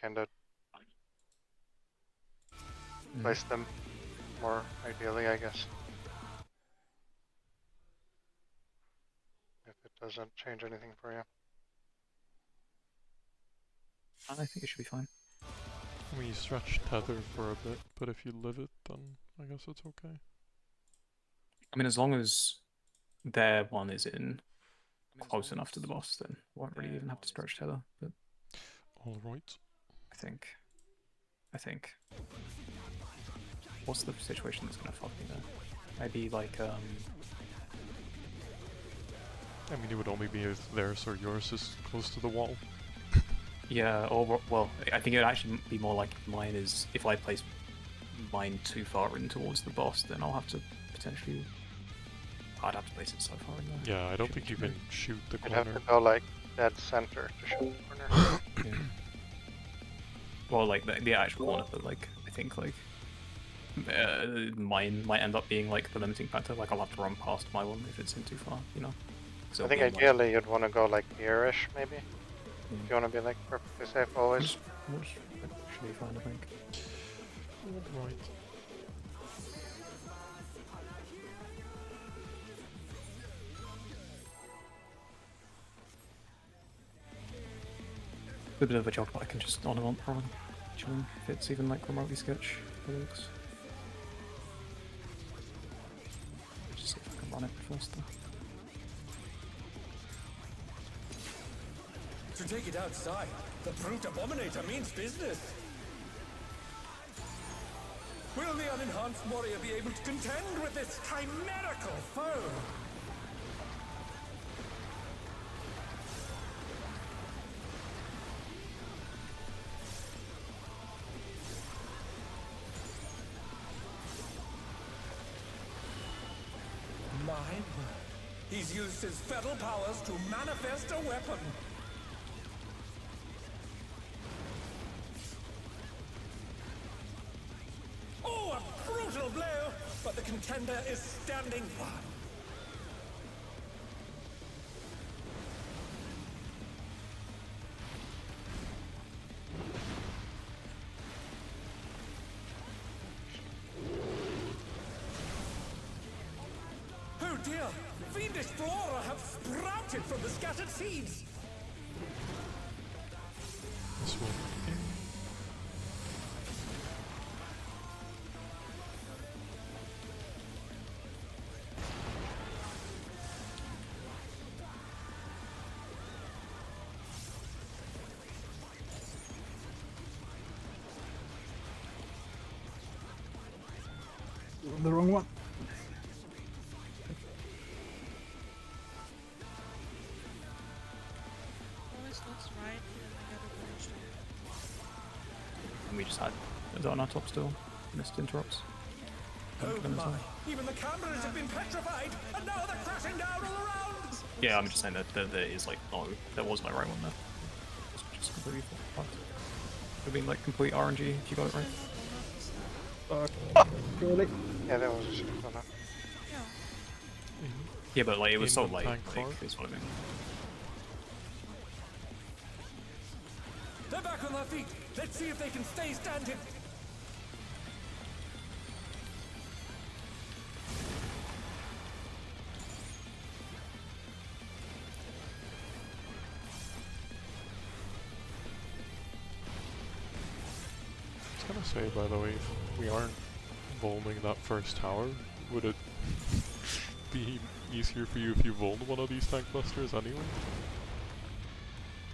kind of place them more ideally, I guess. If it doesn't change anything for you. I think it should be fine. I mean, you stretch tether for a bit, but if you live it, then I guess it's okay. I mean, as long as their one is in close enough to the boss, then won't really even have to stretch tether. But All right. I think. What's the situation that's gonna fuck me there? Maybe like I mean, it would only be if theirs or yours is close to the wall. yeah, or well, I think it would actually be more like mine is if I place mine too far in towards the boss, then I'll have to potentially. I'd have to place it so far in there. Yeah, I don't think you can shoot the You'd corner. have to go like dead center to shoot the corner. Yeah. Well, like the actual corner, but like I think like mine might end up being like the limiting factor. Like I'll have to run past my one if it's in too far, you know. I think ideally you'd want to go like here-ish, maybe. If you want to be like perfectly safe always. Which should be fine, I think. Right. With a bit of a job, I can just on and on prong, chilling if it's even like remotely sketch. Just see if I can run it first though. To take it outside, the brute abominator means business. Will the unenhanced warrior be able to contend with this chimerical foe? My word. He's used his feral powers to manifest a weapon. Oh, a brutal blow! But the contender is standing firm. Oh dear! Fiendish flora have sprouted from the scattered seeds! This one. The wrong one. Always looks right, and I got a bunch And we just had a dot on our top still. Missed interrupts. Oh my! Even the cameras have been petrified, and now they're crashing down all around! Yeah, I'm just saying that there is like no, there was no right one there. It's just completely fucked. It would have been like complete RNG if you got it right. Really? Yeah, that was a shit on that. Yeah, but like it was so In the late. tank Like, car? is what I mean. They're back on their feet! Let's see if they can stay standing! I was gonna say, by the way, if we aren't volming that first tower, would it be easier for you if you volmed one of these tank clusters anyway?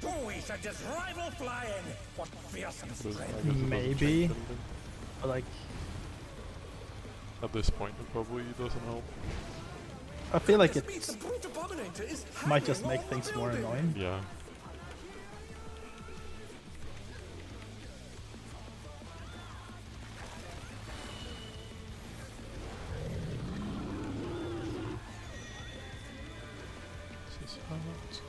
Oh, we should just rival flying! What fearsome Because I spread! guess it doesn't Maybe. change anything. But like, At this point, it probably doesn't help. I feel like This means it the brute abominator is might just hanging make all the things more building. annoying. Yeah. This is out.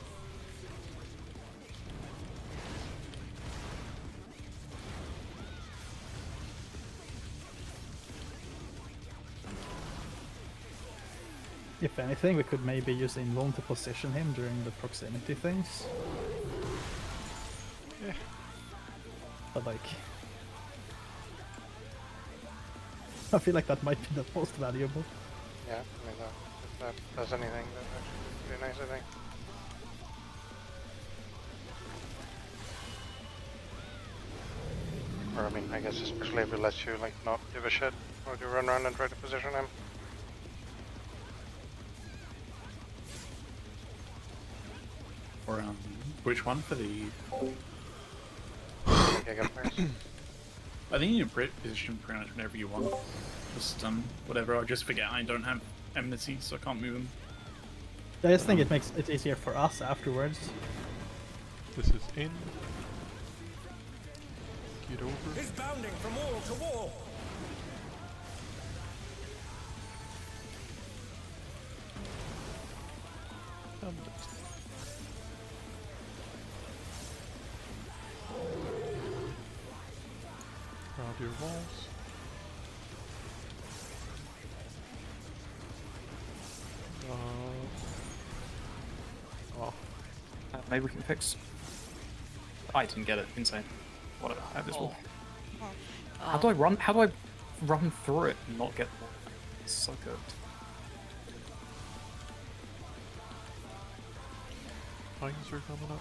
If anything, we could maybe use Invuln to position him during the proximity things. But like, I feel like that might be the most valuable. Yeah, I mean, if that does anything, that's actually pretty nice, I think. Or, I mean, I guess especially if it lets you, like, not give a shit while you run around and try to position him. Or which one for the? Giga first. I think you can position pretty much whenever you want. Just whatever. I just forget I don't have enmity, so I can't move them. I just think it makes it easier for us afterwards. This is in. Get over. is bounding from wall to wall. And grab your walls. Oh. Maybe we can fix. I didn't get it. Insane. Whatever. I have this wall. Oh. How do I run? How do I run through it and not get the wall? It's so good. Mines are coming up.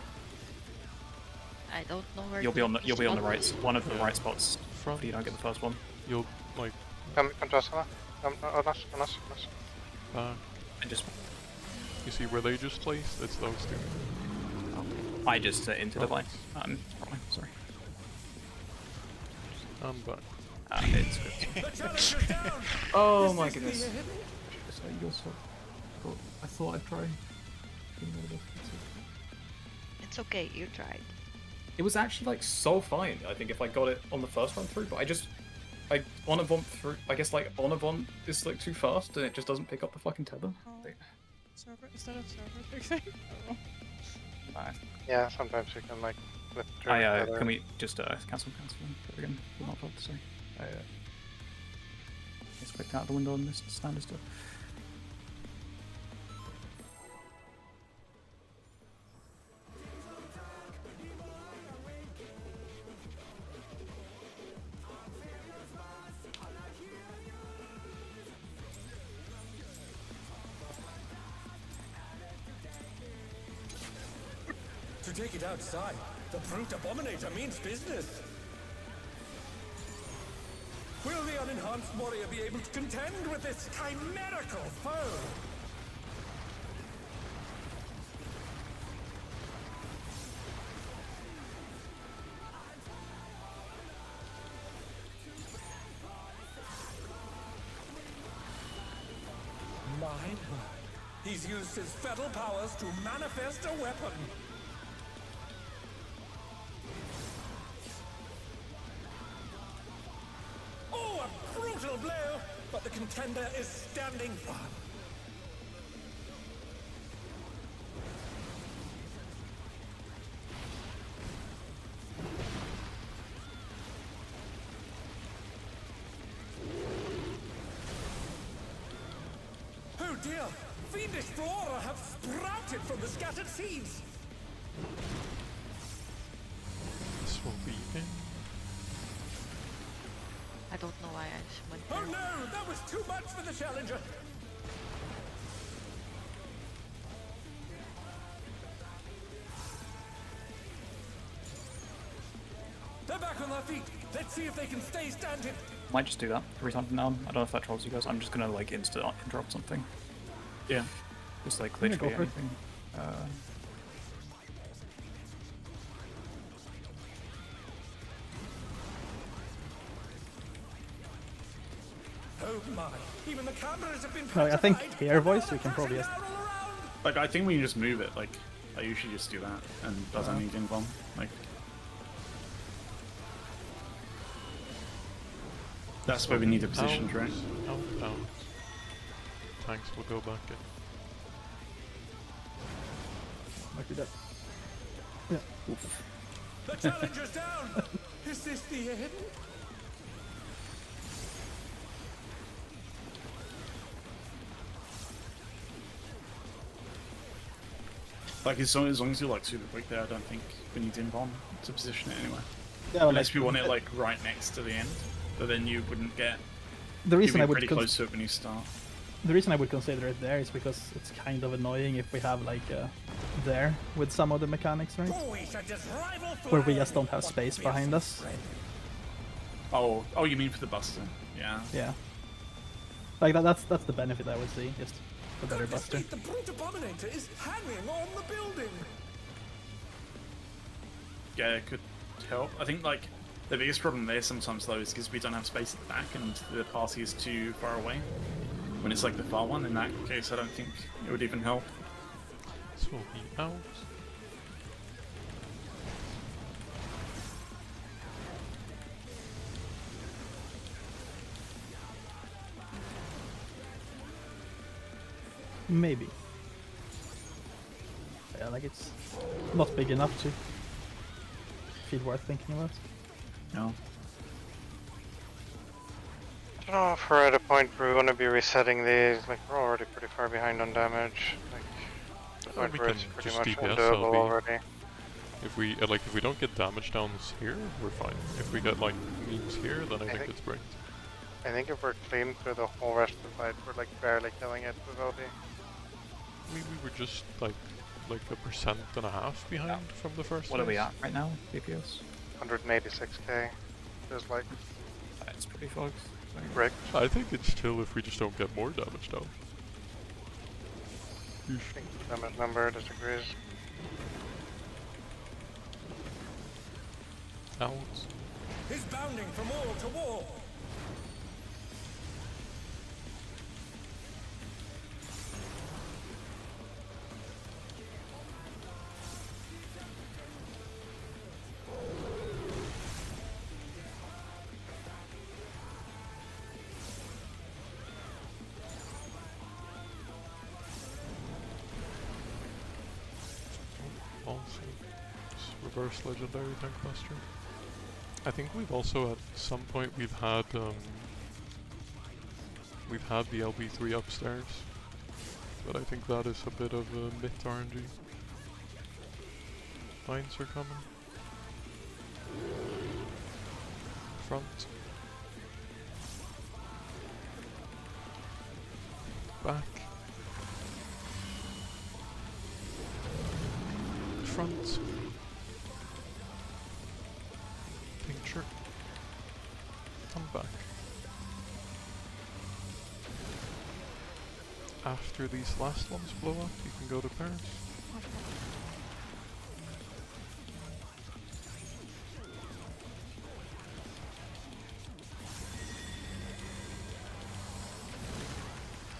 I don't know where. You'll be on the right, one of the Yeah. right spots. Front. If you don't get the first one. You'll like Come to us, Hannah. On us. And just you see where they just placed? It's those two. I just into the line. Probably, sorry. I'm back. It's good. The challenger's down. Oh Is my this goodness. the hidden? I thought I'd try. It's okay, you tried. It was actually like so fine. I think if I got it on the first run through, but I Onavont through. I guess like Onavont is like too fast and it just doesn't pick up the fucking tether. Oh. Server, is that a server fixing? Oh. Yeah, sometimes you can, like, flip through. Can we just cancel again? We're not allowed to say. It's clicked out the window on this standard stuff. To take it outside, the brute abominator means business. Will the unenhanced warrior be able to contend with this chimerical foe? My word. He's used his fetal powers to manifest a weapon. Oh, a brutal blow! But the contender is standing firm. Oh dear! Fiendish flora have sprouted from the scattered seeds! This will be in. I don't know why I went Oh there. no! That was too much for the challenger! They're back on their feet! Let's see if they can stay standing! Might just do that every time from now on. I don't know if that trolls you guys. I'm just gonna like interrupt something. Yeah. Just like Yeah, go literally for it. anything. Oh my! Even the cameras have been No, I think petrified, here and now voice they're we can probably crashing just down all around. Like I think we can just move it. Like I usually just do that and doesn't need invuln. Like that's where we need the positions, right? Out. Tanks will go back in. might be that. Yeah. Oof. The challenger's down! Is this the hidden? Like as long as you're like super quick there, I don't think we need invuln to position it anyway. Yeah, Unless we want it like right next to the end, but then you wouldn't get. the You'd reason be I would pretty close to it when you start. the reason I would consider it there is because it's kind of annoying if we have like there with some of the mechanics, right? Oh, we should just rival Where we fly. just don't have space behind us. Oh, you mean for the Buster? Yeah. Yeah. Like that's the benefit I would see, just a better Buster. The Brute Abominator is hanging on the building. Yeah, it could help. I think like the biggest problem there sometimes though is because we don't have space at the back and the party is too far away. When it's like the far one, in that case, I don't think it would even help. This will be out. Maybe. Yeah, like it's not big enough to feel worth thinking about. No. I don't know if we're at a point where we want to be resetting these. Like, we're already pretty far behind on damage. Like, the Oh, point we where can it's pretty just much DPS undoable LB. already. If we if we don't get damage downs here, we're fine. If we get like memes here, then I think think- it's bricked. I think if we're clean through the whole rest of the fight, we're like barely killing it with LB. We were just like 1.5% behind from the first. What are we phase. at right now, DPS? 186k. There's like That's pretty fucked. brick. I think it's chill if we just don't get more damage down. I think the damage number disagrees. Out. He's bounding from wall to wall. Also, reverse legendary tank master. I think we've also at some point we've had the LB3 upstairs, but I think that is a bit of a myth RNG. Mines are coming. Front. Back. Front. Picture. Come back. After these last ones blow up, you can go to Paris.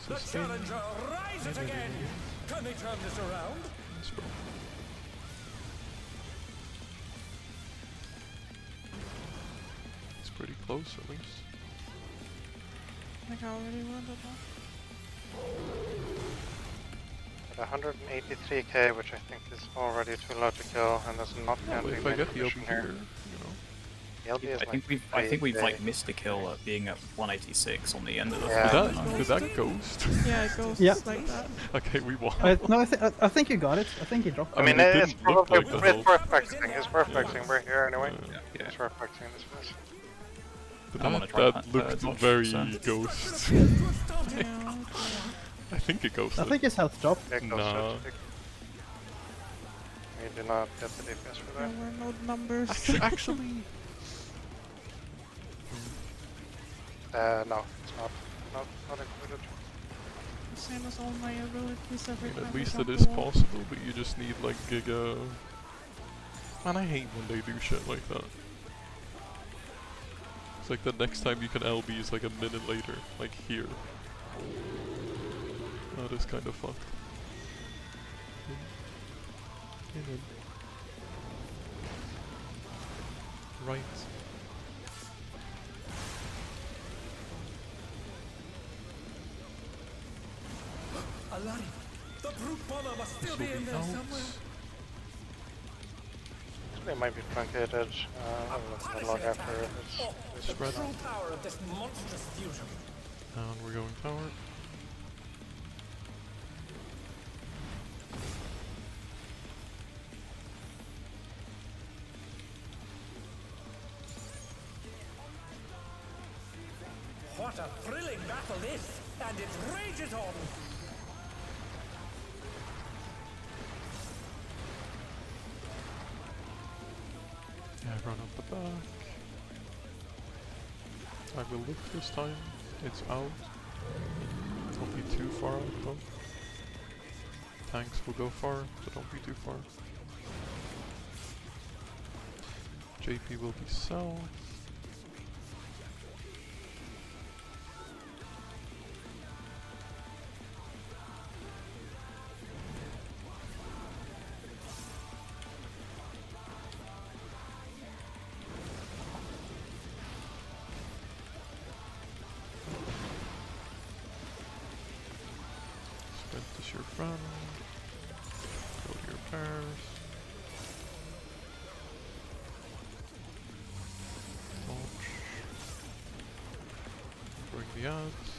The Sustain. challenger rises again. Can they turn this around? Let's go. It's pretty close at least. Like I already won that one. At 183k, which I think is already too low to kill, and there's not Well, counting if I main get the condition open here, here. you know. The LB is I think we've pretty like missed a kill at being at 186 on the end of the Yeah. fight. Did that ghost? Yeah, it goes Yeah. like that. Okay, we won. No, I think you got it. I think you dropped I it. mean, it it's didn't look probably like the it's whole- worth fixing. It's worth fixing. We're here anyway. Yeah. It's worth fixing this place. But I'm gonna that, try that that, looked dodge, very so. ghost. Yeah. I think it ghosted. I think his health dropped. Yeah, go Nah. switch. We do not get the DPS for There that. were no numbers. Actually, No, it's not. Not included. Same as all my abilities I every mean, time at I least jump it is the wall. possible, but you just need like Giga. Man, I hate when they do shit like that. It's like the next time you can LB is like a minute later, like here. That is kind of fucked. In. Right. Alaric, the brute bomber must still This be will in be there out. somewhere. They might be truncated. Not long after Oh, it's the Spread. true power of this monstrous fusion. And we're going tower. What a thrilling battle this, and it rages on. Yeah, run up the back. I will look this time. It's out. Don't be too far out though. Tanks will go far, but don't be too far. JP will be south. Sprint is your friend. Go to your pairs. Launch. Bring the ads.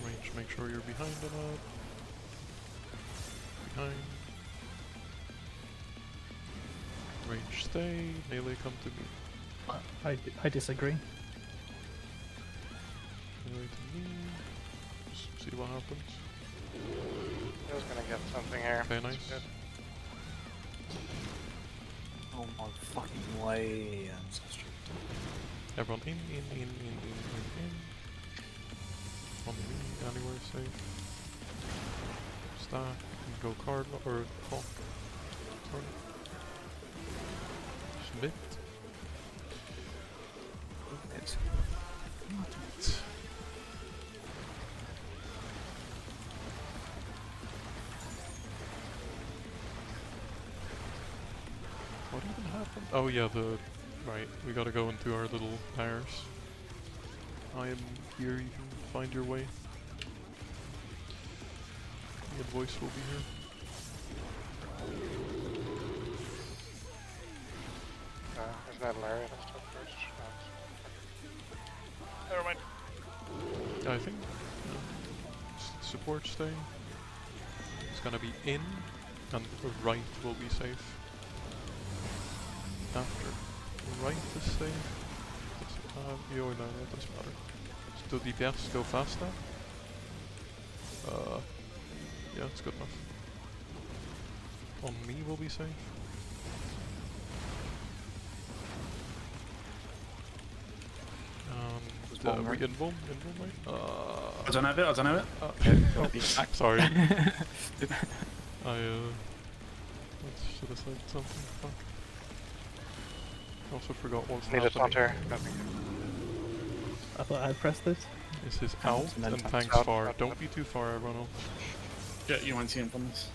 Range, make sure you're behind the ad. Behind. Range, stay. Melee, come to me. I disagree. Melee to me. Just see what happens. I was gonna get something here. Okay, That's nice. good. Oh my fucking way! I'm so stupid. Everyone in. On me, anywhere safe. Stack, and go card or clock. Turn. Schmidt. It's What even happened? Oh yeah, right, we gotta go into our little pairs. I am here, you can find your way. The invoice will be here. Isn't that Larry? Let's talk first. No, never mind. I think support stay. It's gonna be in, and right will be safe. After right is safe. No, that doesn't matter. So DPS go faster. Yeah, it's good enough. On me will be safe. We invuln, right? I don't have it. Okay. Sorry. I should have said something. Fuck. Also forgot what's Need a happening. taunter. Nothing. I thought I'd press this. This is out and then and tanks tanks out. far. Don't be too far, everyone. Get you UNT in from this.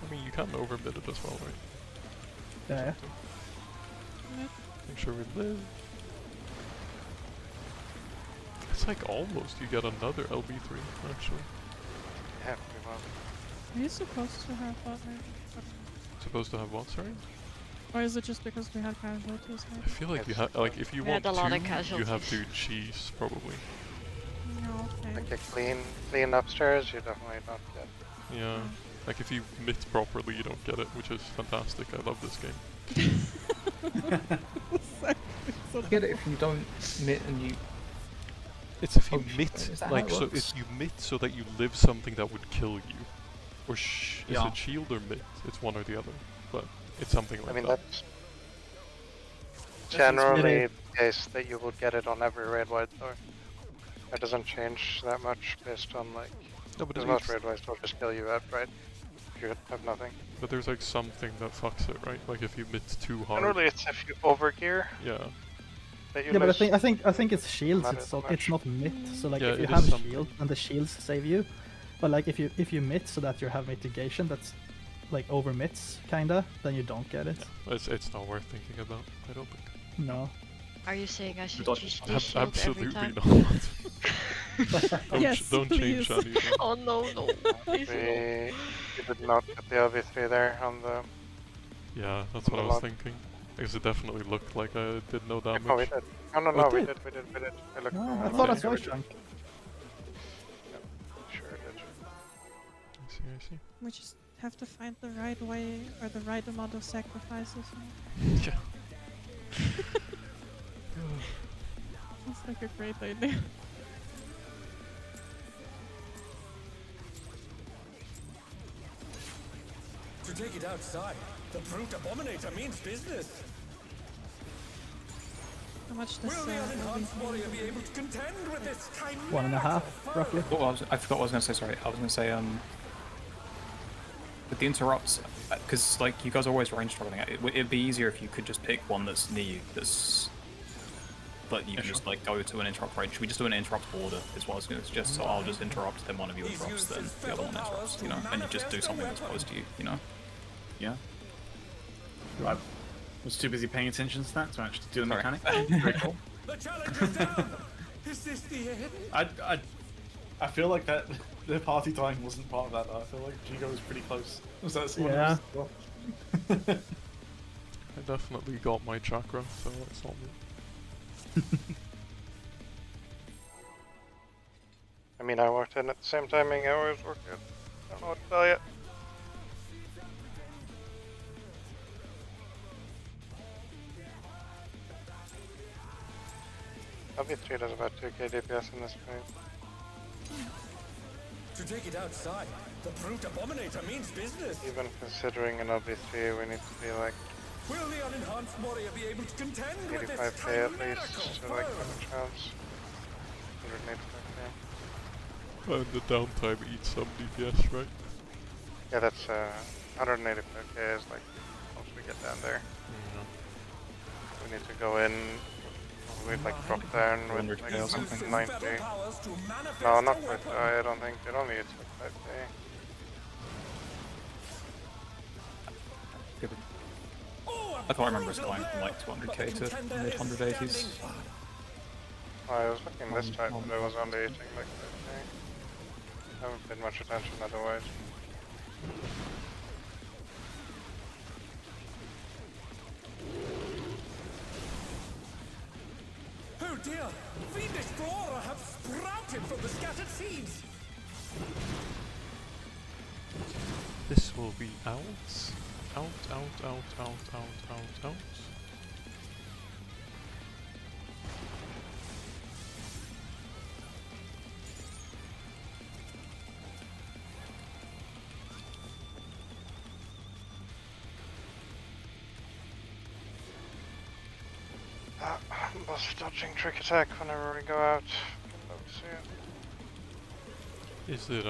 I mean, you can overbid it as well, right? Yeah. Make sure we live. It's like almost you get another LB3, actually. Yeah, pretty well. Are you supposed to have that range? Supposed to have what, sorry? Or is it just because we had casualties? I feel like you It's have, like, if you We want had a lot of to, you have to casualties. cheese, probably. No, okay. Like a clean upstairs, you definitely don't get. Yeah. Like, if you mitt properly, you don't get it, which is fantastic. I love this game. I get it if you don't mitt and you. It's if you Oh, mitt, is that how like, it so works? if you mitt so that you live something that would kill you. Or is Yeah. it shield or mitt? It's one or the other. But it's something like I mean, that. that's That's generally really- the case that you would get it on every raid wide though. It doesn't change that much based on like. No, but, Because most raid wides will just kill you outright if you have nothing. but there's like something that fucks it, right? Like if you mitt too hard. Generally, it's if you overgear Yeah. that you Yeah, but lose. I think it's shields. Matter It's so not, it's much. not mitt. So like Yeah, if you it have is a something. shield and the shields save you, but like if you mitt so that you have mitigation, that's like over mits kinda, then you don't get it. It's not worth thinking about, I don't think. No. Are you saying I should Dodge. just shield every Absolutely time? not. don't Yes, don't change please. anything. Oh no, no. Please no. We did not get the LV3 there on the. Yeah, that's what I was Lot. thinking. Because it definitely looked like I did no damage. Oh, we did. No, no, Oh, no, it we did? did. I looked. No, I normal. thought I Okay. saw a chunk. Sure it did. I see. We just have to find the right way or the right amount of sacrifices. Yeah. It's like a great idea. To take it outside, the brute abominator means business. How much does Will the unenhanced warrior be able to contend with this chimerical 1.5, foe? roughly. Oh, I forgot what I was gonna say. Sorry, I was gonna say with the interrupts, because like you guys are always range struggling. It'd be easier if you could just pick one that's near you. That's but you can just like go to an interrupt range. Should we just do an interrupt order? Is what I was gonna suggest. So I'll just interrupt, then one of you interrupts, then the other one interrupts. You know, and you just do something that's close to you. You know. Yeah. I was too busy paying attention to that to actually do the Sorry. mechanic. Very cool. The challenge is down! Is this the end? I feel like that the party time wasn't part of that though. I feel like Jigo was pretty close. Was that someone Yeah. else as well? I definitely got my chakra, so it's not me. I mean, I walked in at the same timing I always work at. I don't know what to tell you. LB3 does about 2k DPS in this fight. To take it outside, the brute abominator means business. Even considering an LB3, we need to be like Will the unenhanced warrior be able to contend with this 85k at chimerical least to like foe? have a chance. 185k. And the downtime eats some DPS, right? Yeah, that's 185k is like once we get down there. We need to go in. We'd like drop down with 100K like or something. something 90. Feral powers to manifest No, not a quite weapon. high, I don't think. It only hits like 5k. Give it- Oh, I thought I remember us going from like 200k to mid 180s. I was looking this time, but I was only hitting like 5k. Haven't paid much attention otherwise. Oh dear! Fiendish flora have sprouted from the scattered seeds! This will be out. Out, out, out, out, out, out, out. Boss dodging trick attack whenever we go out. Can love to see it.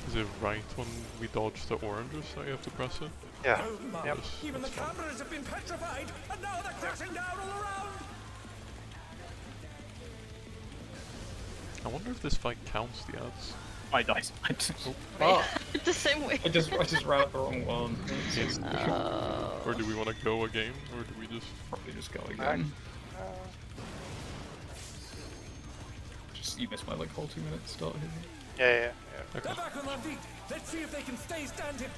Is it right when we dodge the oranges that you have to press it? Yeah. Oh my! Yep. Even the That's fine. cameras have been petrified, and now they're crashing down all around! I wonder if this fight counts the ads. I died. I just, the same way. I just routed the wrong one. Or do we want to go again, or do we just... Probably just go again. Uh, Just you missed my like whole 2 minutes start here. yeah. Okay. They're back on their feet! Let's see if they can stay standing!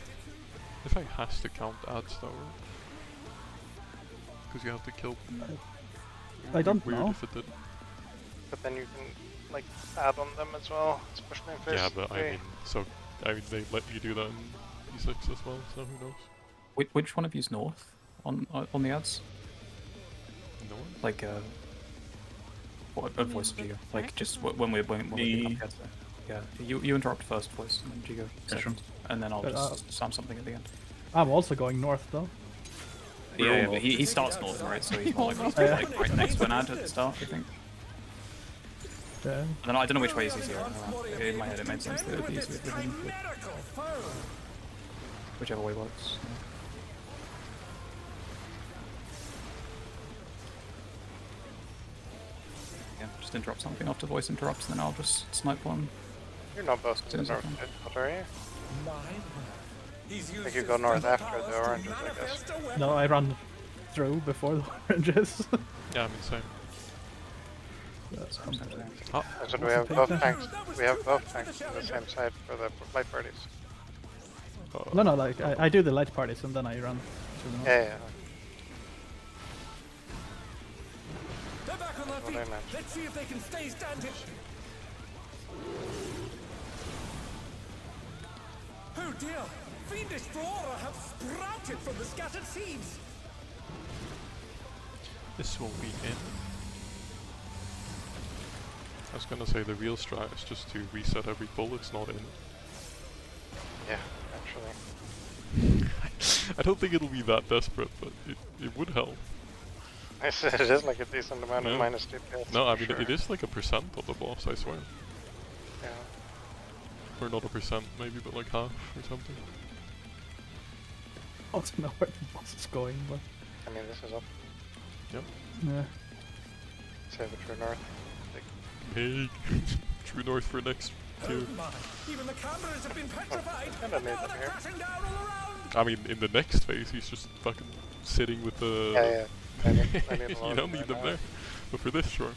The fight has to count ads though, because you have to kill. I don't Weird know. if it did. But then you can like add on them as well, especially in phase Yeah, but I 3. mean, they let you do that in P6 as well, so who knows? Which one of you's north on the ads? No one? Like what a voice of Jigo. Like just when we're pick up the ads there. Yeah, you interrupt first voice and then Jigo second, and then I'll But, just slam something at the end. I'm also going north though. Yeah, but he starts north, right? So he's more likely to be like right next to an ad at the start, I think. Yeah. And then I don't know which way is easier. In my head it made sense that it would be easier for him, but Chimerical foe! whichever way works. Yeah, just interrupt something after voice interrupts, then I'll just snipe one. You're not both to the Soon as I north can. side, but are you? My word. He's used Like you his go north feral after powers the to oranges, I guess. manifest a weapon. No, I run through before the oranges. Yeah, I mean, same. So do we have both tanks? We have both tanks on the same side for the light parties. No, like I do the light parties and then I run to the north. Yeah. They're back on their What I feet. meant. Let's see if they can stay standing. dear! Fiendish flora have sprouted from the scattered seeds! This will be in. I was gonna say the real strat is just to reset every pull it's not in. Yeah, actually. I don't think it'll be that desperate, but it would help. I said it is like a decent amount Yeah. of minus DPS. No, I for mean sure. it is like a percent on the boss, I swear. Yeah. Or not a percent, maybe, but like half or something. I don't know where the boss is going, but I mean, this is up. Yep. yeah. Save it for north. Hey, true north for next tier. Oh my! Even the cameras have been petrified, And I and made now them they're here. crashing down all around! I mean, in the next phase, he's just fucking sitting with the. Yeah. I need a lot You of don't need them now. there, but for this, sure.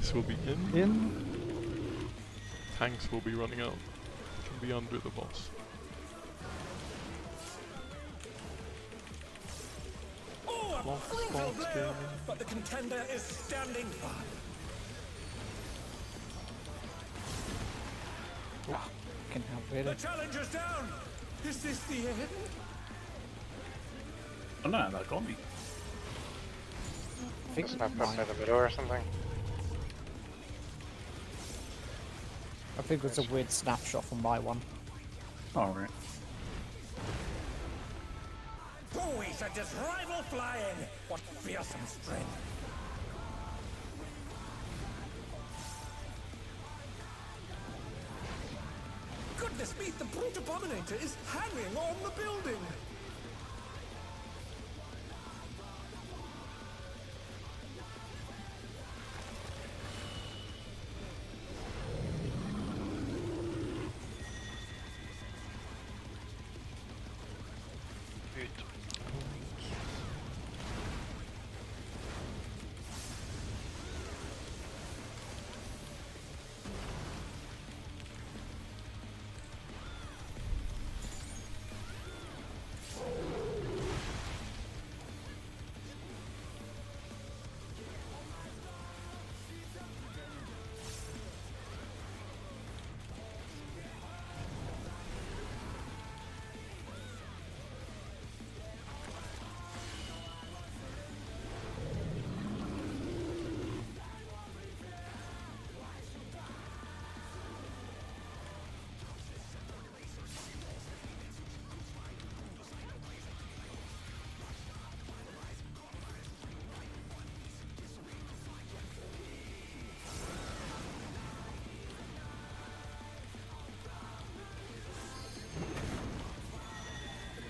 This will be in. In. Tanks will be running out. Can be under the boss. Oh, a Lost brutal spawns blow! gaming. But the contender is standing firm. Can help The really. challenger's down! Is this the end? Oh no, that got me. I think It's not up by the middle or something. I think it was a weird snapshot from my one. Alright. Boy, such as rival flying! What fearsome strength! Goodness me, the brute abominator is hanging on the building!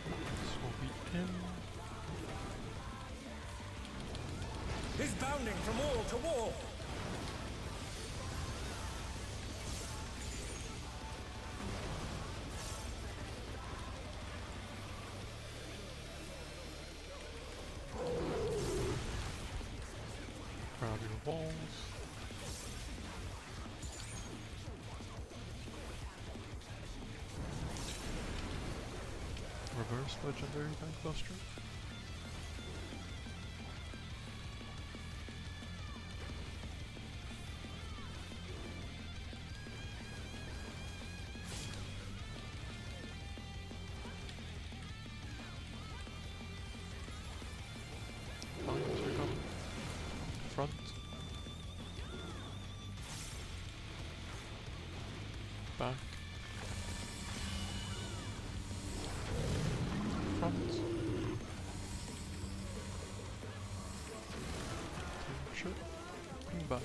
This will be in. Is bounding from wall to wall! Around your walls. Reverse legendary bankbuster. Lines are coming. Front. Back. Front. Shit. And back.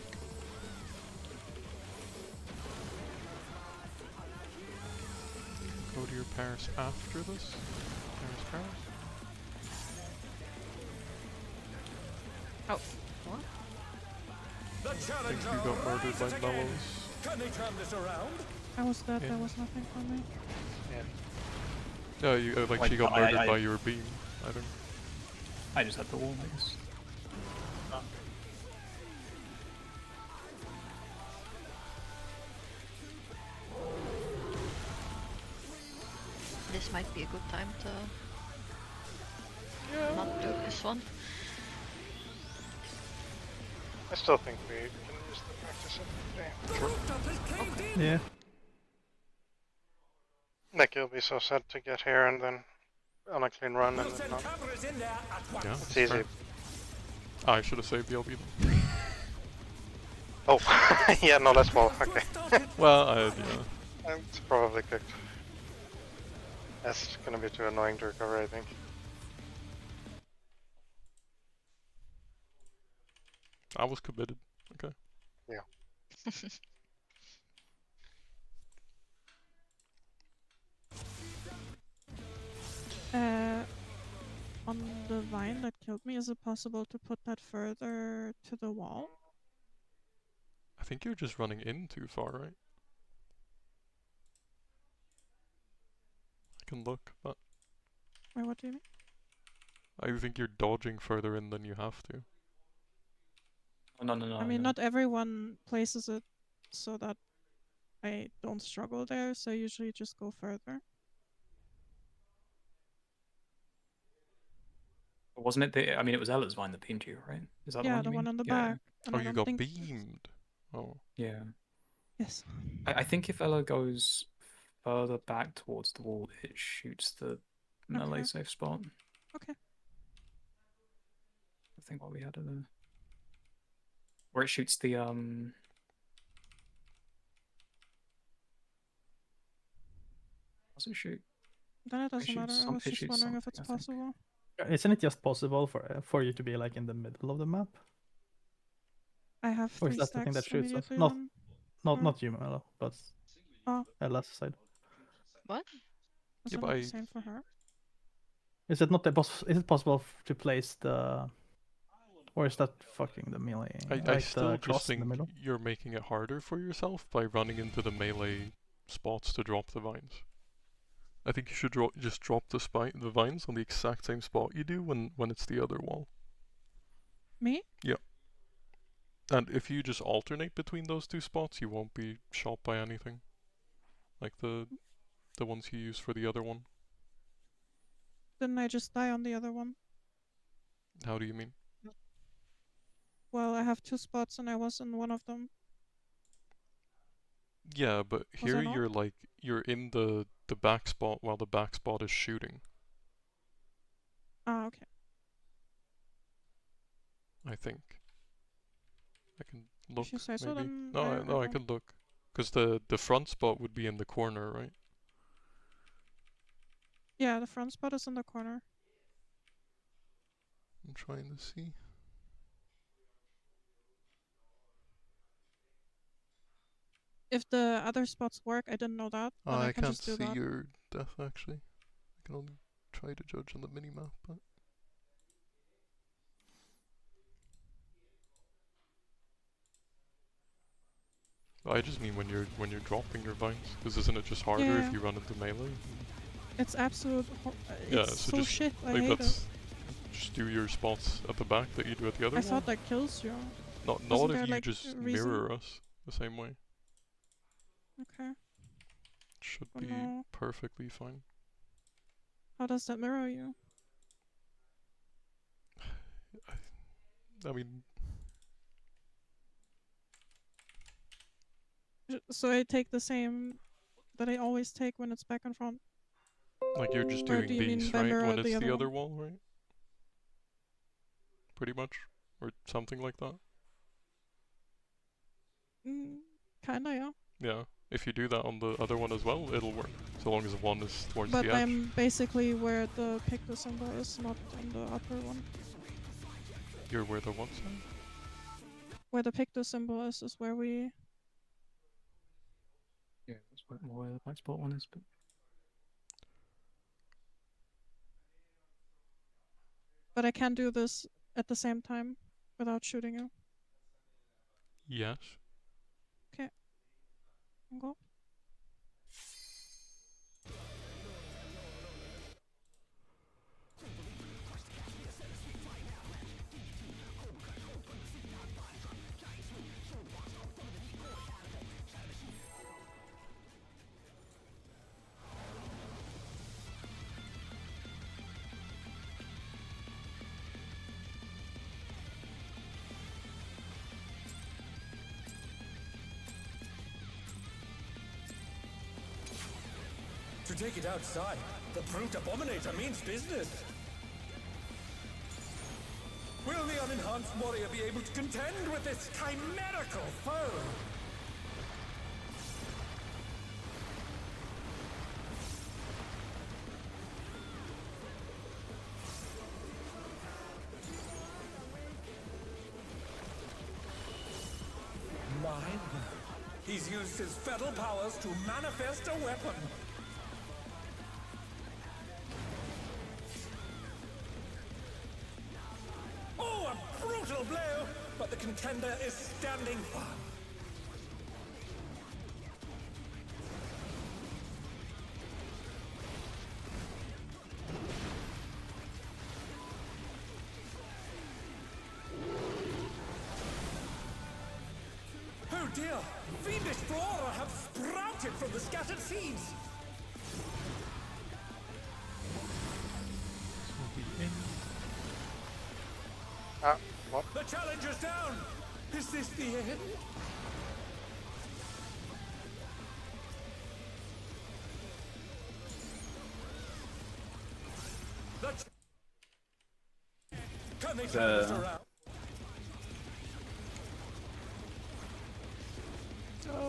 Go to your Paris after this. Paris. Oh, what? The I think challenger you got murdered by rises again. Mellows. Can they turn this around? I was dead, Yeah. there was nothing for me. Yeah, you, like Like, she got I- murdered I- by your beam. I don't. I just had the wall, I guess. This might be a good time to not do this one. I still think we can use the practice of the day. The rooftop has caved in! Yeah. Like, it'll be so sad to get here and then on a clean run and We'll then send not. cameras in there at once. Yeah, It's that's easy. fair. I should have saved the LB then. Oh, yeah, no, that's well. Okay. Well, yeah. It's probably cooked. That's gonna be too annoying to recover, I think. I was committed. Okay. Yeah. On the vine that killed me, is it possible to put that further to the wall? I think you're just running in too far, right? I can look, but Wait, what do you mean? I think you're dodging further in than you have to. Oh, no. I mean, not everyone places it so that I don't struggle there, so I usually just go further. Wasn't it the? I mean, it was Ella's vine that pinned you, right? Is that Yeah, the one you mean? on the Yeah. back. And Oh, I you don't got think- beamed. Oh. Yeah. Yes. I think if Ella goes further back towards the wall, it shoots the melee Okay. safe spot. Okay. I think what we had there. Where it shoots the Does it shoot? Then it doesn't shoots matter. I some- was it just shoots wondering if something, it's I think. possible. Isn't it just possible for you to be like in the middle of the map? I have Or is 3 that the thing stacks that shoots us? immediately Not- on. Not you, Melo, but Oh. Ella's side. What? Was Yeah, it but not I- the same for her? Is it not is it possible to place the, or is that fucking the melee? I like still the just cross in the think middle? you're making it harder for yourself by running into the melee spots to drop the vines. I think you should just drop the vines on the exact same spot you do when it's the other wall. Me? And if you just alternate between those two spots, you won't be shot by anything. Like the ones you use for the other one. Didn't I just die on the other one? How do you mean? Well, I have 2 spots and I was in one of them. Yeah, but Was here I not? you're in the back spot while the back spot is shooting. Ah, okay. I think. I can look. If you say so, maybe. then No, I I don't. can look. Because the front spot would be in the corner, right? Yeah, the front spot is in the corner. I'm trying to see. If the other spots work, I didn't know that. Then I I can can't just do see that. your death actually. I can only try to judge on the minimap, but I just mean when you're dropping your vines, because isn't it just harder Yeah. if you run into melee? It's absolute. Yeah, It's so so just shit. I like hate it. that's just do your spots at the back that you do at the other I one. thought that kills you. Not wasn't if there, you like, just a reason? mirror us the same way. Okay. Should Oh be no. perfectly fine. How does that mirror you? I mean, So I take the same that I always take when it's back and front. like you're just Or doing do you mean these, by right? mirror When it's the the other other wall, right? Pretty much, or something like that. Kinda, yeah. Yeah. If you do that on the other one as well, it'll work. So long as one is towards But the edge. I'm basically where the pictus symbol is, not on the upper one. You're where the one's at? Where the pictus symbol is where we. Yeah, that's where the back spot one is. But But I can do this at the same time without shooting you. Yes. Go. To take it outside, the brute abominator means business. Will the unenhanced warrior be able to contend with this chimerical foe? Mine? He's used his fetal powers to manifest a weapon. Oh, a brutal blow! But the contender is standing firm. Oh dear! Fiendish flora have sprouted from the scattered seeds! What? The challenger's down! Is this the end? Can they turn this around?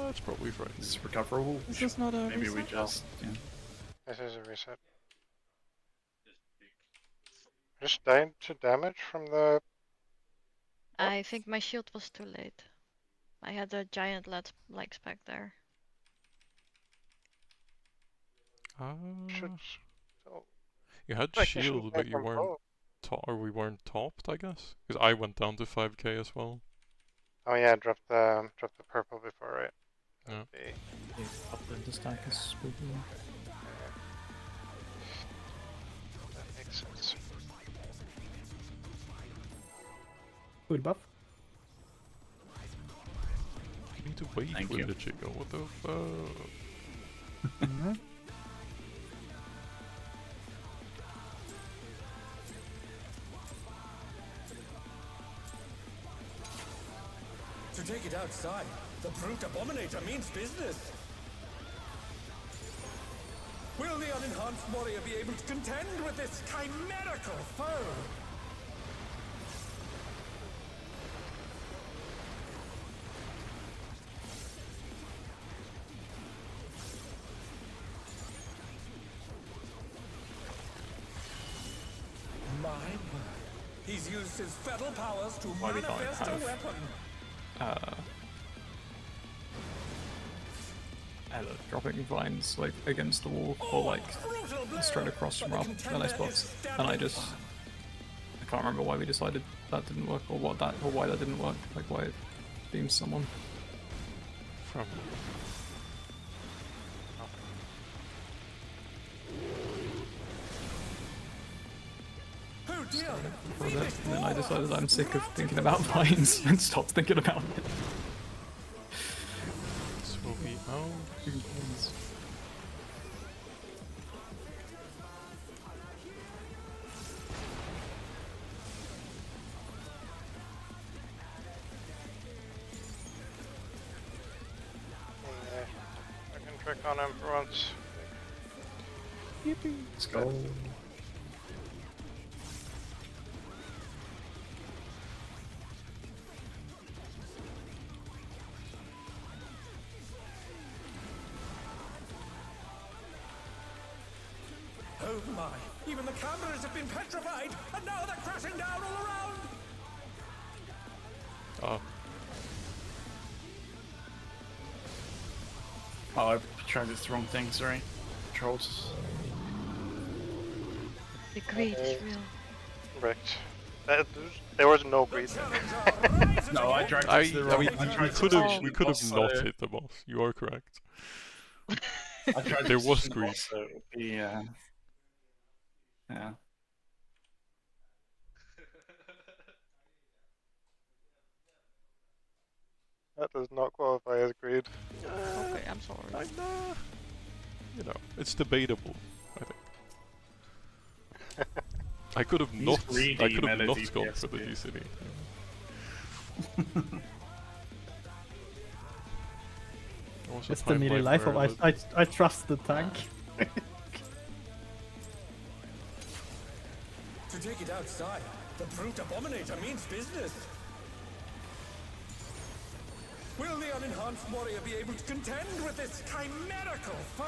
That's probably right. Is this recoverable? Is this not a Maybe we reset? just. Yeah. This is a reset. Just died to damage from the. I think my shield was too late. I had a giant leg spec there. Should. Oh, You had like you should shield, but make you them weren't both. or we weren't topped, I guess. Because I went down to 5k as well. Oh yeah, drop the purple before, right? Yeah. Okay. Yeah, upland to stack is spooky. That makes sense. Food buff. You need to wait Thank with you. the chicken. What the fuck? Mhm. To take it outside, the brute abominator means business. Will the unenhanced warrior be able to contend with this chimerical foe? My word. He's used his fetal powers to Why we don't manifest a have- weapon. Ella dropping vines like against the wall or like Brutal blow, straight across from but our the melee contender spots, is and I standing just I can't remember why we decided that didn't work or why that didn't work, like why it beams someone. From Oh dear! For a bit, and then I decided I'm sick of thinking about vines and stopped thinking about it. so we out. Yeah, I can trick on him for once. Let's go. Oh my! Even the cameras have been petrified, and now they're crashing down all around! Ah, Oh, I tried the wrong thing, sorry. Trolls. The greed is real. Wrecked. There was no The greed. challenger rises No, I again. dragged I it to the wrong. we I tried to could shoot have the not boss, so- hit the boss. You are correct. I tried There to was shoot the greed. boss, so it would be, yeah. That does not qualify as greed. Okay, I'm sorry. You know, it's debatable. I think. I could have not. greedy, I could have Melody not gone for the PSP. DCD. There was a It's the time needy like life where of I trust the tank. to take it outside. The brute abominator means business. Will the unenhanced warrior be able to contend with this chimerical foe?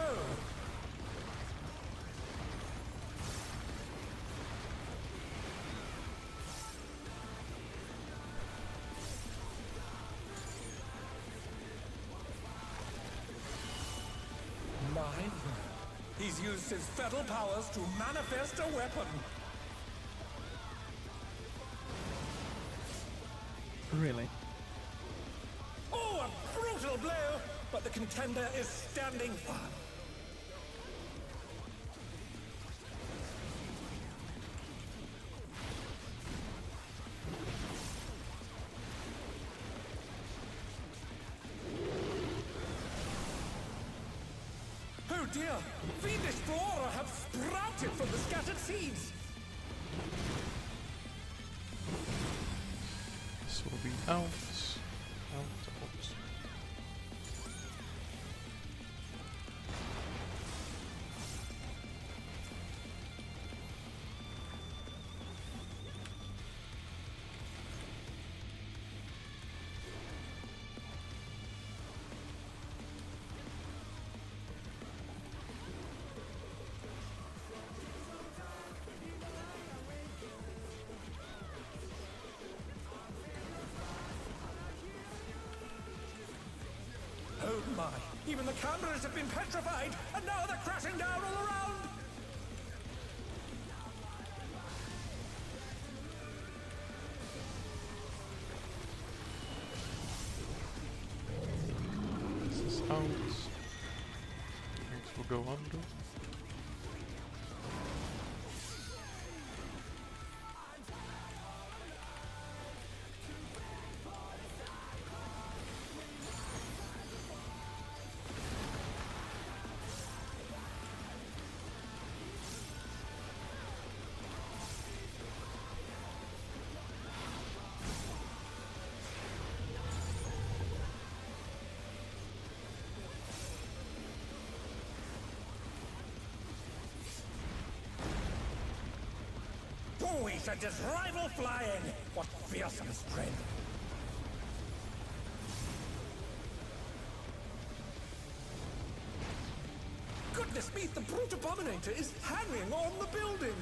Mine? He's used his fetal powers to manifest a weapon. Really? Oh, a brutal blow! But the contender is standing firm. Oh dear! Fiendish flora have sprouted from the scattered seeds! This will be out. Out. Oh my! Even the cameras have been petrified, and now they're crashing down all around! This is out. Things will go under. Oh, he sent his rival flying! What fearsome strength! Goodness me, the brute abominator is hanging on the building!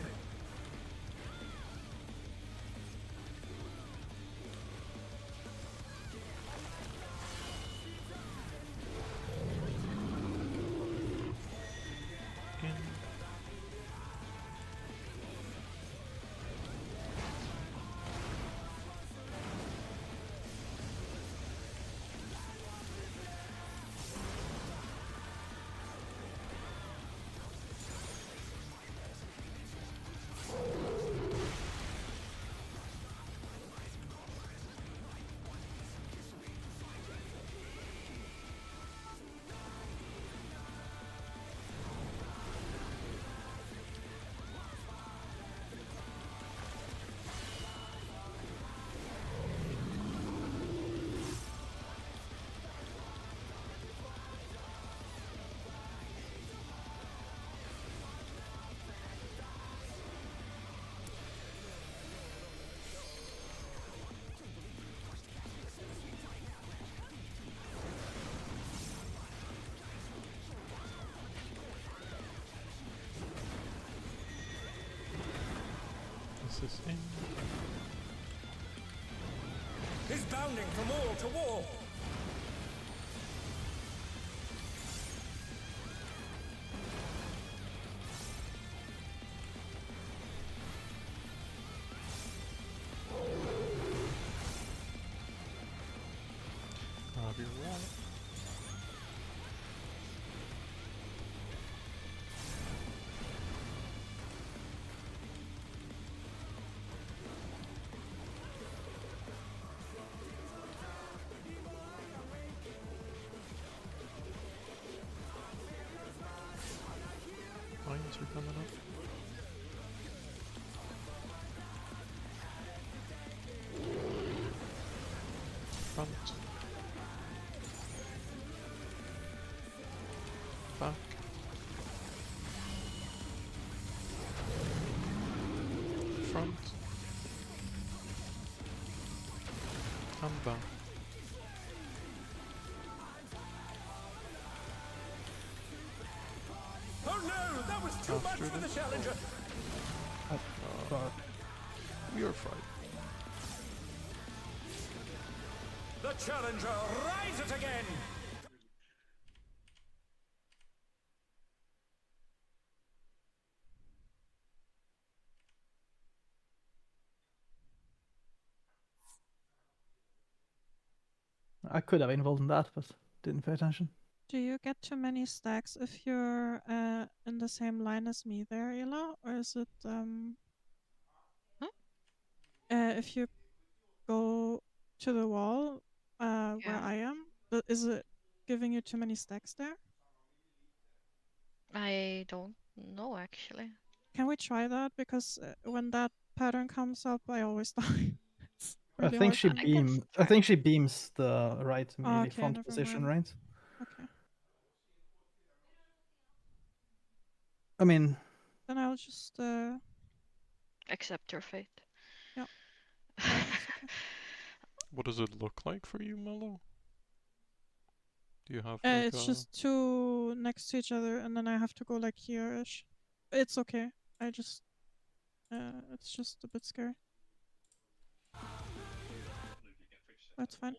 This is in. He's bounding from wall to wall! Grab your wall. Mines are coming up. Front. Back. Front. front. I'm back. Oh no, that was too much After for the this? challenger. But We are fried. The challenger rises again. I could have involved in that, but didn't pay attention. Do you get too many stacks if you're in the same line as me there, Ela? Or is it if you go to the wall where Yeah. I am, is it giving you too many stacks there? I don't know actually. Can we try that? Because when that pattern comes up, I always die. It's I really think hard she for me. beam. I think she beams the right melee Okay, front never position, mind. right? Okay. I mean, Then I'll just Accept your fate. Yeah. It's okay. What does it look like for you, Mello? Do you have like It's just two next to each other, and then I have to go like here-ish. It's okay. I just it's just a bit scary. That's fine.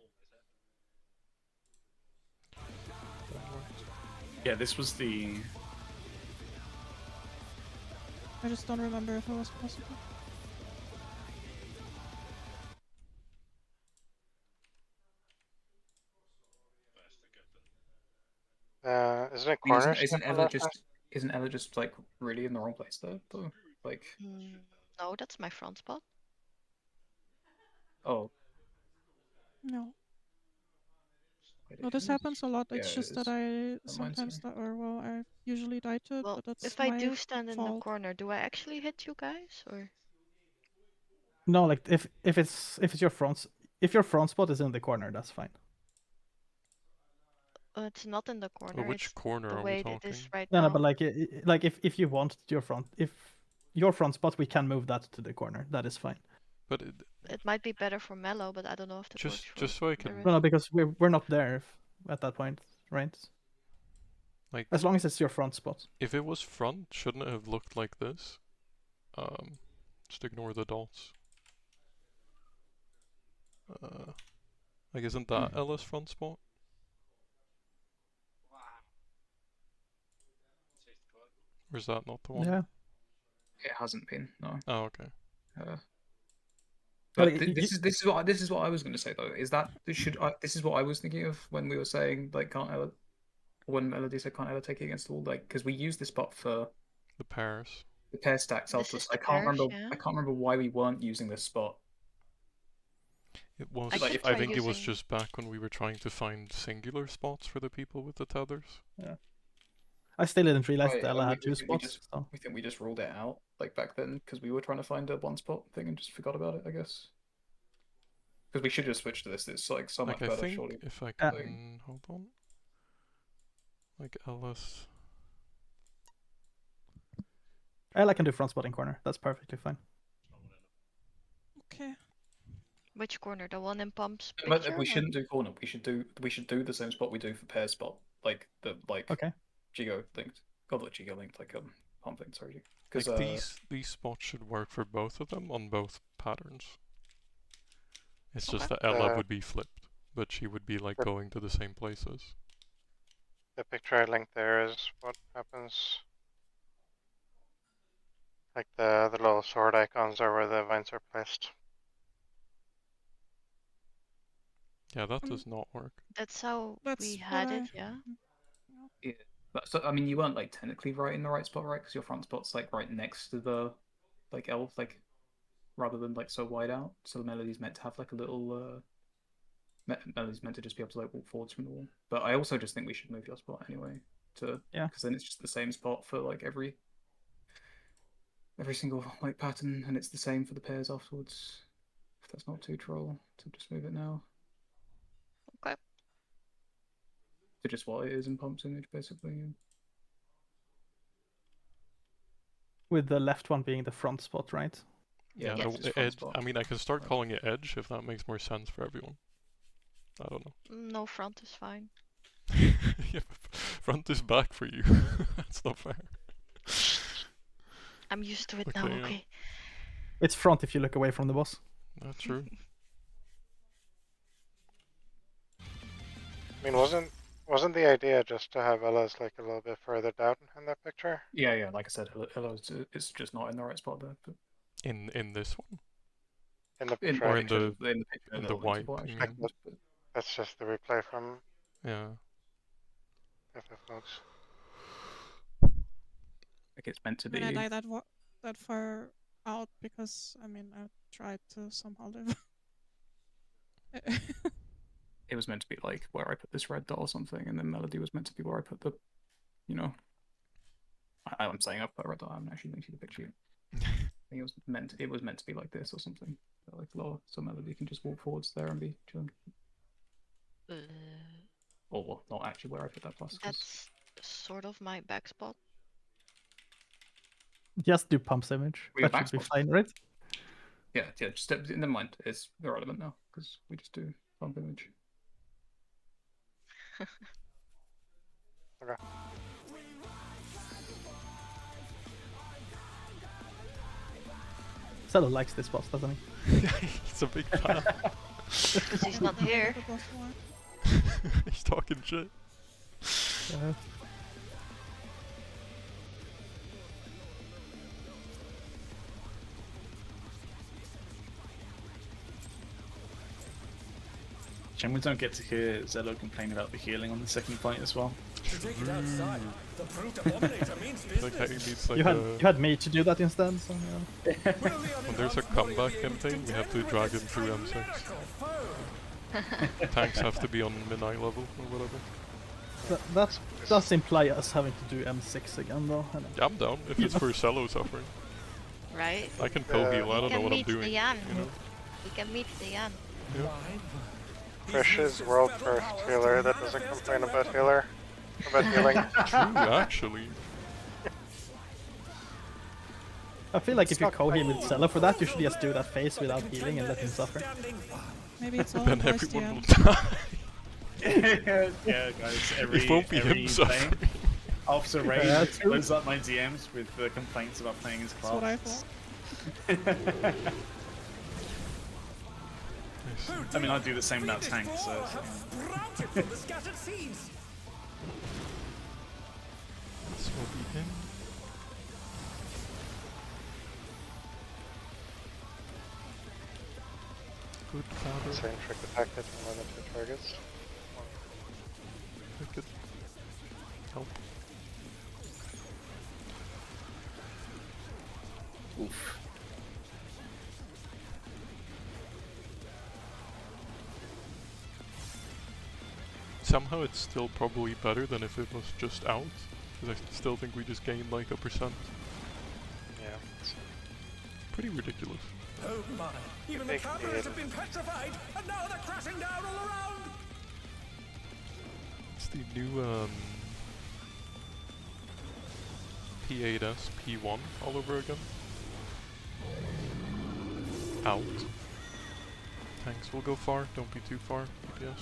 Yeah, this was the. I just don't remember if it was possible. Isn't it corner? Isn't Ella just like really in the wrong place there though? Like, No, that's my front spot. oh, No. wait, No, it this is. happens a lot. It's Yeah, just it that is. I Mine's sometimes here. I usually die to it, Well, but that's if I my do stand in the fault. corner, do I actually hit you guys or? no, like if it's your front, if your front spot is in the corner, that's fine. It's not in the corner. which it's corner the are we way talking? it is right No, now. no, but like if you want your front, if your front spot, we can move that to the corner. That is fine. But It might be better for Mellow, but I don't know if that works for just so I the can rest. No, no, because we're not there at that point, right? like, As long as it's your front spot. if it was front, shouldn't it have looked like this? Just ignore the dots. Like, isn't that Ella's front spot? Or is that not the one? Yeah. It hasn't been, no. Oh, okay. But But this is what I was going to say though. Is that this is what I was thinking of when we were saying like can't Ella, when Melody said can't Ella take it against the wall, like because we use this bot for The pairs. the pair stacks This afterwards. is the I can't pairs, remember. yeah. I can't remember why we weren't using this spot. It was. I could I try think it was using- just back when we were trying to find singular spots for the people with the tethers. I still didn't realize Right, that Ella and had we two think we spots. just- So. We think we just ruled it out like back then because we were trying to find a one spot thing and just forgot about it. I guess because we should just switch to this. It's like so much Like, I better, think surely. if I Yeah. can hold on. Like Ella's. Ella can do front spotting corner. That's perfectly fine. Okay. Which corner? The one in Pump's But picture? we or- shouldn't do corner. We should do the same spot we do for pair spot, like the Okay. Gigo linked. God, not Gigo linked, like pump linked. Sorry, because Like these spots should work for both of them on both patterns. It's just that Ella would be flipped, but she would be like But- going to the same places. The picture I linked there is what happens. Like the little sword icons are where the vines are placed. Yeah, that Mm. does not work. That's how That's we what had I- it, yeah. yeah. But so I mean, you weren't like technically right in the right spot, right? Because your front spot's like right next to the like elf, like rather than like so wide out. So the Melody's meant to have like a little. Melody's meant to just be able to like walk forwards from the wall. But I also just think we should move your spot anyway to because then it's just the same spot for like every single like pattern, and it's the same for the pairs afterwards. If that's not too troll, to just move it now. Okay. To just what it is in Pump's image, basically. With the left one being the front spot, right? Yeah, yes, the it's front edge. spot. I mean, I can start calling it edge if that makes more sense for everyone. I don't know. No, front is fine. Yeah, front is back for you. That's not fair. I'm used to it Okay, now, yeah. okay? It's front if you look away from the boss. That's true. I mean, wasn't the idea just to have Ella's like a little bit further down in that picture? Yeah, like I said, hello, it's just not in the right spot there. But In this one? In the in, picture, Or I in think the in the picture, in a the little into white, what you actually mean? happens, but that's just the replay from Yeah. FF like it's meant to I mean, I be. died that far out because I mean I tried to somehow live. It was meant to be like where I put this red dot or something, and then Melody was meant to be where I put the, you know. I'm saying I put a red dot. I haven't actually linked you the picture yet. I think it was meant to be like this or something, like lower, so Melody can just walk forwards there and be chilling. Or well, not actually where I put that plus. 'Cause That's sort of my back spot. Just do Pump's image. Well, your That back should be spot. fine, right? yeah, just never mind. It's irrelevant now because we just do bump image. Okay. Zelda likes this boss, doesn't he? He's a big fan. Because he's not here. The boss war. He's talking shit. Yeah. Shame we don't get to hear Zello complain about the healing on the second fight as well. To take it outside, the brute abominator means Like how he business. needs like You had me to do that instead, so yeah. when there's a comeback campaign, we have to drag him through M6. Tanks have to be on midnight level or whatever. That does imply us having to do M6 again, though. I know. Yeah, I'm down if it's for Cello suffering. Right? I can pill heal. I We don't know can what I'm meet doing. Diane. You know. We can meet Diane. Fresh's world first healer that doesn't complain about healing. True, actually. I feel like if you co-heal with Zelda for that, you should just do that phase without healing and let him suffer. Maybe it's all Then voice everyone will DMs. die. Yeah, guys. It won't be him suffering. After Raid, Yeah, yeah, true. close up my DMs with complaints about playing his That's what I class. thought. I mean, I do the same about tanks, so. Sprouted from the scattered seeds. This will be him. Good powder. Same trick attack hits more than 2 targets. I could help. Oof. Somehow it's still probably better than if it was just out, because I still think we just gained like 1%. Yeah. It's Pretty ridiculous. Oh my! Even the Big cameras deal. have been petrified, and now they're crashing down all around. It's the new P8S P1 all over again. Out. Tanks will go far, don't be too far, DPS.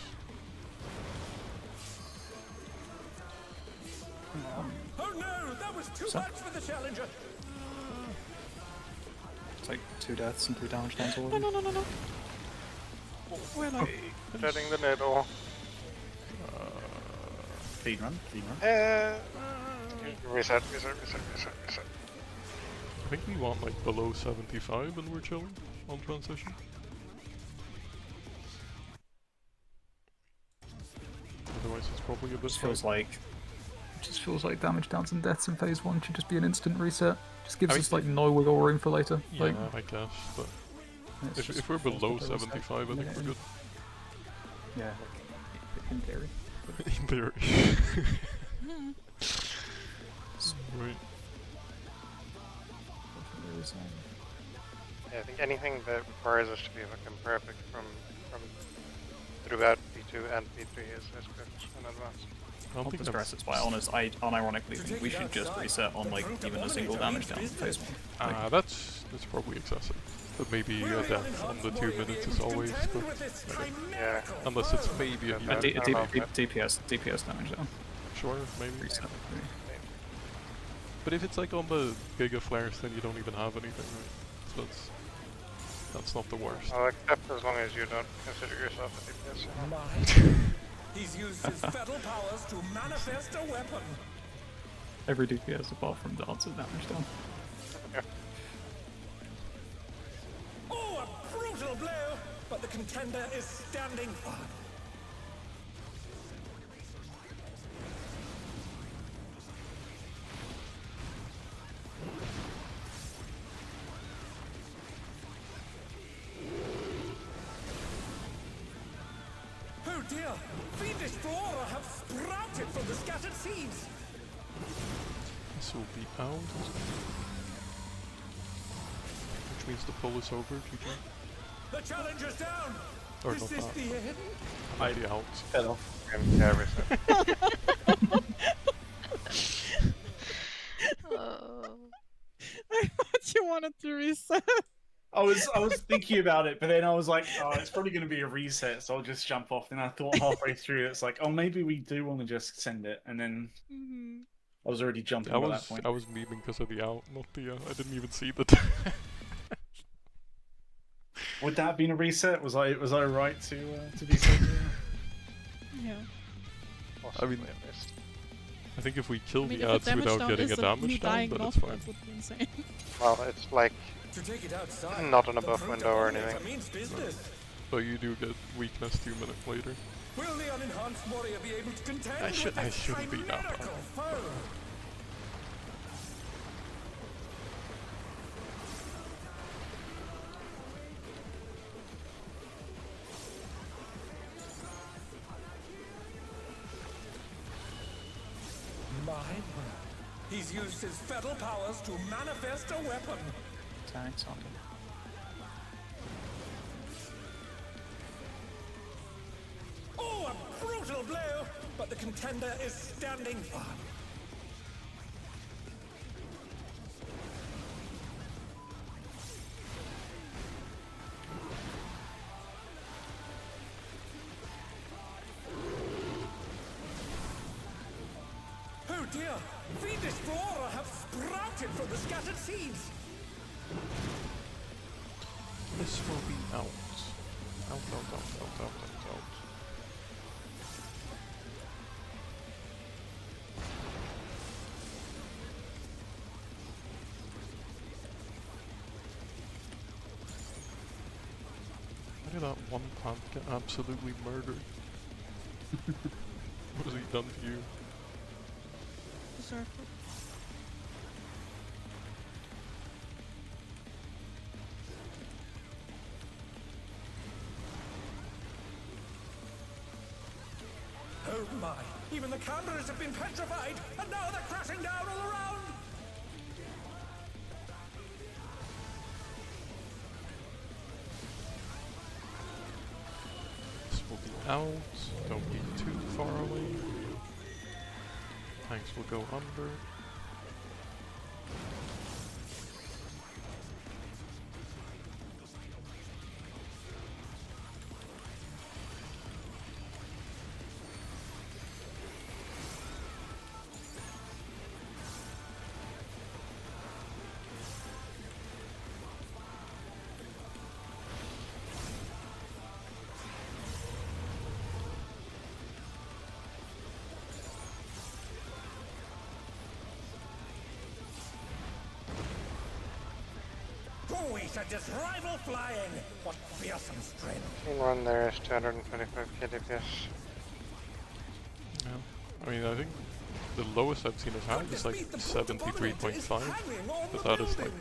Oh no! That was too So- much for the challenger. It's like 2 deaths and 2 damage downs all No, over. no, no, no, no. Where like? Jetting the needle. Clean run, clean run. Reset. I think we want like below 75 and we're chilling on transition. Otherwise it's probably a bit Just feels like damage downs and deaths in phase 1 should just be an instant reset. Just gives I mean, us like no wiggle room for later. Yeah, Like, I guess, but it's just if we're forced below to reset 75 I think we're good. Yeah, like in theory. In theory. Right. Yeah, I think anything that requires us to be fucking perfect from throughout each P2 and P3 is good in advance. I don't Not think to stress that's... it's by honest, I unironically think we should just reset on like even a single damage down phase 1. Like, that's probably excessive. But maybe a death on the 2 minutes is always good. Maybe. Yeah. Unless it's maybe a Yeah, huge... DPS damage down. Sure, maybe. Reset. Maybe. But if it's like on the Giga Flares, then you don't even have anything, right? So that's not the worst. Well, except as long as you don't consider yourself a DPS. He's used his fatal powers to manifest a weapon. Every DPS apart from darts is damage down. Yeah. Oh, a brutal blow! But the contender is standing firm. Oh dear! Fiendish flora have sprouted from the scattered seeds! This will be out. Which means the pull is over, GG. The challenger's down! Or Is not this that. the end? Might be out. Fell off. Yeah, reset. Oh. I thought you wanted to reset. I was thinking about it, but then I was like, oh, it's probably going to be a reset, so I'll just jump off. And I thought halfway through, it's like, oh, maybe we do want to just send it. And then I was already jumping by that point. I was memeing because of the out, not the. I didn't even see the. Would that have been a reset? Was I right to be so? Yeah. I mean, I think if we kill I mean, the if ads the damage without down getting a is me damage down, dying then not, it's fine. that would be insane. Well, it's like To take it outside, not an the above window or anything. Protopolinator means business. But you do get weakness 2 minutes later. Will the unenhanced warrior be able to contend I shouldn't with be this that bad. chimerical foe? My word. He's used his fatal powers to manifest a weapon. Tanks on him. Oh, a brutal blow! But the contender is standing firm. Oh dear! Fiendish flora have sprouted from the scattered seeds! This will be out. Out. How did that one plant get absolutely murdered? What has he done to you? Berserker. Oh my! Even the cameras have been petrified, and now they're crashing down all around! This will be out. Don't be too far away. Tanks will go under. We should just rival flying! What fearsome strength! Team run there is 225 KDPS. Yeah. I mean, I think the lowest I've seen us have is like 73.5, but that is like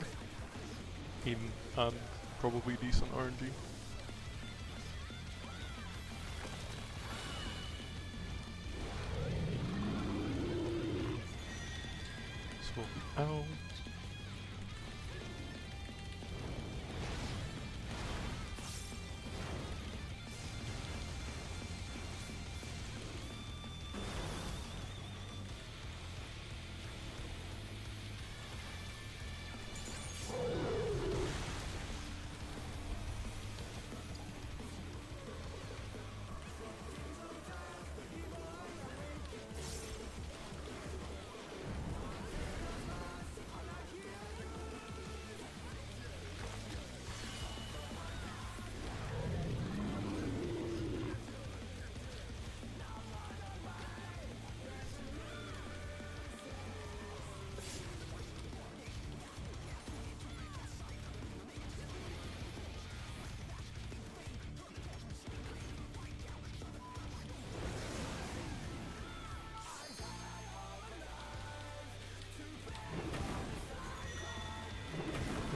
in and probably decent RNG. This will be out.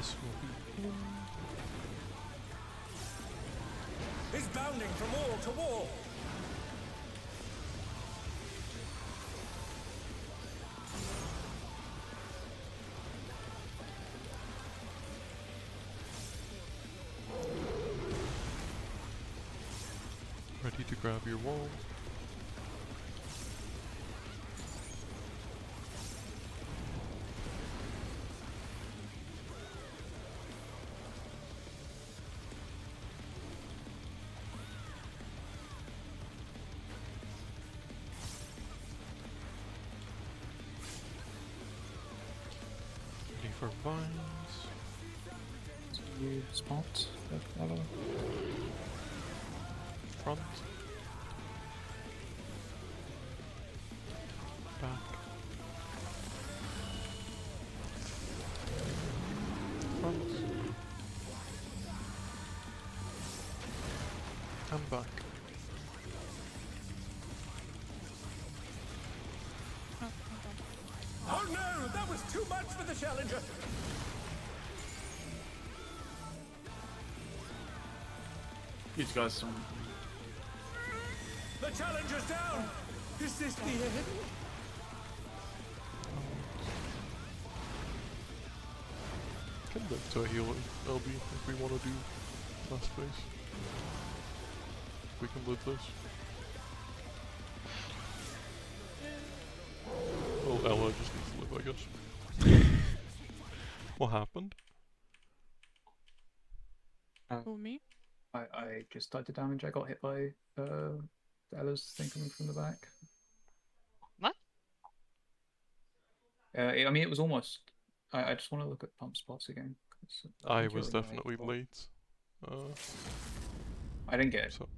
This will be in. Is bounding from wall to wall. Ready to grab your wall. Ready for vines. You spot. Front. Back. Front. And back. Oh no, that was too much for the challenger. You guys don't. The challenger's down. Is this the end? Can live to a heal LB if we want to do last phase. We can live this. Well, Ella just needs to live, I guess. What happened? Oh, me? I just started damage. I got hit by Ella's thing coming from the back. What? I mean, it was almost. I just want to look at pump spots again. I was definitely late. I didn't get it. So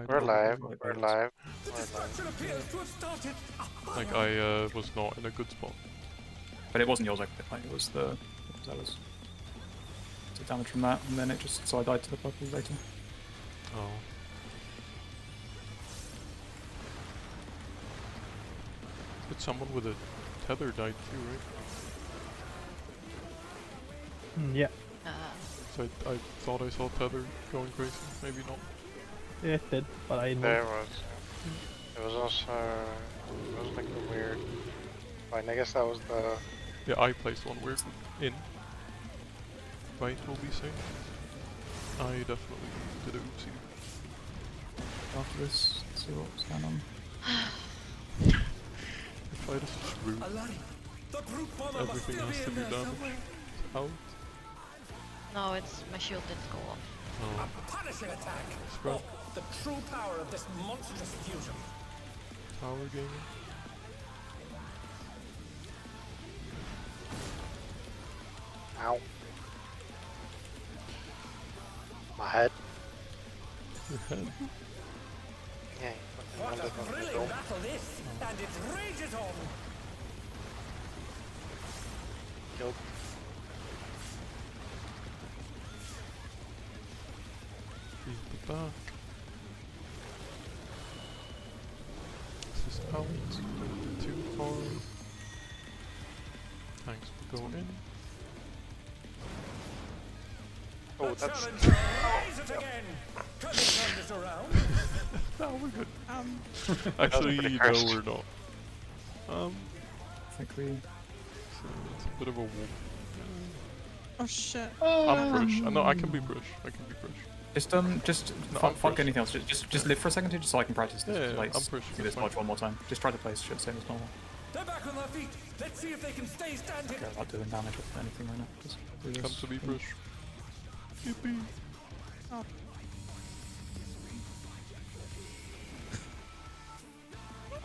We're live. We're live. The destruction appears to have started. Like I was not in a good spot. But it wasn't yours, it was the Ella's. Took damage from that, and then it just so I died to the purple later. Oh. But someone with a tether died too, right? Yeah, So I thought I saw tether going crazy. Maybe not. it did, but I There moved. was. It was also. It was like a weird. Fine, I guess that was the. Yeah, I placed one weird in. Right, will be safe. I definitely did a oopsie. After this, let's see what's going on. If I just root, Alari, the brute bomber must everything still has be to in be there damaged. somewhere. Out. No, it's my shield didn't go off. Oh, A punishing attack. Spread. Oh, the true power of this monstrous fusion. tower gaming. Ow. My head. Your head. Yeah, you fucking What landed a on the thrilling dome. battle this, and it rages on. Killed. Beat the back. This is out. Don't get too far. Tanks will go in. Oh, The that's. challenger raises again. Can they turn this around? No, we're good. pretty Actually, no, cursed. we're not. I think we. So it's a bit of a wolf. Oh shit. I'm Brush. No, I can be Brush. I can be Brush. Just No, I'm fuck Brush. anything else. Just live for a second, just so I can practice this. Yeah, like, I'm Brush, do that's this much fine. one more time. Just try to place shit same as normal. They're back on their feet. Let's see if they can stay standing. Okay, I'm not doing damage with anything right now. Just do this. Come to me, Brush. Yippee. Oh.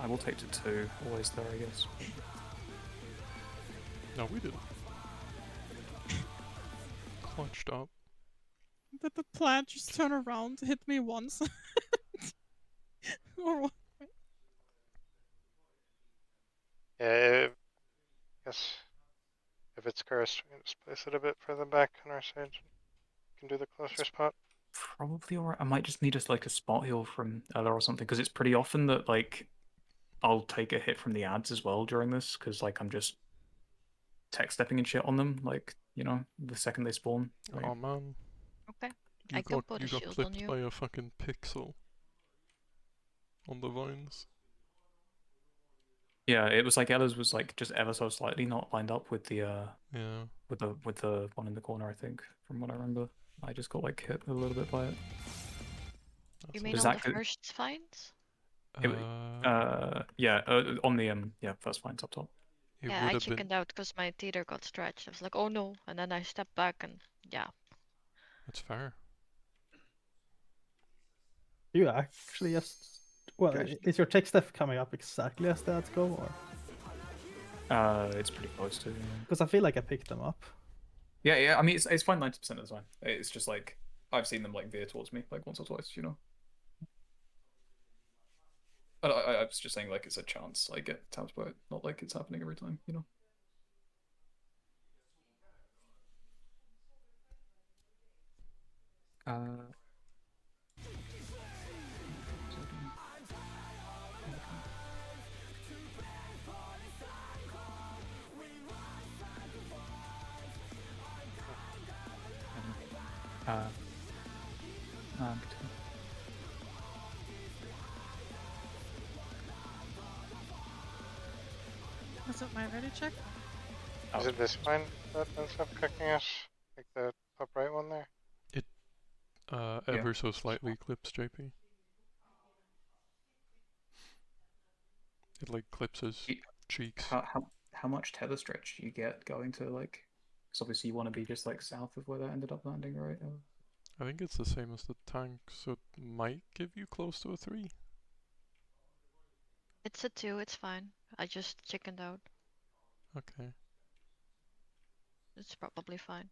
I will take to 2. Always there, I guess. No, we didn't. Clutched up. Did the plant just turn around, hit me once? Or what? Yeah, I guess if it's cursed, we can just place it a bit further back on our side. Can do the closer spot. Probably alright. I might just need like a spot heal from Ella or something, because it's pretty often that like I'll take a hit from the ads as well during this, because like I'm just tech stepping and shit on them. Like You know, the second they spawn. Like, Oh man. Okay. You I can put a got shield on clipped you. by a fucking pixel. On the vines. yeah, it was like Ella's was like just ever so slightly not lined up with the Yeah. with the one in the corner. I think from what I remember, I just got like hit a little bit by it. You That's mean Is on that the good? first finds? Yeah, on the first line top. it Yeah, I would have been. chickened out because my teeter got stretched. I was like, oh no, and then I stepped back and yeah. That's fair. You actually just. Well, Okay. is your tech stuff coming up exactly as stats go, or? It's pretty close to. Because I feel like I picked them up. Yeah. I mean, it's fine 90% of the time. It's just like I've seen them like veer towards me like once or twice, you know. But I was just saying like it's a chance I get tapped by it, not like it's happening every time, you know. Was it my ready check? Is it this one that ends up cooking us? Like the top right one there? Ever so slightly clips JP. It like clips his cheeks. How much tether stretch do you get going to like? Because obviously you want to be just like south of where that ended up landing, right? I think it's the same as the tank, so it might give you close to a 3. It's a 2, it's fine. I just chickened out. Okay. It's probably fine.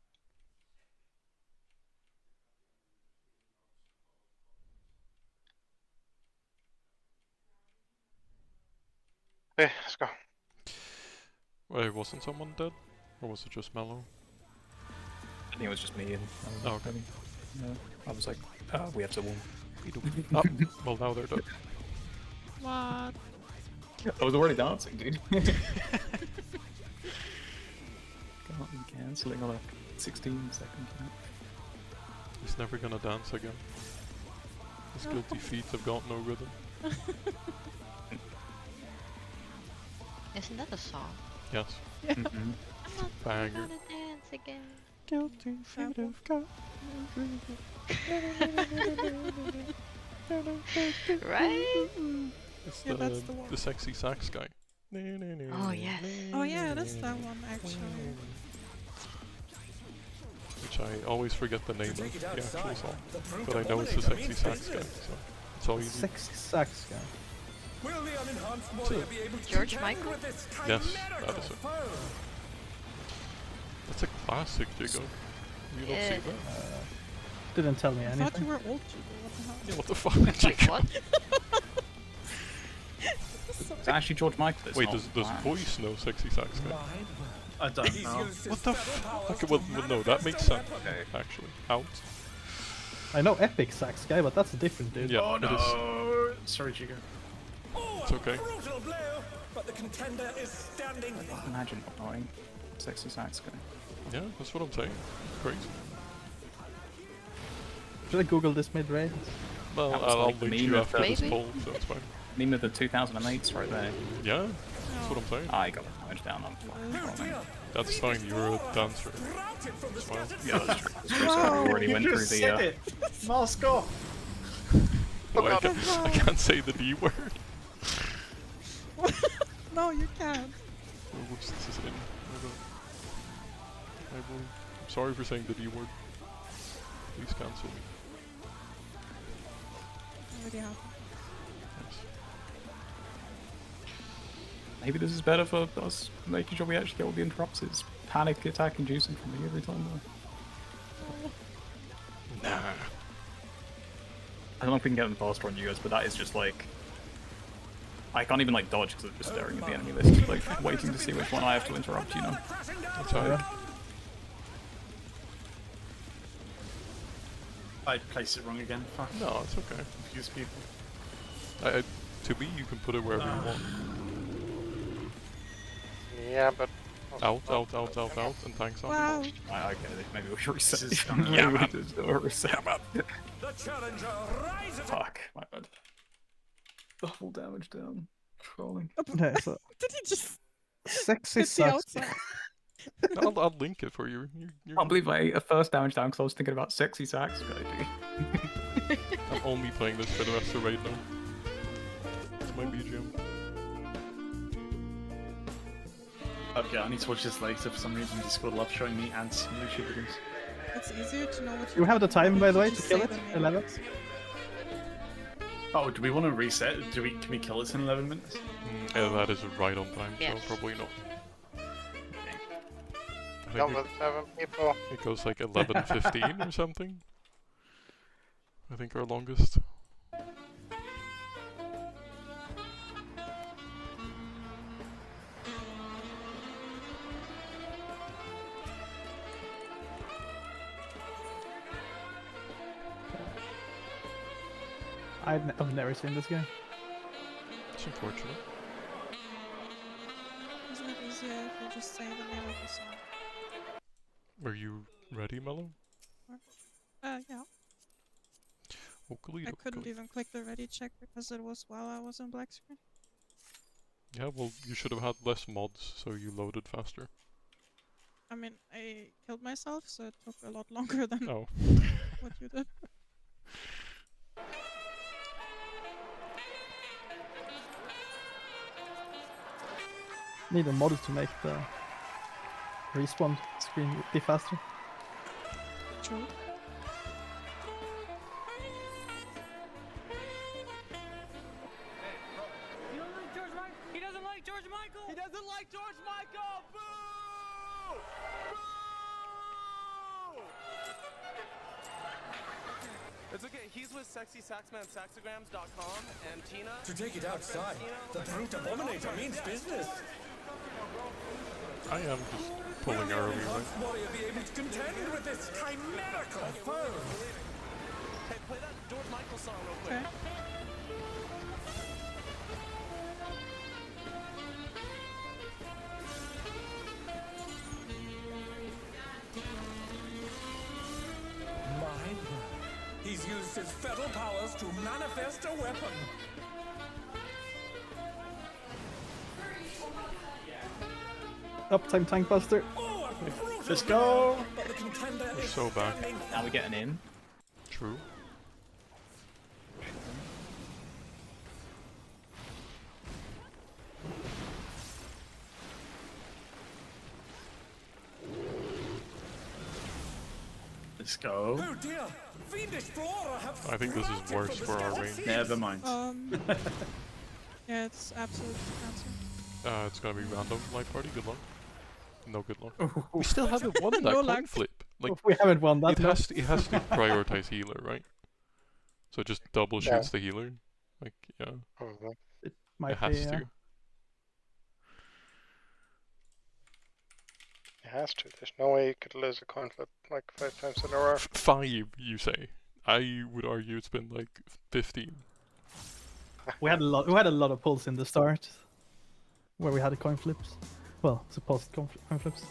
Okay, let's go. Wait, wasn't someone dead? Or was it just Mellow? I think it was just me and. Oh, okay. I was like, we have to win. Oh, well now they're dead. What? I was already dancing, dude. Can't be cancelling on a 16-second count. He's never gonna dance again. His guilty feet have got no rhythm. Isn't that a song? Yes. I'm not Banger. gonna dance again. Guilty feet have got Right? It's Yeah, that's the one. the sexy sax guy. Oh yes. Oh yeah, that's that one actually. Which I always forget the name of Take it the actual outside. song. The fruit But I of know it's the Bollinger sexy means sax guy, tasteless. so it's all you need. Sexy sax guy. Will the unenhanced warrior be able to George contend Michael? with this Yes, chimerical that is it. foe? That's a classic, Jigo. You don't Yeah. see that? Didn't tell me I anything. thought you were old, Jugo. Yeah, what the fuck, Like Jigo? what? It's actually George Michael. It's Wait, not does Flash. Voice know sexy sax guy? I don't He's know. used his What the feral powers fuck? to Well, no, that manifest makes a sense, weapon. actually. Out. I know Epic sax guy, but that's a different dude. Yeah, Oh it is. no! Sorry, Chico. Oh, It's a okay. brutal blow, but the contender is standing. Imagine not knowing sexy sax guy. Yeah, that's what I'm saying. Crazy. Should I Google this mid-range? Well, That was I'll like the link meme you of after the- this Maybe. poll, so it's fine. Name of the 2008s right there. Yeah, that's what I'm saying. I got the damage down. I'm fine. That's fine, you're a dancer. Routed from the It's fine. scattered Yeah, that's true. That's true. So I already went through the. Mask off! Oh, I can't say the D word. No, you can't. Oh, whoops, this is in. I will. I'm sorry for saying the D word. Please cancel me. Already happened. Thanks. Maybe this is better for us making sure we actually get all the interrupts. It's panic attack inducing for me every time though. Nah. I don't know if we can get them faster on you guys, but that is just like. I can't even like dodge because I'm just staring at the enemy list, like waiting to see which one I have to interrupt, you know? That's alright. I placed it wrong again. Fuck. No, it's okay. Confuse people. To me, you can put it wherever you want. Yeah, but Out, and tanks out. Wow. Okay, maybe we should reset. This is done. Yeah, we just do a reset. The challenger rises. Fuck, my bad. Double damage down. Trolling. Okay, so Did he just sexy hit the sucks. outside? I'll link it for you. I can't believe I a first damage down because I was thinking about sexy sacks. Good idea. I'm only playing this for the rest of the raid now. It's my BGM. Okay, I need to watch this later. For some reason, Discord loves showing me ads on YouTube videos. It's easier to know what You have the time, by the way, to Just kill say it. the name. 11. Oh, do we want to reset? Can we kill this in 11 minutes? Yeah, that is right on time, Yes. so probably not. I Done think with 7 people. it goes like 11:15 or something. I think our longest. I've never seen this game. It's unfortunate. Isn't it easier if you just say the name of the song? Are you ready, Mellow? Yeah. Oakley, I couldn't even click the ready check because it was while I was on black screen. Yeah, well, you should have had less mods, so you loaded faster. I mean, I killed myself, so it took a lot longer than Oh. what you did. Need a mod to make the respawn screen be faster. True. He doesn't like George Michael! He doesn't like George Michael! Boo! Boo! It's okay, he's with Sexy Saxman Saxograms.com and Tina. To take it outside, the brute abominator means business. I am just pulling early, right? Enhanced warrior be able to contend with this chimerical foe. Hey, play that George Michael song real quick. Okay. My word. He's used his feral powers to manifest a weapon. Uptime tank buster. Oh, a brutal Let's go! blow, but the contender We're is so back. standing Now we're getting in. True. Let's go. Oh dear! Fiendish Flora have I think this is scrapped worse from for the our skeleton. range. Never mind. Yeah, it's absolutely cancer. It's gonna be random light party. Good luck. No good luck. We still haven't won that No coin luck. flip. Like We haven't won that it much. has to prioritize healer, right? So it just double Yeah. shoots the healer. Like yeah, Probably. Might it has be, to. It has to. There's no way you could lose a coin flip like 5 times in a row. 5, you say? I would argue it's been like 15. We had a lot of pulls in the start, where we had the coin flips. Well, supposed coin flips.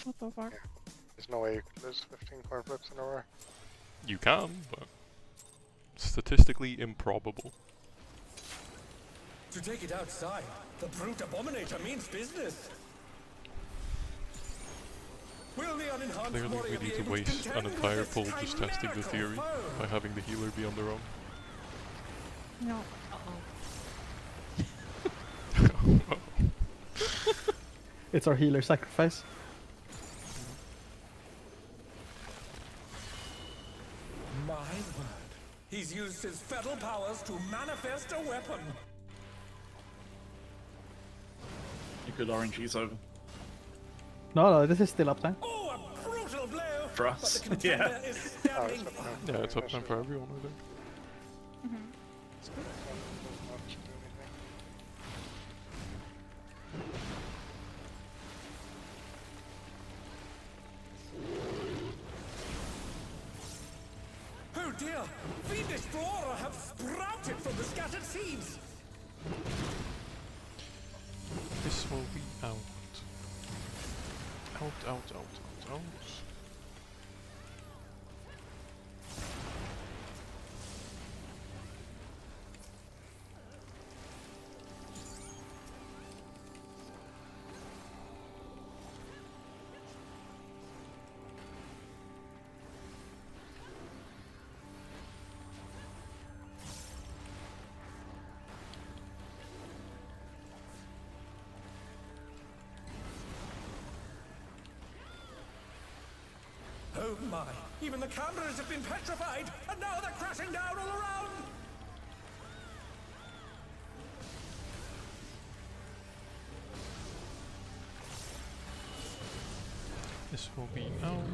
What the fuck? There's no way you could lose 15 coin flips in a row. You can, but statistically improbable. To take it outside, the brute abominator means business. Will the unenhanced Clearly warrior we be need to able waste contend an with entire this pull just testing the chimerical theory foe? by having the healer be on their own. No. It's our healer sacrifice. My word. He's used his feral powers to manifest a weapon. You could RNG's over. No, this is still uptime. Oh, a brutal blow! For But us, the contender yeah. is standing it's firm. Yeah, it's uptime for everyone, I think. It's good. Oh dear! Fiendish flora have sprouted from the scattered seeds. This will be out. Out. Oh my, even the cameras have been petrified, and now they're crashing down all around! This will be out.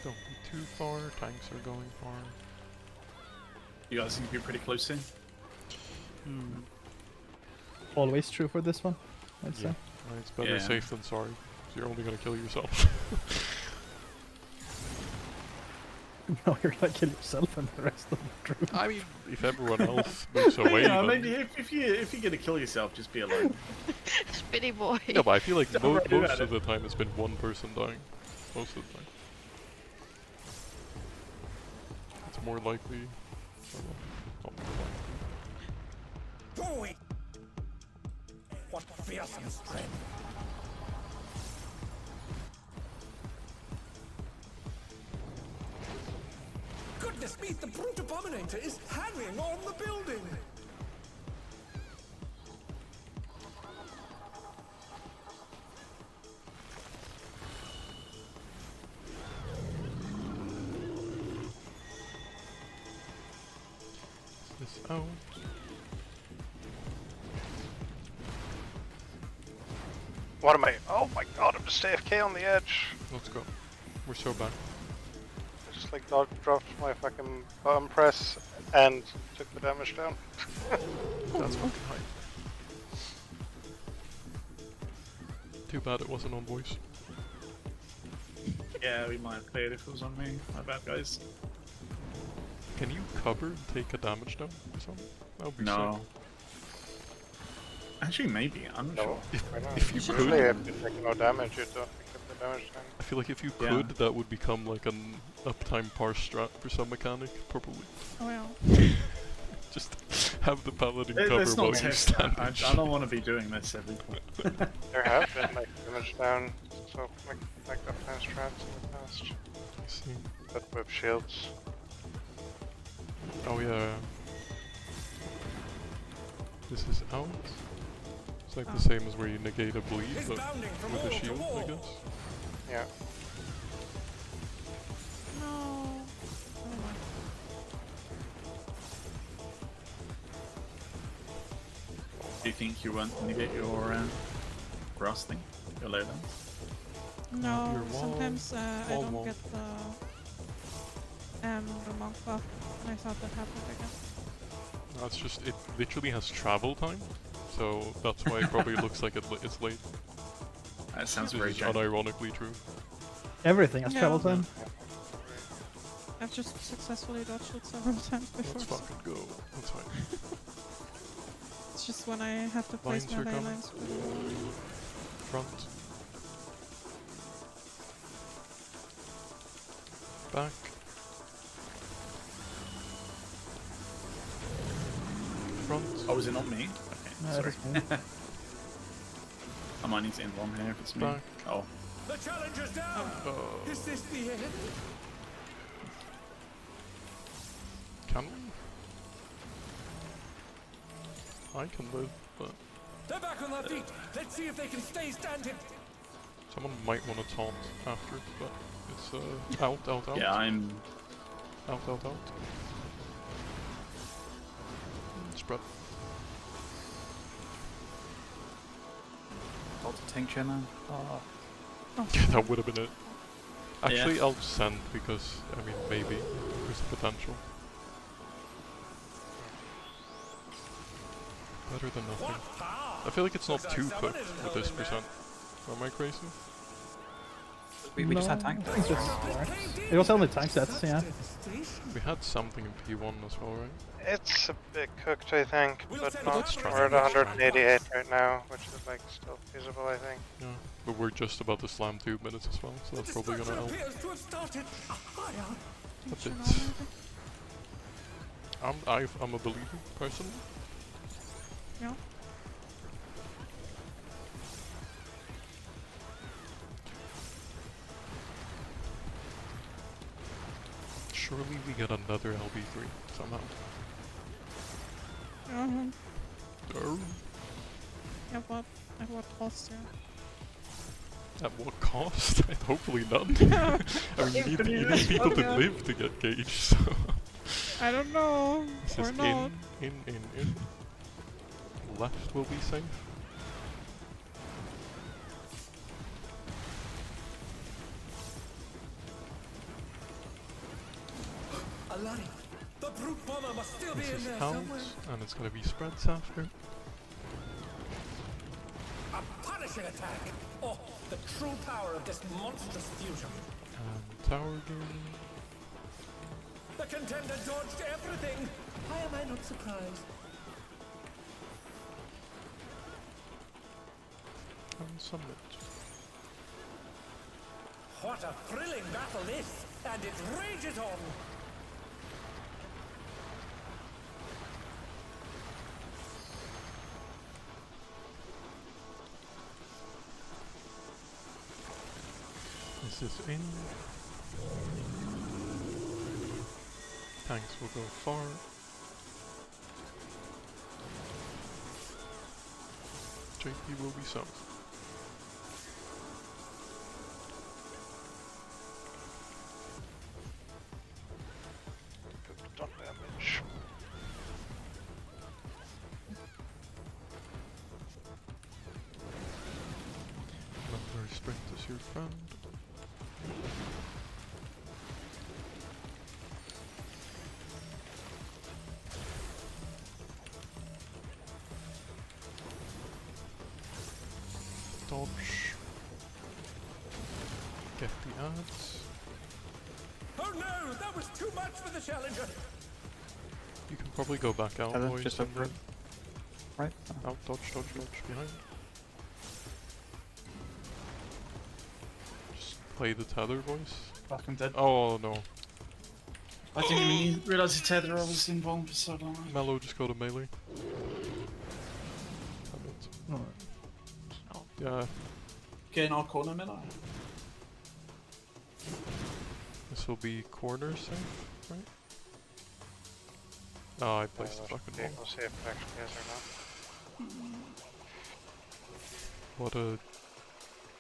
Don't be too far, tanks are going far. You guys seem to be pretty close here. Always true for this one, I'd say. It's better Yeah. safe than sorry, 'cause you're only gonna kill yourself. No, you're gonna kill yourself and the rest of the crew. I mean, if everyone else moves away, Yeah, then... maybe if you're gonna kill yourself, just be alone. Spitty boy. Yeah, but I feel like Don't most worry about of it. the time it's been one person dying. Most of the time. It's more likely... oh, well, not more likely. Boy! What fearsome strength! Goodness me, the brute abominator is hanging on the building! Is this out? What am I? Oh my god, I'm just AFK on the edge. Let's go. We're so back. I just like dropped my fucking button press and took the damage down. That's fucking high. Too bad it wasn't on voice. Yeah, we might have played if it was on me. My bad, guys. Can you cover and take a damage down or something? That would be No. sick. Actually, maybe. I'm not No, sure. why not? If you Usually could- if you take no damage, you don't pick up the damage down. I feel like if you Yeah. could, that would become like an uptime parse strat for some mechanic, probably. Oh well. Just have the paladin Let's cover not while you test stand. that. I don't want to be doing this every point. There have been like damage down, so like uptime strats in the past, I see. but with shields. Oh yeah. This is out. It's like the same as where you negate a bleed, It's but bounding from with wall a to shield, I wall. guess. Yeah. No. Oh my. Do you think you want to get your grass thing? Your lowlands? No, your wall- sometimes I wall don't wall. get the monk buff. I thought that happened again. No, it's just, it literally has travel time, so that's why it probably looks like it's late. That sounds Which very is general. unironically true. Everything has Yeah. travel time. I've just successfully dodged it several times before. Let's so fucking go. That's fine. it's just when I have to place Lines my are coming. lines. Front. Back. Front. Oh, is it not me? Okay, No, sorry. that's me. I might need to end one here if it's me. Back. Oh. The challenger's down! Oh. Is this the end? Can we? I can live, but They're back on their feet! Let's see if they can stay standing! someone might want to taunt after, but it's out. Yeah, I'm... Out. Spread. Lots of tank chair, man. Yeah, that would have been it. Actually, Yeah. I'll send because, I mean, maybe there's potential. Better than nothing. What power! I feel like it's not Looks like too someone cooked is with this helping there. percent. Am I crazy? We just had tank I decks. think this works. It was only tank sets, yeah. We had something in P1 as well, right? It's a bit cooked, I think, but send not. let's try We're at it, let's try it. 188 right now, which is like still feasible, I think. Yeah, but we're just about to slam 2 minutes as well, so that's probably gonna help appears to have started a fire. a bit. maybe? I'm a believer, personally. Yeah. Surely we get another LB3 somehow. Oh, Yeah, but at what cost, yeah. at what cost? Hopefully none. I mean, you need people to live to get Gage, so... I don't know. This Or is not. in. Left will be safe. Alani, the brute bomber must still be This in is there Hounds, somewhere. and it's gonna be spreads after. A punishing attack. Oh, the true power of this monstrous fusion. And tower game. The contender dodged everything. Why am I not surprised? And summit. What a thrilling battle this, and it rages on. This is in. Tanks will go far. JP will be south. Done damage. Remember, sprint is your friend. Dodge. Get the ads. Oh no, that was too much for the challenger. You can probably go back out, boys, just and over it. Right? out, dodge behind. Just play the tether, boys. Fuck, I'm dead. Oh no. I didn't even realise the tether I was involved for so long. Mellow, just go to melee. Damn it. Yeah, Get in our corner, Miller. this will be corner safe, right? Oh, I placed the fucking bomb. We'll see if it actually is or not. What a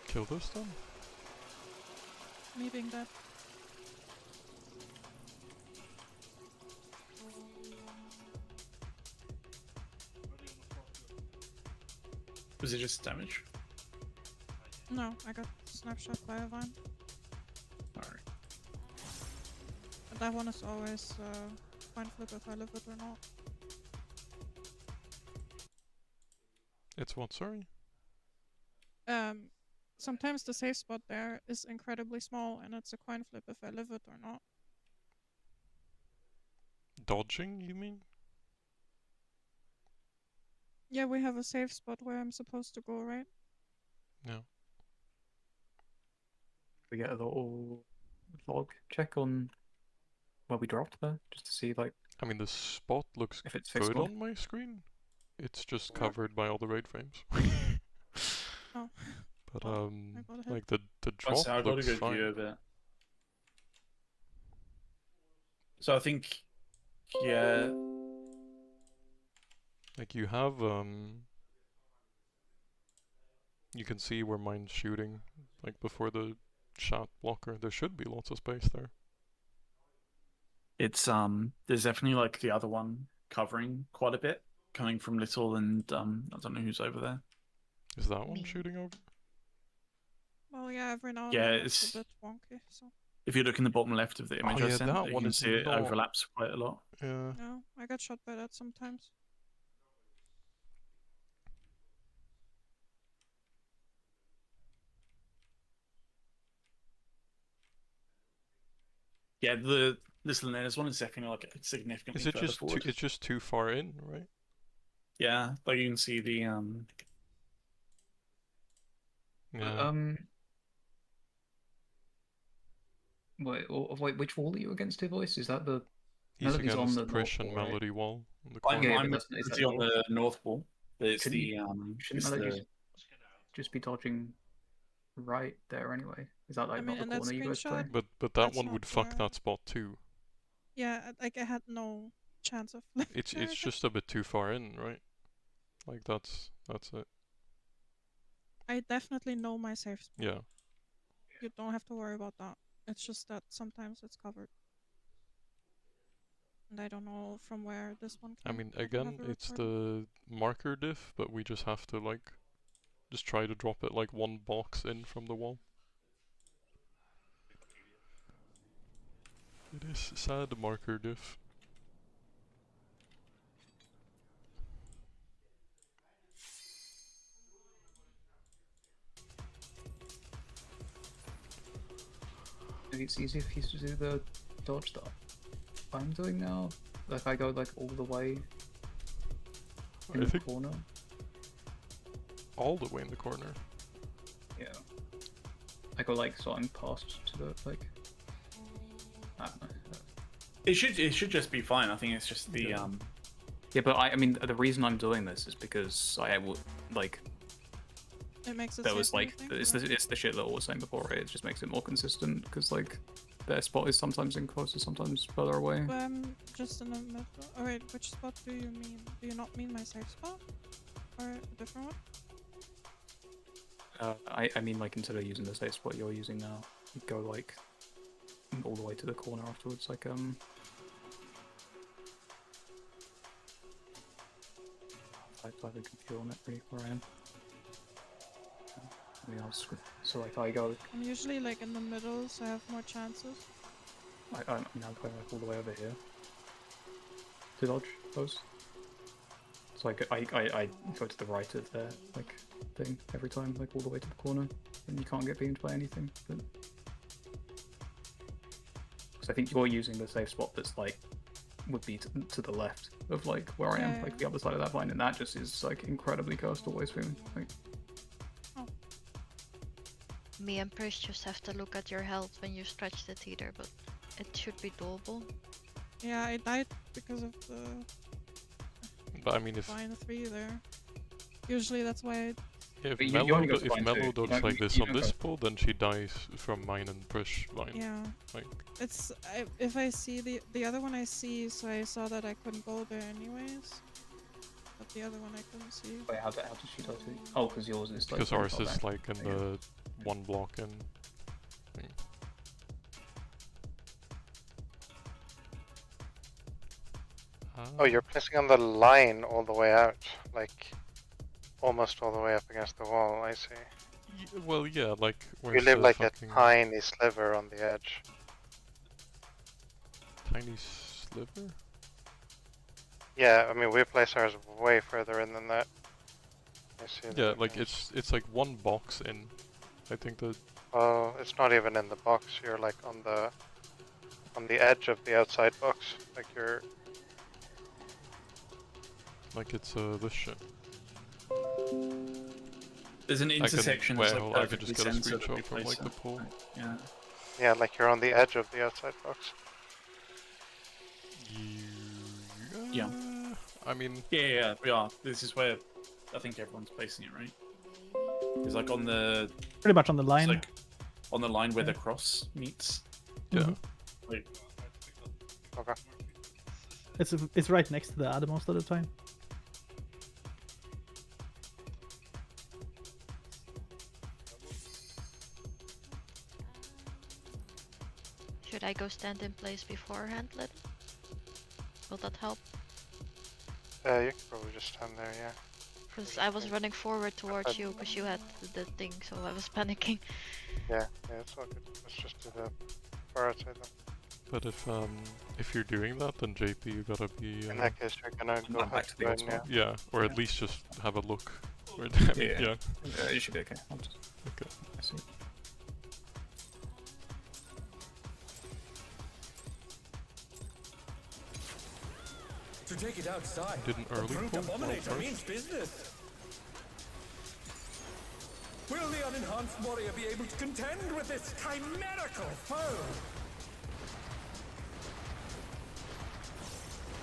kill this then? Me being dead. Was it just damage? No, I got snapshot by a vine. Alright. But that one is always fine flip if I live it or not. It's what, sorry? Sometimes the safe spot there is incredibly small and it's a coin flip if I live it or not. Dodging, you mean? Yeah, we have a safe spot where I'm supposed to go, right? No. We get a little log check on where we dropped there, just to see like I mean, the spot looks if it's good fixable. on my screen. It's just covered by all the raid frames. Oh. But I got ahead. like the drop Honestly, I got a looks good fine. view of it. So I think, yeah, Like you have you can see where mine's shooting, like before the shot blocker. There should be lots of space there. it's there's definitely like the other one covering quite a bit, coming from Little and I don't know who's over there. Is that one Me. shooting over? Well, yeah, every now and Yeah, then it's it's- a bit wonky, so. If you look in the bottom left of the image Oh, I yeah, sent, that you one can is see it not- overlaps quite a lot. Yeah. No, I get shot by that sometimes. Yeah, the Linares one is definitely like significantly Is it further just forward. it's just too far in, right? Yeah, like you can see the Yeah. Wait, which wall are you against, Dear Voice? Is that the He's Melody's on against the Prish north and wall, right? Melody wall on the I'm, corner. Yeah, I'm but is that on north? the north wall. But it's Shouldn't the Shouldn't it's Melody the just be dodging right there anyway? Is that like I mean, not in the that corner you guys play? screenshot, But that That's one not would fuck where- that spot too. yeah, like I had no chance of flipping It's there. just a bit too far in, right? Like that's it. I definitely know my safe spot. Yeah. You don't have to worry about that. It's just that sometimes it's covered. And I don't know from where this one I came. mean, don't again, have a it's recording. the marker diff, but we just have to like just try to drop it like one box in from the wall. It is sad marker diff. Maybe it's easier if you used to do the dodge that I'm doing now. Like I go like all the way in I the think corner. all the way in the corner. Yeah. I go like so I'm past to the like. I don't know. it should just be fine. I think it's just the Yeah, but I mean the reason I'm doing this is because I would like It makes it that was safer, you like think, it's or- the shit that I was saying before, right? It just makes it more consistent because like their spot is sometimes in closer, sometimes further away. Just in the middle. Alright, which spot do you mean? Do you not mean my safe spot? Or a different one? I mean like instead of using the safe spot you're using now, you go like all the way to the corner afterwards, like I have a computer on it really where I am. I mean, so like I go, I'm usually like in the middle, so I have more chances. I'm now going like all the way over here to dodge those. So I go to the right of their like thing every time, like all the way to the corner, and you can't get beamed by anything. But because I think you're using the safe spot that's like would be to the left of like where I am, Yeah. like the other side of that vine, and that just is like incredibly cursed always for me. Like, Me and Prish just have to look at your health when you stretch the teeter, but it should be doable. Yeah, I died because of the But I mean, if Vine 3 there. Usually that's why I... if But you Mello only got if Vine Mello too. You does don't- like this you on don't this go- pull, then she dies from mine and push Vine. Yeah. Like It's... if I see the other one I see, so I saw that I couldn't go there anyways. But the other one I couldn't see. wait, how does she dodge it? Oh, because yours is like. because ours really far is back. like in Yeah. the one block in thing. Oh, you're placing on the line all the way out, like almost all the way up against the wall. I see. Well, yeah, like You where's live the like fucking a tiny sliver on the edge. tiny sliver? Yeah, I mean we place ours way further in than that. I see. Yeah, like it's like one box in. I think that Oh, it's not even in the box. You're like on the edge of the outside box. Like you're. like it's this shit. there's an intersection wait, that's like hold on, I can perfectly just get a centered that we screenshot from place like the it. pool. Yeah. Yeah, like you're on the edge of the outside box. Yeah. I mean, Yeah, we are. This is where I think everyone's placing it, right? It's like on the Pretty much on the it's line. like on the line where the cross meets. yeah. Mhm. Like, Okay. It's right next to the ad most of the time. Should I go stand in place beforehand, Lid? Will that help? You can probably just stand there, yeah. Because I was running forward towards you because you had the thing, so I was panicking. Yeah, it's all good. Let's just do the far outside then. But if you're doing that, then JP, you gotta be In that case, you're gonna go back ahead to the and old yeah. spot. yeah, or at least just have a look. I mean, Yeah. yeah. It should be okay. I'll just. Okay. I see. To take it outside, Did an the early brute pull well abominator first. means business. Will the unenhanced warrior be able to contend with this chimerical foe?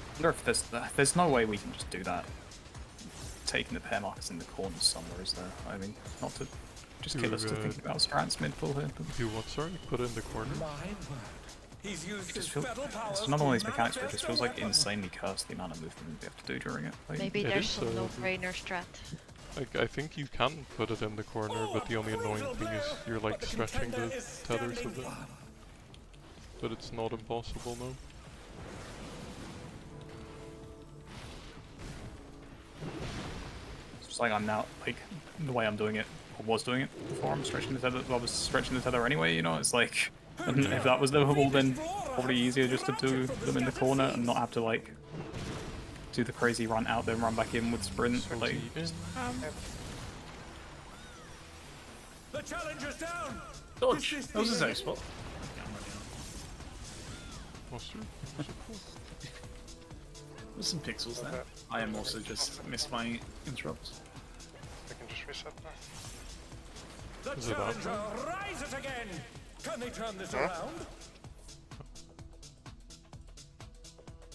I wonder if there's no way we can just do that. Taking the pair markers in the corners somewhere, is there? I mean, not to just kill us to think about strats mid-pull here. But Do what, sorry? Put it in the corner? My word. He's used his feel, fetal powers it's another one of these to mechanics where it manifest just a feels like weapon. insanely cursed the amount of movement we have to do during it. Like, Maybe It there's is, some no-brainer strat. Like, I think you can put it in the corner, but the only annoying thing is you're like stretching the tethers a bit. But it's not impossible, no. it's just like I'm now, like, the way I'm doing it, or was doing it before I'm stretching the tether, I was stretching the tether anyway, you know, it's like, and if that was livable, then probably easier just to do them in the corner and not have to, like, do the crazy run out, then run back in with sprint, like, The challenger's down. Dodge! That was his safe spot. Monster? There's some pixels there. I am also just missed my interrupt. I can just reset now. The Is it out challenger rises again. Can they turn this Huh? around?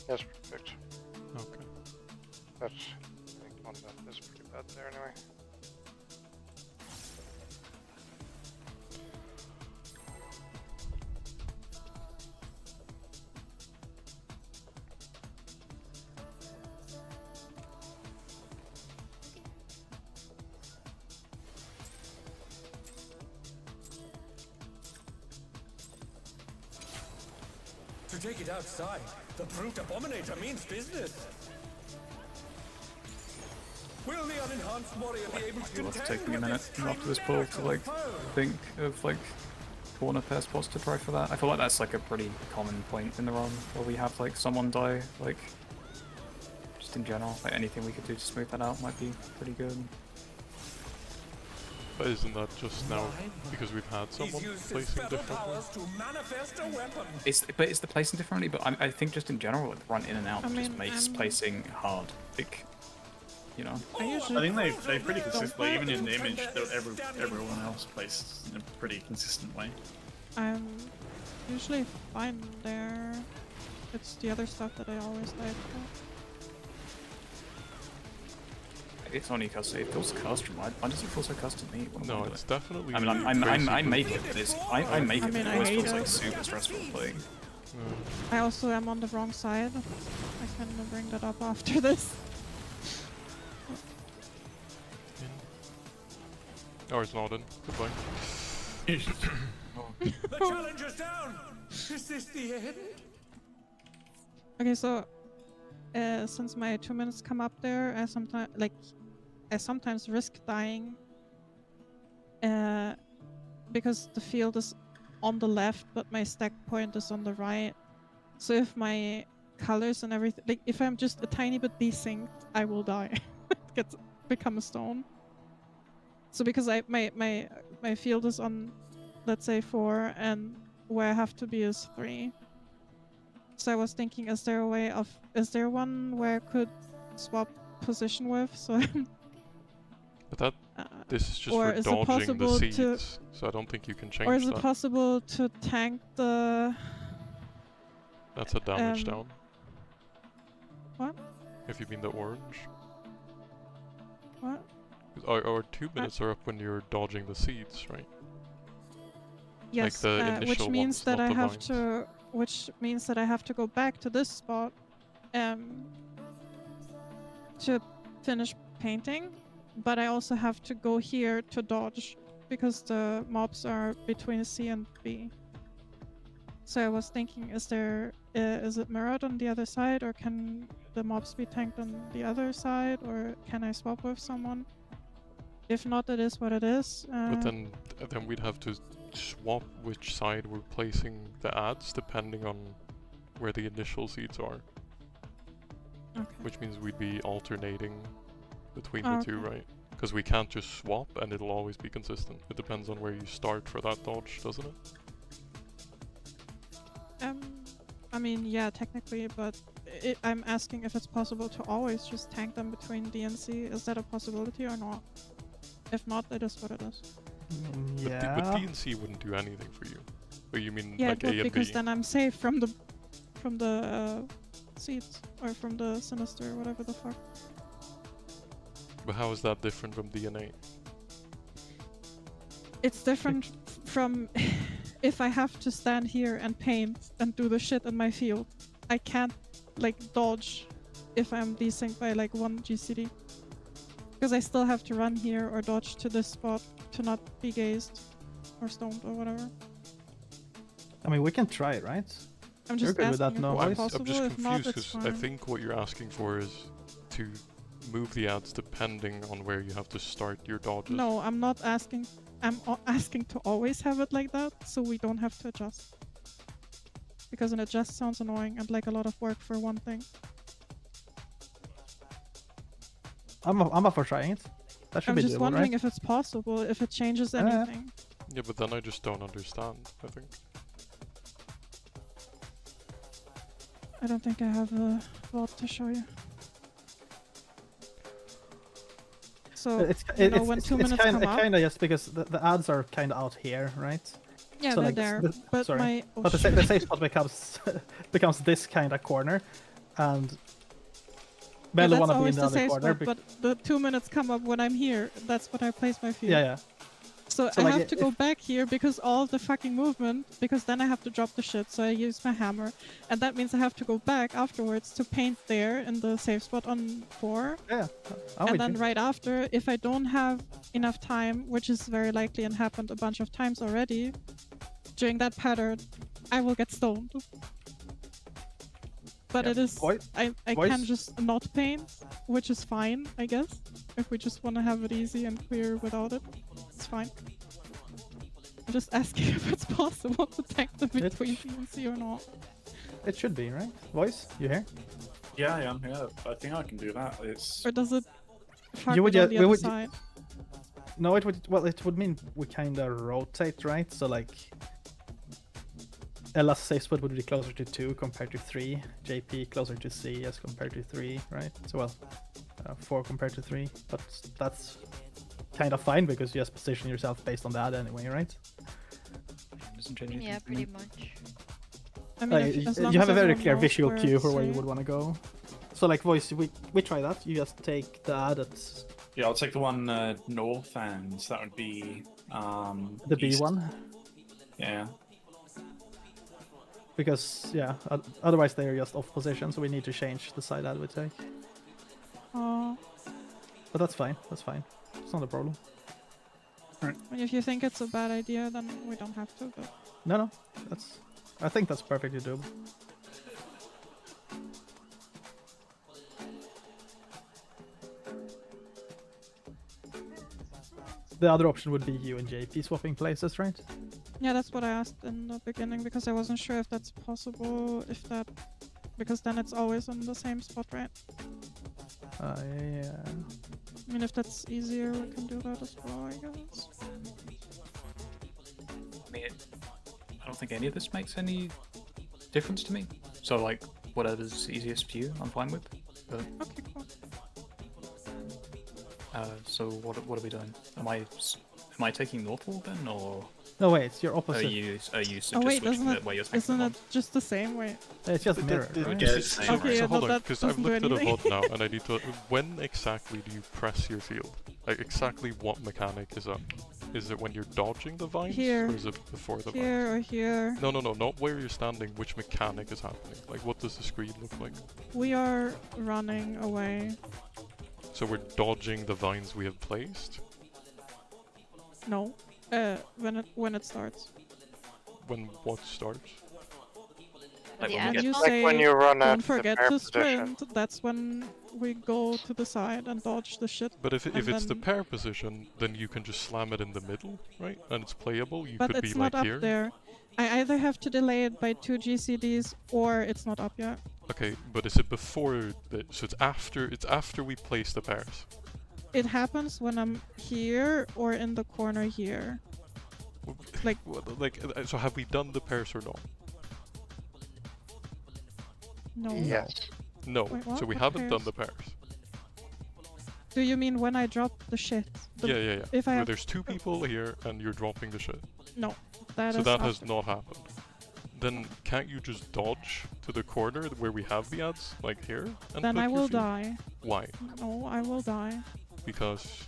Yes, perfect. Okay. That's, I think one that is pretty bad there anyway. To take it outside, the brute abominator means business. Will the unenhanced warrior be able to We'll have to contend take me a with minute this after this pull to, like, foe? think of, like, corner pair spots to try for that. I feel like that's, like, a pretty common point in the run, where we have, like, someone die, like, just in general. Like, anything we could do to smooth that out might be pretty good. But isn't that just now because we've had someone He's used his placing fetal differently? powers to manifest a weapon. It's the placing differently, but I think just in general, like, the run in and out I just mean, makes placing hard. Like, you know. I I usually think they pretty consistently, even in the image, everyone else placed in a pretty consistent way. I'm usually fine there. It's the other stuff that I always like. It's only because it feels custom. Why does it feel so custom to me? What am I No, doing? it's definitely. I mean, I make it, basically- but it's, I make I it, mean, but it I always hate feels like it. super stressful playing. I also am on the wrong side. I can bring that up after this. Or it's not in. Goodbye. The challenger's down. Is this the end? Okay, so since my 2 minutes come up there, I sometimes risk dying because the field is on the left, but my stack point is on the right. So if my colors and everything, like if I'm just a tiny bit desynced, I will die. Become a stone. So because my field is on, let's say 4, and where I have to be is 3. So I was thinking, is there one where I could swap position with? So But that this is just or for is it dodging the possible seeds, to- so I don't think you can change or is it that. possible to tank the? That's a damage down. What? If you mean the orange. What? Or 2 minutes are up when you're dodging the seeds, right? Yes, the initial which means ones, that not I the have vines. to, which means that I have to go back to this spot, to finish painting, but I also have to go here to dodge because the mobs are between C and B. So I was thinking, is it mirrored on the other side, or can the mobs be tanked on the other side, or can I swap with someone? If not, it is what it is. But then we'd have to swap which side we're placing the ads depending on where the initial seeds are. Okay. Which means we'd be alternating between Oh, the two, okay. right? Because we can't just swap and it'll always be consistent. It depends on where you start for that dodge, doesn't it? I mean, yeah, technically, but I'm asking if it's possible to always just tank them between D and C. Is that a possibility or not? If not, it is what it is. Yeah. But D and C wouldn't do anything for you. Or you mean Yeah, like it would, A and because B? then I'm safe from the seeds or from the sinister, whatever the fuck. But how is that different from D and A? It's different from if I have to stand here and paint and do the shit in my field. I can't like dodge if I'm desynced by like 1 GCD. Because I still have to run here or dodge to this spot to not be gazed or stoned or whatever. I mean, we can try it, right? I'm You're just good with that, asking no? if I'm it's possible. just If not, confused it's because I fine. think what you're asking for is to move the ads depending on where you have to start your dodges. No, I'm not asking. I'm asking to always have it like that, so we don't have to adjust. Because an adjust sounds annoying and like a lot of work for one thing. I'm up for trying it. That should I'm be just doable, wondering right? if it's possible, if it changes Yeah. anything. Yeah, but then I just don't understand, I think. I don't think I have a lot to show you. So, when 2 minutes come up, kind of just because the ads are kind of out here, right? yeah, so they're like, there. But sorry. my oh, But the shit. safe spot becomes this kind of corner, and Yeah, Melo that's wanna be in always the the other safe corner. spot, but the 2 minutes come up when I'm here. That's when I place my field. Yeah, yeah. So So, I like, have to go back here because all of the fucking movement, because then I have to drop the shit, so I use my hammer. And that means I have to go back afterwards to paint there in the safe spot on 4. Yeah. And then right after, if I don't have enough time, which is very likely and happened a bunch of times already, during that pattern, I will get stoned. But Yeah, it is, voice- I voice- can just not paint, which is fine, I guess. If we just want to have it easy and clear without it, it's fine. I'm just asking if it's possible to tank them between D and C or not. It should be, right? Voice, you here? Yeah, I am. Yeah, I think I can do that. It's Or does it fuck You would it on ju- the we other would- side? No, it would. Well, it would mean we kind of rotate, right? So like, Ella's safe spot would be closer to 2 compared to 3. JP closer to C as compared to 3, right? So well, 4 compared to 3. But that's kind of fine because you just position yourself based on that anyway, right? Doesn't change anything Yeah, for me. pretty much. I mean, as long you as have a very everyone clear knows visual where cue it's for where you safe. would want to go. So like, voice, we try that. You just take the ad at yeah. I'll take the one north, and so that would be the B east. one. Yeah. Because, yeah, otherwise they're just off position, so we need to change the side ad we take. Oh, But that's fine, that's fine. It's not a problem. I mean, if you think it's a bad idea, then we don't have to, but... No, I think that's perfectly doable. The other option would be you and JP swapping places, right? Yeah, that's what I asked in the beginning, because I wasn't sure if that's possible, because then it's always on the same spot, right? Yeah. I mean, if that's easier, we can do that as well, I guess. I mean, I don't think any of this makes any difference to me. So, like, whatever's easiest for you, I'm fine with. But, Okay, cool. so what are we doing? Am I taking Northwall then, or No, wait, it's your are opposite. you Oh just wait, switching doesn't the way you're it, tanking isn't them it just the same way? It's just But mirror, the- right? Yeah, so- it's so, the same. Okay, so I hold thought on, that because I've doesn't do looked at a anything. VOD now, and I need to. When exactly do you press your field? Like, exactly what mechanic is up? Is it when you're dodging the vines? Here. Or is it before the vines? Here or here. No, not where you're standing, which mechanic is happening. Like, what does the screen look like? We are running away. So we're dodging the vines we have placed? No. When it starts. When what starts? Like The when we ad get You spot? Like say, when you run don't out the forget pair to position. sprint. That's when we go to the side and dodge the shit. But if And it's the then- pair position, then you can just slam it in the middle, right? And it's playable. You But could it's be not like up here. there. I either have to delay it by 2 GCDs or it's not up yet. Okay, but is it before the? So it's after we place the pairs. It happens when I'm here or in the corner here. Like- So have we done the pairs or not? No. Yes. No, Wait, so what? we What haven't done pairs? the pairs. Do you mean when I drop the shit? Yeah. If I Where have... there's 2 people here and you're dropping the shit. No, that So is that after. has not happened. Then can't you just dodge to the corner where we have the ads, like here? And Then put I your will field? die. Why? No, I will die. Because...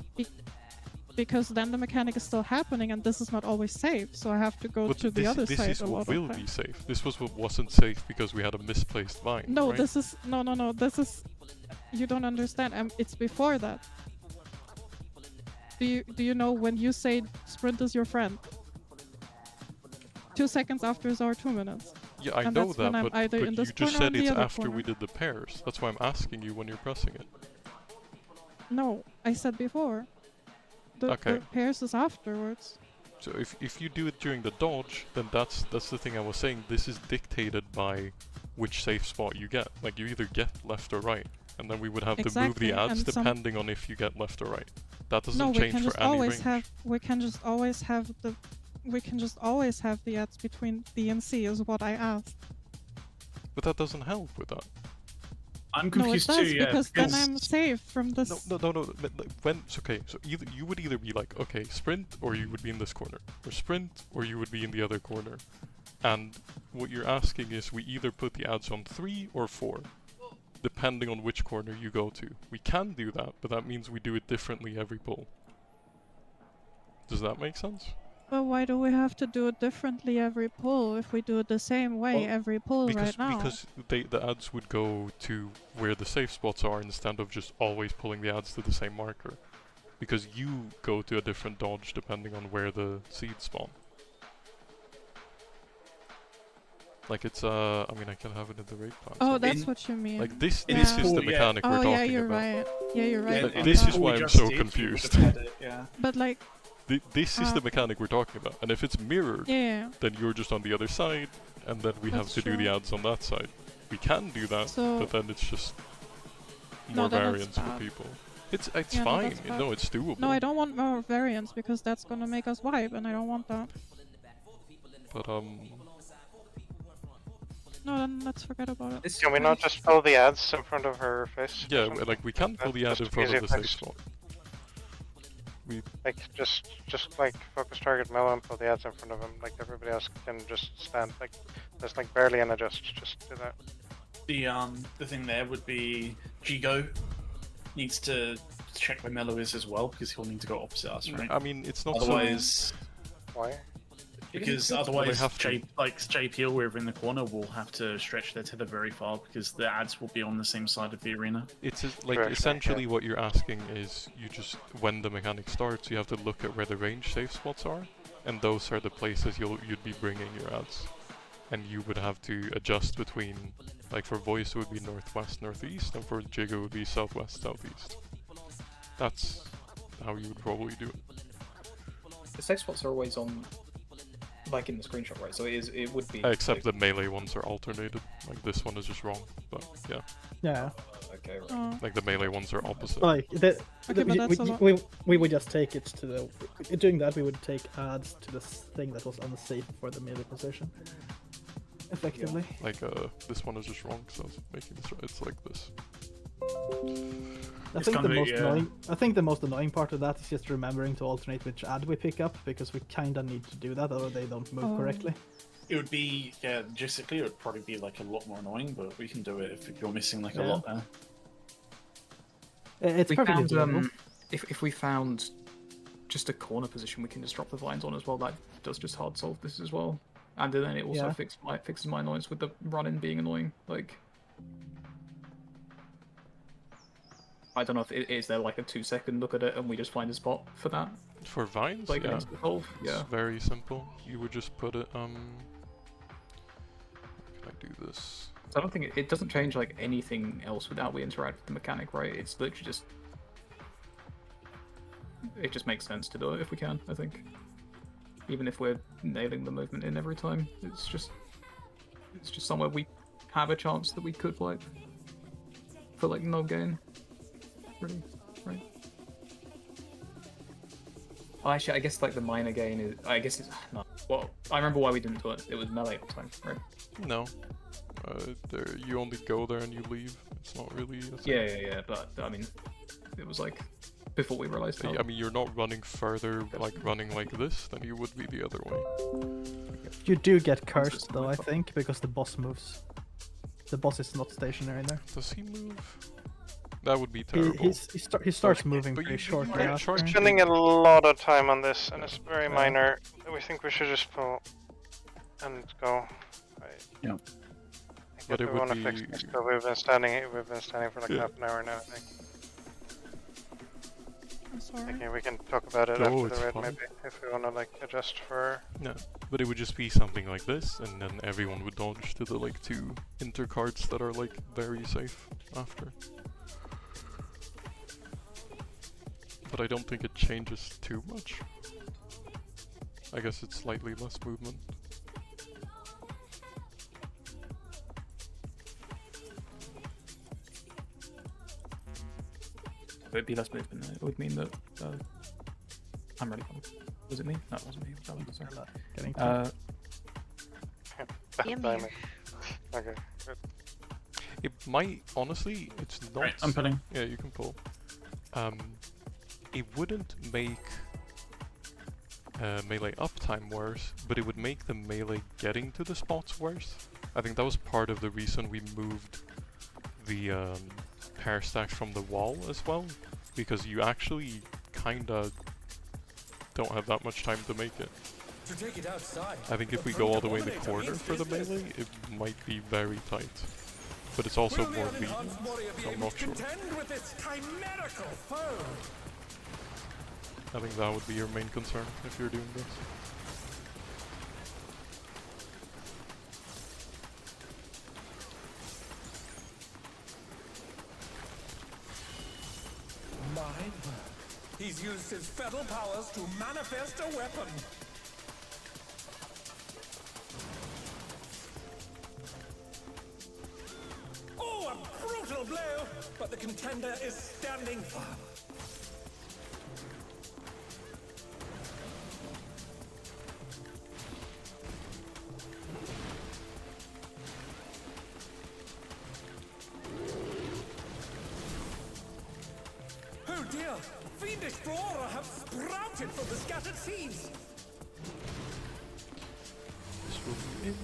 Because then the mechanic is still happening and this is not always safe, so I have to go But to the other this side is a lot what of will times. be safe. This was what wasn't safe because we had a misplaced vine. No, right? this is... No, this is... You don't understand. It's before that. Do you know when you say Sprint is your friend? 2 seconds after is our 2 minutes. Yeah, I And know that's that, when I'm but, either but in you this just corner or said in the it's other after corner. we did the pairs. That's why I'm asking you when you're pressing it. No, I said before. The Okay. pairs is afterwards. So if you do it during the dodge, then that's the thing I was saying. This is dictated by which safe spot you get. Like you either get left or right, and then we would have to move Exactly, the ads and some- depending on if you get left or right. That doesn't No, we change can for just any always range. have. We can just always have the. We can just always have the ads between D and C is what I asked. But that doesn't help with that. I'm No, it confused does too. Yeah, because then I'm safe from this. No. But like, okay. So either you would either be like, okay, sprint, or you would be in this corner, or sprint, or you would be in the other corner. And what you're asking is, we either put the ads on 3 or 4, depending on which corner you go to. We can do that, but that means we do it differently every pull. Does that make sense? But why do we have to do it differently every pull if we do it the same way Well, every pull right now? Because the ads would go to where the safe spots are instead of just always pulling the ads to the same marker. Because you go to a different dodge depending on where the seeds spawn. Like it's I mean I can have it in the raid plan. Oh, so- that's what you mean. Like this Yeah. is the Yeah. mechanic we're Oh talking yeah, you're about. right. Yeah, you're right. Like, about this that. is why I'm just so did, you confused. would've had it, yeah. But like, This is the Uh, mechanic we're talking about, and if it's mirrored, yeah. then you're just on the other side, and then we have That's to do the true. ads on that side. We can do that, So- but then it's just No, more then it's variance for bad. people. It's Yeah, no, fine. that's bad. No, it's doable. No, I don't want more variants because that's gonna make us vibe, and I don't want that. But No, then let's forget about it. Can we not just pull the ads in front of her face? or yeah, something? like we can pull the ad Just in front easy of the safe fix. spot. We Like just like focus target Mellow and pull the ads in front of him. Like everybody else can just stand. Like there's like barely an adjust. Just do that. The thing there would be Jigo needs to check where Mello is as well because he'll need to go opposite us, right? I mean, it's not Otherwise, Why? because Well, they otherwise, have to. JP or whoever in the corner will have to stretch their tether very far because the ads will be on the same side of the arena. It's like Correct, essentially yeah. what you're asking is you just when the mechanic starts, you have to look at where the range safe spots are, and those are the places you'd be bringing your ads, and you would have to adjust between. Like for voice it would be northwest, northeast, and for Jigo it would be southwest, southeast. That's how you would probably do it. The safe spots are always on, like in the screenshot, right? So it would be. Except like, the melee ones are alternated. Like this one is just wrong, but yeah. Yeah. Okay, right. Like the melee ones are opposite. Like Okay, but that's a lot. we would just take it to the. Doing that, we would take ads to the thing that was unsafe for the melee position. Effectively. Like this one is just wrong, so I was making this right. It's like this. I It's think the kinda, most yeah. annoying. I think the most annoying part of that is just remembering to alternate which ad we pick up because we kinda need to do that, or they don't move Oh. correctly. It would be, yeah, logistically, it would probably be like a lot more annoying, but we can do it if you're missing like a Yeah. lot there. It's we perfectly found, doable. if we found just a corner position, we can just drop the vines on as well. That does just hard solve this as well, and then it also Yeah. fixes my annoyance with the run-in being annoying. Like, I don't know if is there like a 2-second look at it and we just find a spot for that, For vines, like yeah. an instant solve. It's Yeah. very simple. You would just put it how can I do this? So I don't think it doesn't change like anything else without we interact with the mechanic, right? It's literally just it just makes sense to do it if we can. I think, even if we're nailing the movement in every time, it's just somewhere we have a chance that we could wipe for like no gain. Really, right? Oh, actually, I guess like the minor gain is. I guess it's no. Well, I remember why we didn't do it. It was melee uptime, right? No. You only go there and you leave. It's not really a thing. Yeah. But I mean, it was like before we realized how. I mean, you're not running further, like running like this, than you would be the other way. You do get cursed though, I think, because the boss moves. The boss is not stationary there. Does he move? That would be terrible. He starts moving but pretty you shortly can after. charge We're spending a lot of time on this, and it's very minor. We think we should just pull and go. Yeah. But we it would want to fix be- this, but we've been standing for like half an hour now, I think. I'm sorry. Okay, we can talk about it No, after it's the raid, fine. maybe, if we want to like adjust for. No, but it would just be something like this, and then everyone would dodge to the like 2 intercards that are like very safe after. But I don't think it changes too much. I guess it's slightly less movement. It'd be less movement. It would mean that I'm ready. Was it me? No, it wasn't me. That was sorry. Getting Yummy. Timing. Okay, good. It might, honestly, it's not... Right, I'm putting. Yeah, you can pull. It wouldn't make melee uptime worse, but it would make the melee getting to the spots worse. I think that was part of the reason we moved the pair stacks from the wall as well, because you actually kinda don't have that much time to make it. To take it outside. I think if we go all the way in the corner for the melee, it might be very tight. But it's also more lenient, so I'm not sure. With this chimerical foe. I think that would be your main concern if you're doing this. My word. He's used his fetal powers to manifest a weapon. Oh, a brutal blow! But the contender is standing firm. Oh dear! Fiend Explorer have sprouted from the scattered seas! This will be in.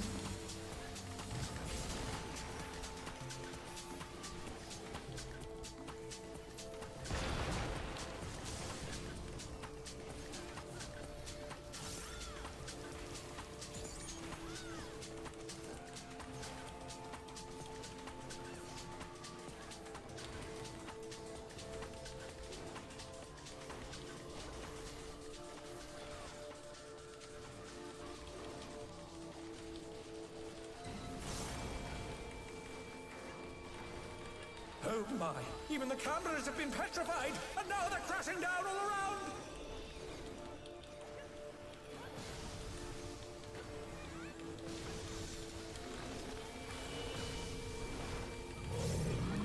Oh my! Even the cameras have been petrified, and now they're crashing down all around!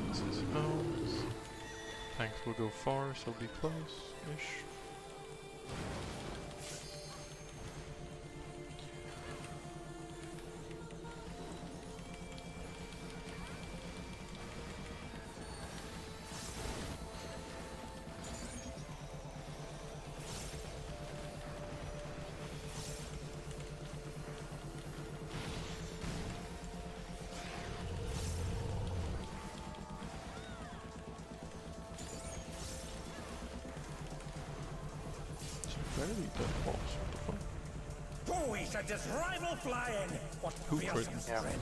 This is bounds. Tanks will go far, so be close-ish. Very dead boss, what the fuck? Oh, he said this rival flying! What Who feels crit? his Yeah. friend?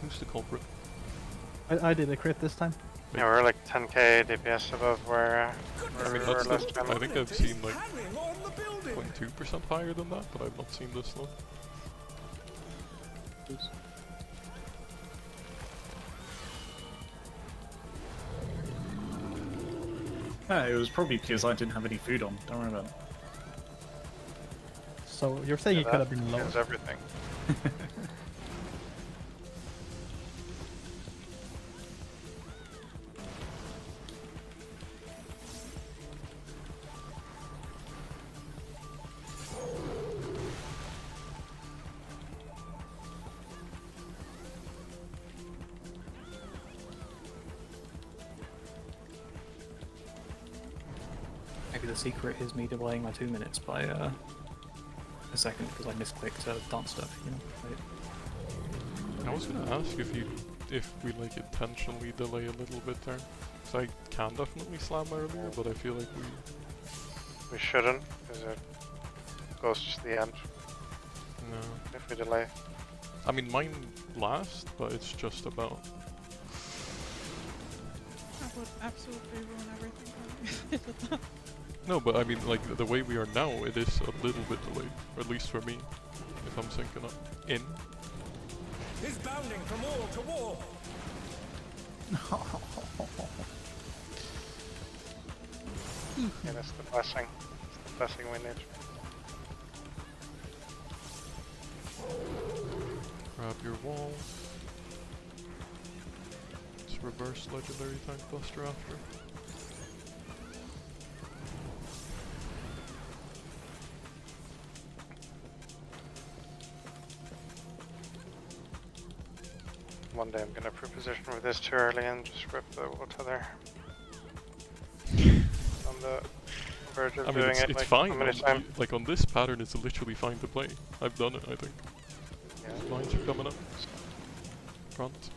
Who's the culprit? I did a crit this time. Yeah, we're like 10k DPS above where I mean, we were that's last the, time. I think I've seen like Hanging on the building! 0.2% higher than that, but I've not seen this low. Yeah, it was probably because I didn't have any food on. Don't worry about it. So you're saying it could have been lower. Kills everything. maybe the secret is me delaying my 2 minutes by a second because I misclicked dance stuff, you know. I was gonna ask if we like intentionally delay a little bit there. So I can definitely slam earlier, but I feel like We shouldn't, because it goes to the end no. if we delay. I mean mine last, but it's just about. That would absolutely ruin everything for me if I did that. No, but I mean like the way we are now, it is a little bit delayed, or at least for me, if I'm syncing up in. He's bounding from wall to wall. Yeah, that's the blessing. It's the blessing we need. Grab your walls. Let's reverse legendary tank buster after. One day I'm gonna preposition with this too early and just rip the water there. On the verge of I mean, doing it's it like fine. how many times? Like on this pattern, it's literally fine to play. I've done it, I think. Yeah. Lines are coming up. Front.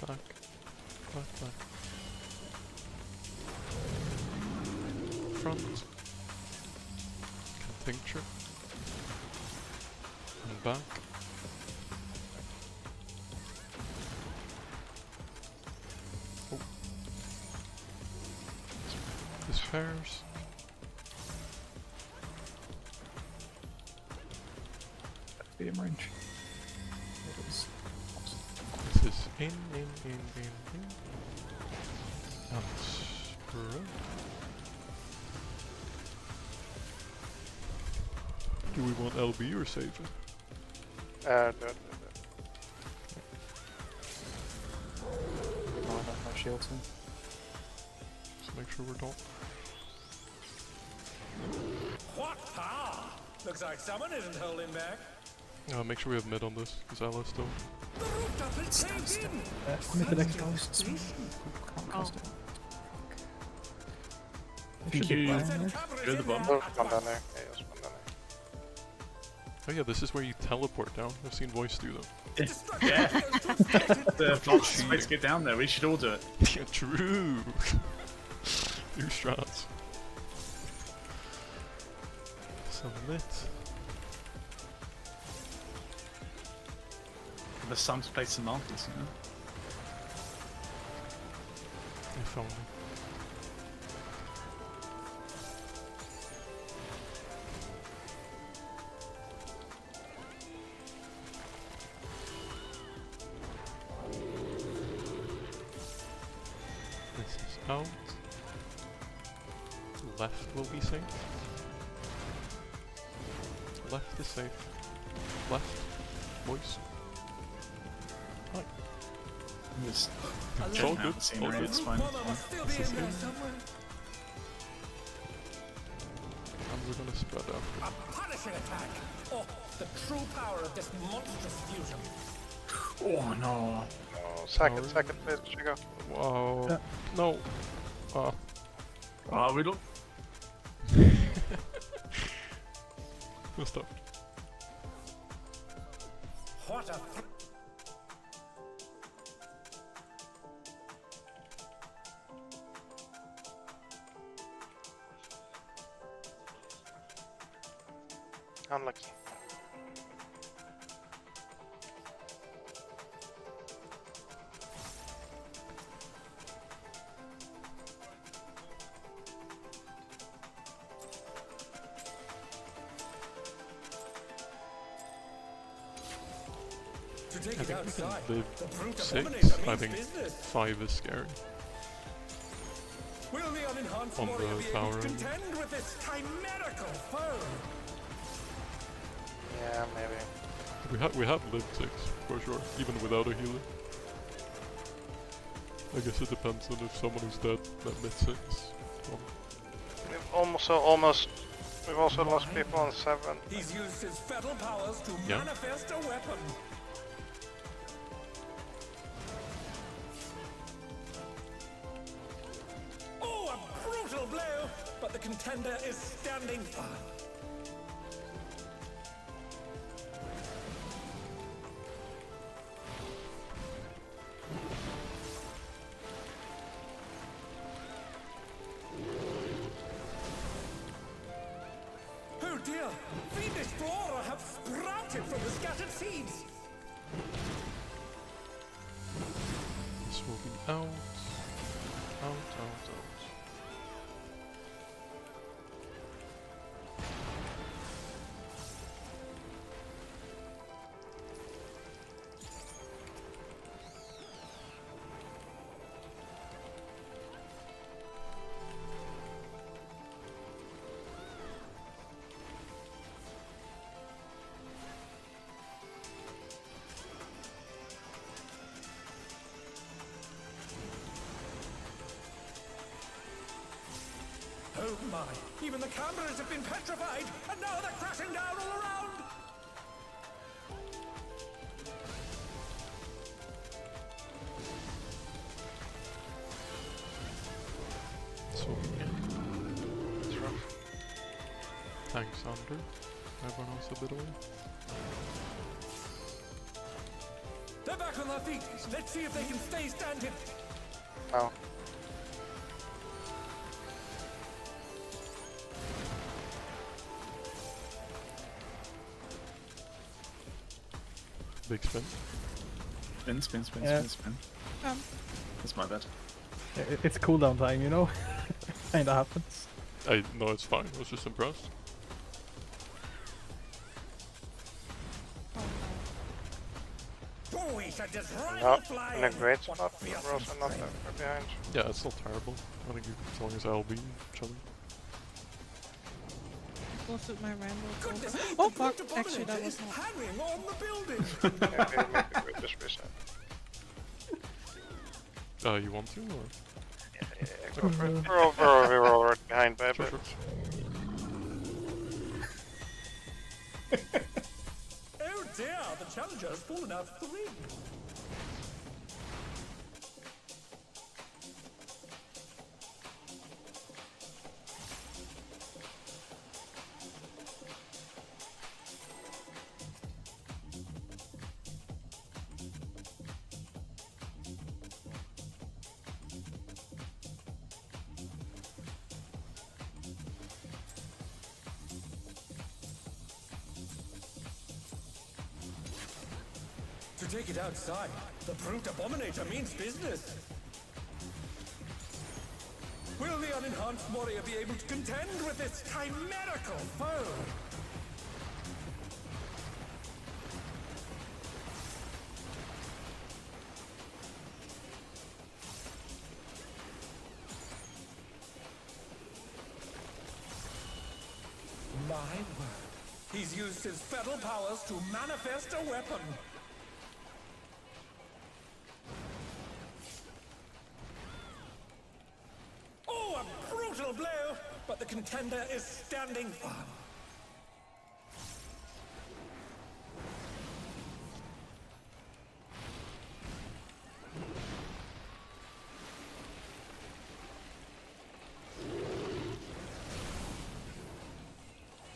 Back. Back, back. Front. Can tincture. And back. Oh. This fares. Medium range. It is. This is in. And spread. Do we want LB or save it? Do it. Oh, I don't have shields in. Just make sure we're not. What power! Looks like someone isn't holding back. Make sure we have mid on this, because Alice still. The rooftop is caved in. Commit the next Ghosts. Can't cast it. Thank you. Send cavalry Go to the in bottom. there Oh, at one down once. there. Yeah, there's one down there. Oh yeah, this is where you teleport down. I've seen Voice do that. Destruction Yeah. appears to have started. The fastest way to get down there, we should all do it. Yeah, true. New strats. Submit. The sun to play some markers, you know? If only. This is out. Left will be safe. Left is safe. Left. Voice. Hi. Just It's all jetting out good. the scenery, All it's good. fine. Bomber must still be in there somewhere. And we're gonna spread out. A punishing attack. Oh, the true power of this monstrous fusion. Oh no. Oh, second, Sorry. please, Chico. Wow. No. Oh, we don't. Messed up. What a Unlucky. to take I it think we outside. can live The brute 6. abominator I means think business. 5 is scary. Will the unenhanced On the warrior be able tower, to I mean. contend with this chimerical foe? Yeah, maybe. We have lived 6 for sure, even without a healer. I guess it depends on if someone is dead that mid 6. We've also lost people on 7. He's used his fetal powers to Yeah. manifest a weapon. the contender is standing firm. Oh dear! Fiendish flora have sprouted from the scattered seeds! This will be out. Out. Oh my! Even the cameras have been petrified, and now they're crashing down all around! So, It's rough. thanks, Andrew. Everyone else a bit away. They're back on their feet! Let's see if they can stay standing! Oh. Big spin. Spin. Yeah. That's my bad. It's cooldown time, you know? Kinda happens. No, it's fine. I was just impressed. Oh, we should just rifle Not fly in a in. great What spot, but fearsome we're also not that strength. far behind. Yeah, it's not terrible. I think as long as I'll be chilling. Close with my Randall. Goodness me, Oh the fuck! brute Actually, that abominator was is not. hanging on the building! Maybe we just reset. You want to, or? Yeah, go for it. We're already behind by a Sure, bit. sure. Oh dear, the challenger has fallen out of the ring. To take it outside, the brute abominator means business. Will the unenhanced warrior be able to contend with this chimerical foe? My word. He's used his feral powers to manifest a weapon. Oh, a brutal blow! But the contender is standing firm.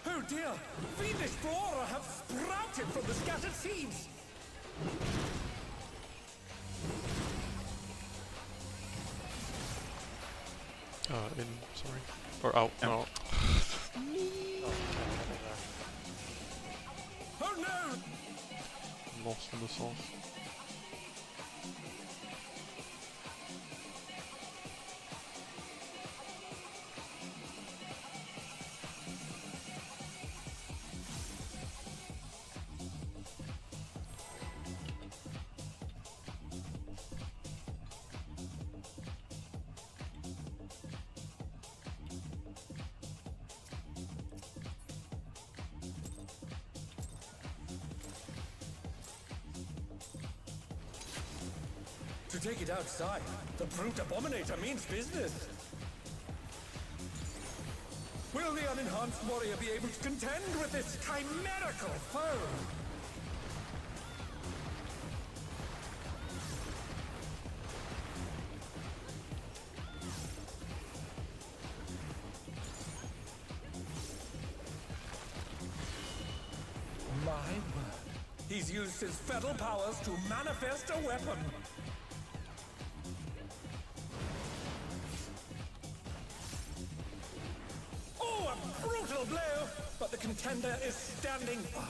Oh dear! Fiendish flora have sprouted from the scattered seeds! In, sorry. Or out, no. Oh no! Lost in the sauce. To take it outside, the brute abominator means business. Will the unenhanced warrior be able to contend with this chimerical foe? He's used his feral powers to manifest a weapon. Oh, a brutal blow! But the contender is standing firm.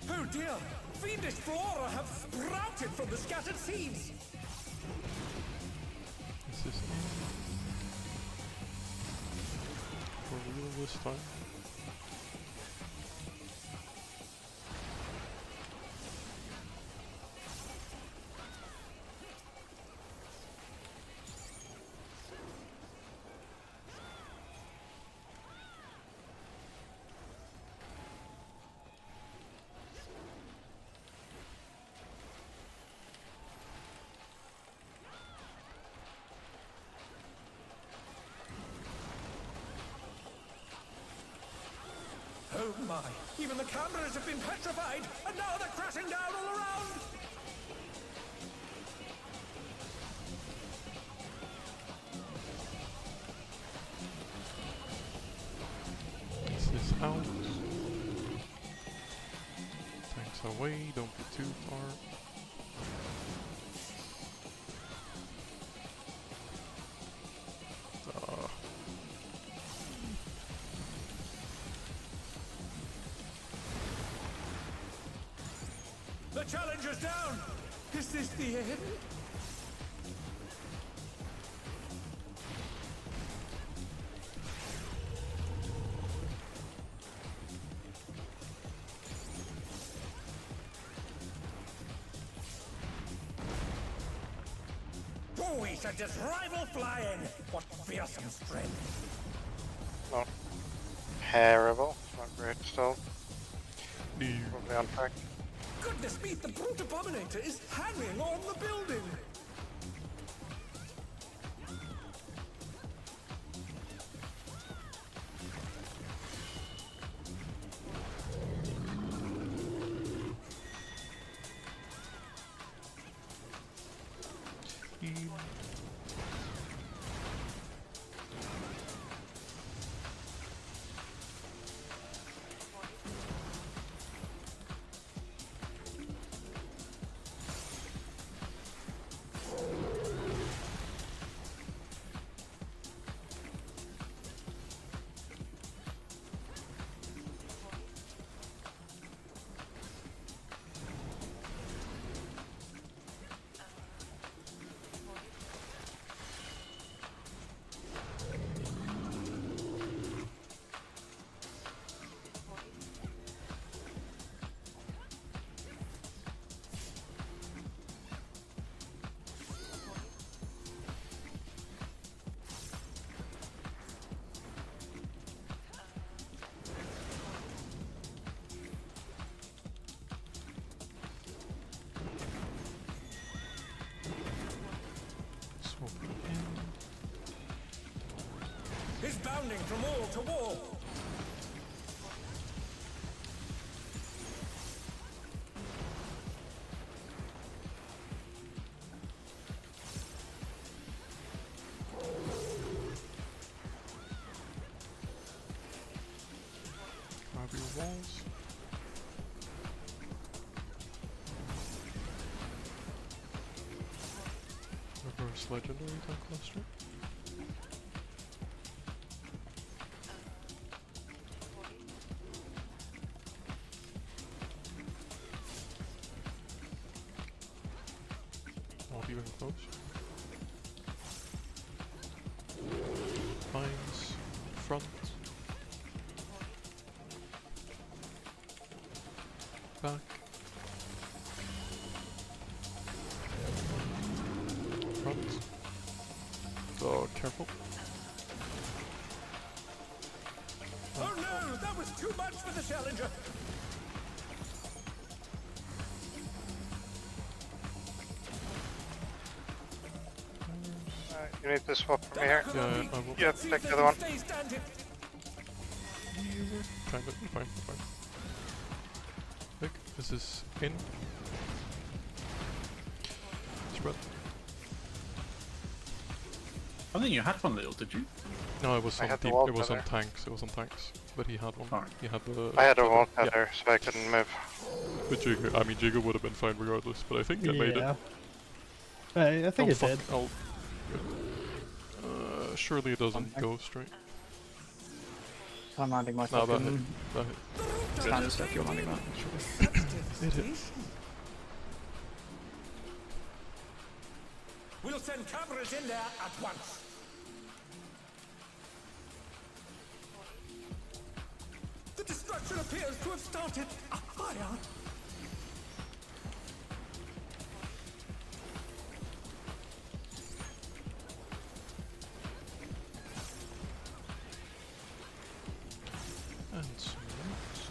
Oh dear! Fiendish flora have sprouted from the scattered seeds! Is this for real this time? Oh my! Even the cameras have been petrified, and now they're crashing down all around! This is out. Tanks away, don't be too far. The challenger's down! Is this the end? Oh, we should just rival flying! What fearsome strength! Not terrible. Not great still. Probably on track. Goodness me, the brute abominator is hanging on the building! He's bounding from wall to wall. Grab your walls. Reverse legendary tank cluster. Not even close. Mines, front. Back. Front. Oh, careful. Oh no, that was too much for the challenger. You need to swap from here. Yeah, I will. You have to take the other one. Kind of fine, fine. Look, this is in. spread. I think you had one little, did you? No, it was I on had the deep. wall It was on cutter. tanks. It was on tanks. But he had one. Alright. He had the. I had a wall yeah. cutter, so I couldn't move. But Jigga, I mean, Jigga would have been fine regardless. But I think that made it. Yeah. I think Oh, it did. fuck, surely it doesn't ghost, right? I'm landing my No, that hit. fucking That hit. standard stuff. You're landing that. It hit. We'll send cameras in there at once. The destruction appears to have started a fire. And some roots.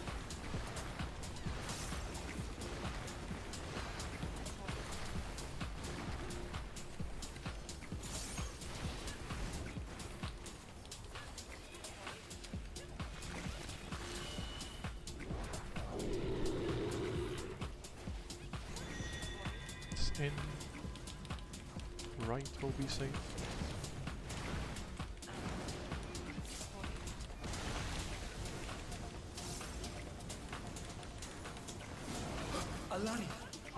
It's in. Right will be safe. Alani,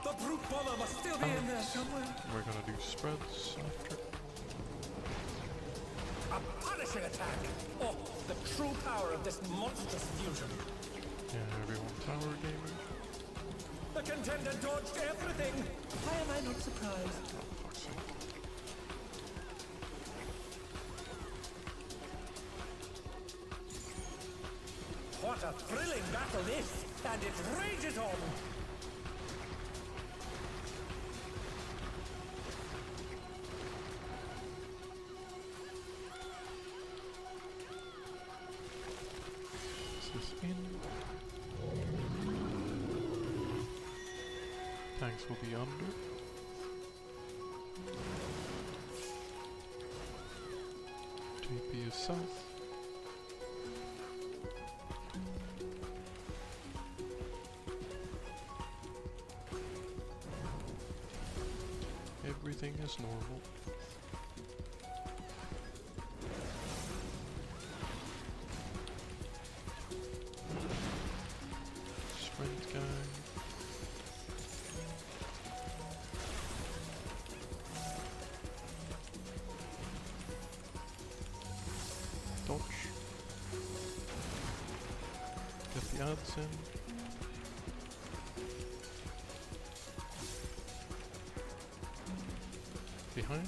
the brute bomber must still be in there somewhere. We're gonna do spreads after. A punishing attack. Oh, the true power of this monstrous fusion. Yeah, everyone tower gaming. The contender dodged everything. Why am I not surprised? Oh, fuck's sake. What a thrilling battle this, and it rages on. This is in. Tanks will be under. JP is south. Everything is normal. Sprint guy. Dodge. Get the ads in. Behind.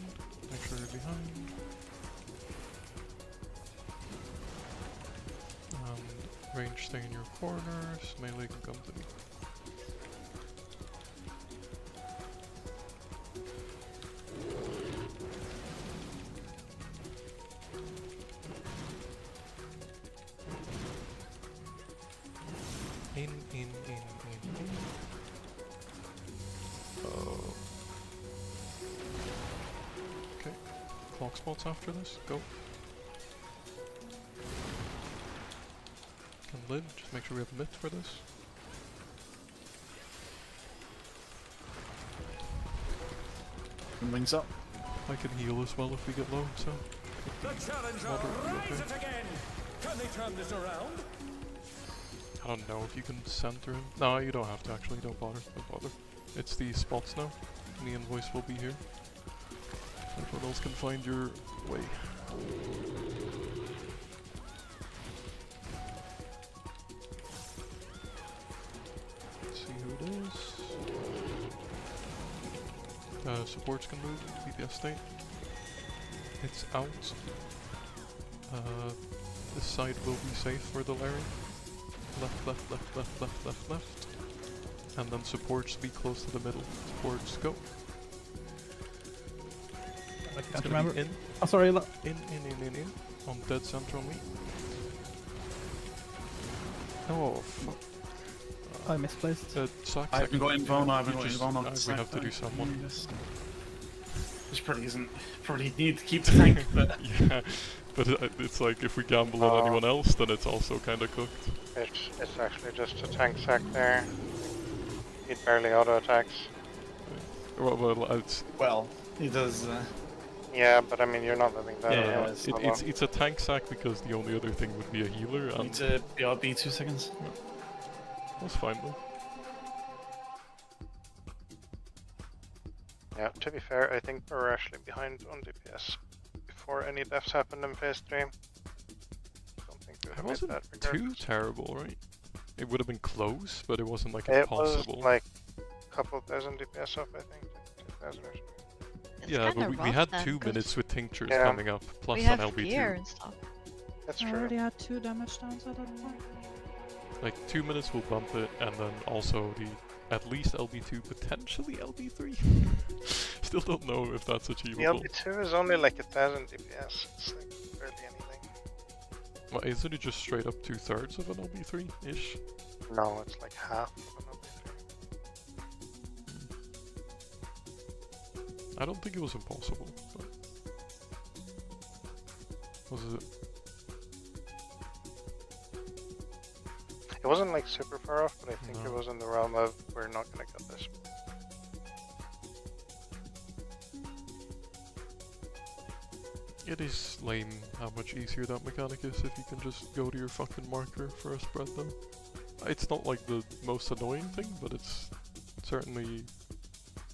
Make sure you're behind. And range stay in your corners. Melee can come to me. In. Oh. Okay. Clock spots after this. Go. Can live. Just make sure we have a mitt for this. Wings up. I can heal as well if we get low, so. The challenger Moderately rises okay. again. Can they turn this around? I don't know if you can center him. No, you don't have to actually. Don't bother. Don't bother. It's the spots now. The invoice will be here. Everyone else can find your way. Let's see who it is. Supports can move to BPS state. It's out. This side will be safe for the Larry. Left, left, left, left, left, left, left. And then supports be close to the middle. Supports go. I It's can't gonna be remember. in, Oh, sorry. in. On dead center on me. Oh, fuck. I misplaced. Sucks. I haven't got invuln, I haven't You got just- invuln on we this have to do right someone. This probably isn't. Probably need to keep the tank, but. Yeah, but it's like if we gamble on anyone else, then it's also kind of cooked. It's actually just a tank sack there. It barely auto attacks. Well, it's Well, he does. Yeah, but I mean, you're not living that. Yeah, anyway, it's so it's a tank sack because the only other thing would be a healer, Need and to BRB 2 seconds. that's fine though. Yeah, to be fair, I think we're actually behind on DPS before any deaths happened in phase 3. Don't think we It have made wasn't that too regardless. terrible, right? It would have been close, but it wasn't like It was impossible. like a couple thousand DPS off, I think. Like 2,000 or something. It's Yeah, kinda but we rough had then, 2 'cause minutes with tinctures Yeah. coming up, plus we an have gear LB2. and stuff. That's I true. already had 2 damage downs at that point. Like 2 minutes will bump it, and then also the at least LB2, potentially LB3. Still don't know if that's The achievable. LB2 is only like 1,000 DPS. It's like barely anything. Well, isn't it just straight up 2/3 of an LB3-ish? No, it's like half of an LB3. I don't think it was impossible, but was it? It wasn't like super far off, but I think it No. was in the realm of we're not gonna get this. It is lame how much easier that mechanic is if you can just go to your fucking marker for a spread though. It's not like the most annoying thing, but it's certainly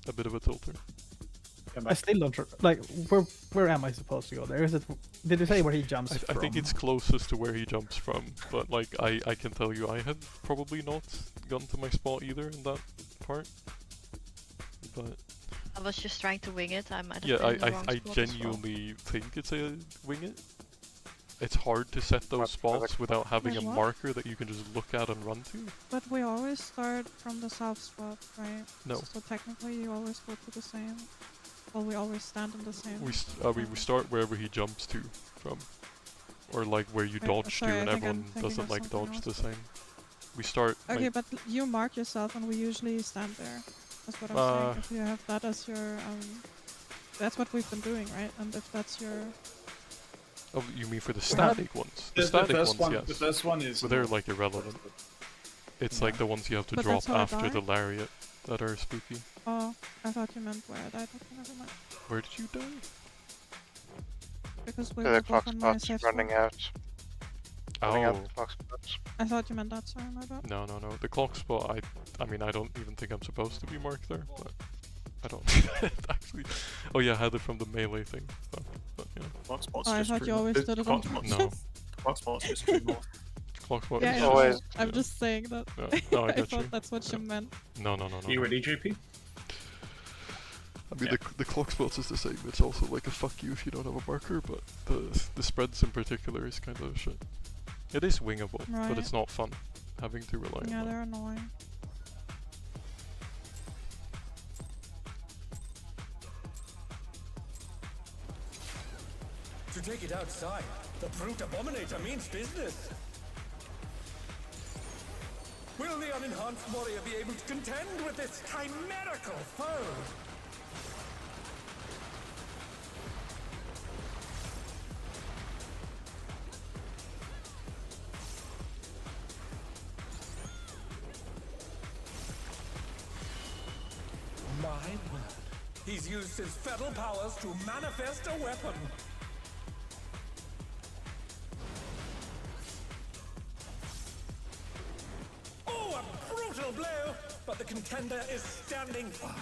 a bit of a tilter. I still don't like where am I supposed to go there? Is it? Did you say where he jumps I from? think it's closest to where he jumps from, but like I can tell you I have probably not gone to my spot either in that part. But I was just trying to wing it. I might have yeah, been in the wrong I spot as well. genuinely think it's a wing it. It's hard to set those spots without having a Wait, what? marker that you can just look at and run to. But we always start from the south spot, right? No. So technically you always go to the same. Well, we always stand in the same. We start wherever he jumps to from, or like where you Wait, dodge sorry, to, I and think I'm everyone thinking doesn't of like something dodge else. the same. We start. Okay, like, but you mark yourself and we usually stand there. That's what I'm saying. If you have that as your that's what we've been doing, right? And if that's your oh, you mean for the static ones? The static first ones, one, yes. The first one is. But they're like irrelevant. It's like the ones you have to But drop that's how I after died? the lariat that are spooky. Oh, I thought you meant where I died. Okay, never mind. Where did you die? Because we The were clock both on my spot's safe running spot. out. Running out Oh. the clock spots. I thought you meant that, sorry, my bad. No. The clock spot, I mean, I don't even think I'm supposed to be marked there, but I don't actually. Oh yeah, I had it from the melee thing. So, but yeah. Clock spot's Oh, I just thought you true always north. did it Clock on spot's- No. Clock spot's just true north. Clock spot Yeah, is yeah, just- always- I'm yeah. just saying that. Yeah, no, I I get thought you. that's what you meant. No. You ready, JP? I mean, Yeah. the clock spots is the same. It's also like a fuck you if you don't have a marker, but the spreads in particular is kind of shit. It is wingable, but Right. it's not fun having to rely Yeah, on that. they're annoying. To take it outside, the brute abominator means business. Will the unenhanced warrior be able to contend with this chimerical foe? My word. He's used his feral powers to manifest a weapon. Oh, a brutal blow! But the contender is standing firm.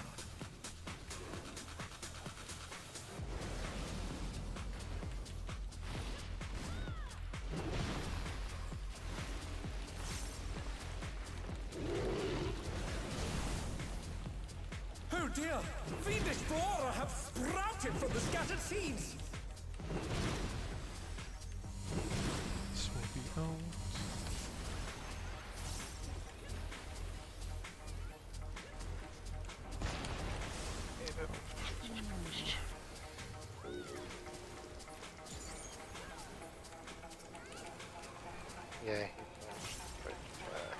Oh dear! Fiendish flora have sprouted from the scattered seeds! This will be out. Yeah, he punched right back.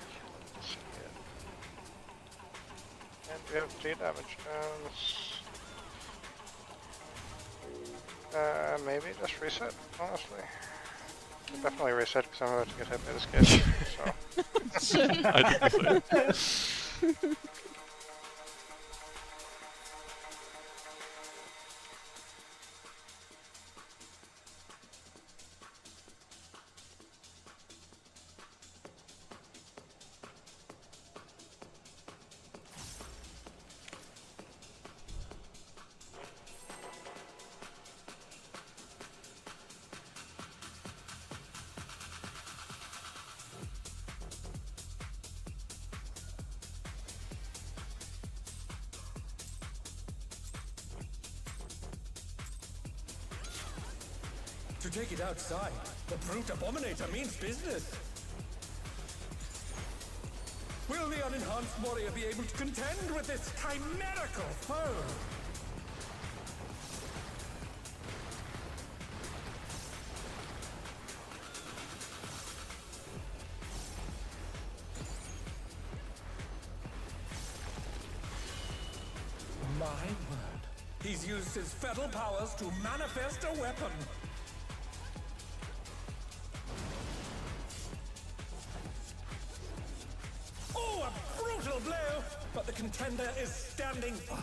Let's see it. And we have 3 damage downs. Maybe just reset, honestly. I'll definitely reset because I'm about to get hit by this guy. So. I did the same. To take it outside, the brute abominator means business. Will the unenhanced warrior be able to contend with this chimerical foe? My word. He's used his fetal powers to manifest a weapon. Oh, a brutal blow! But the contender is standing firm.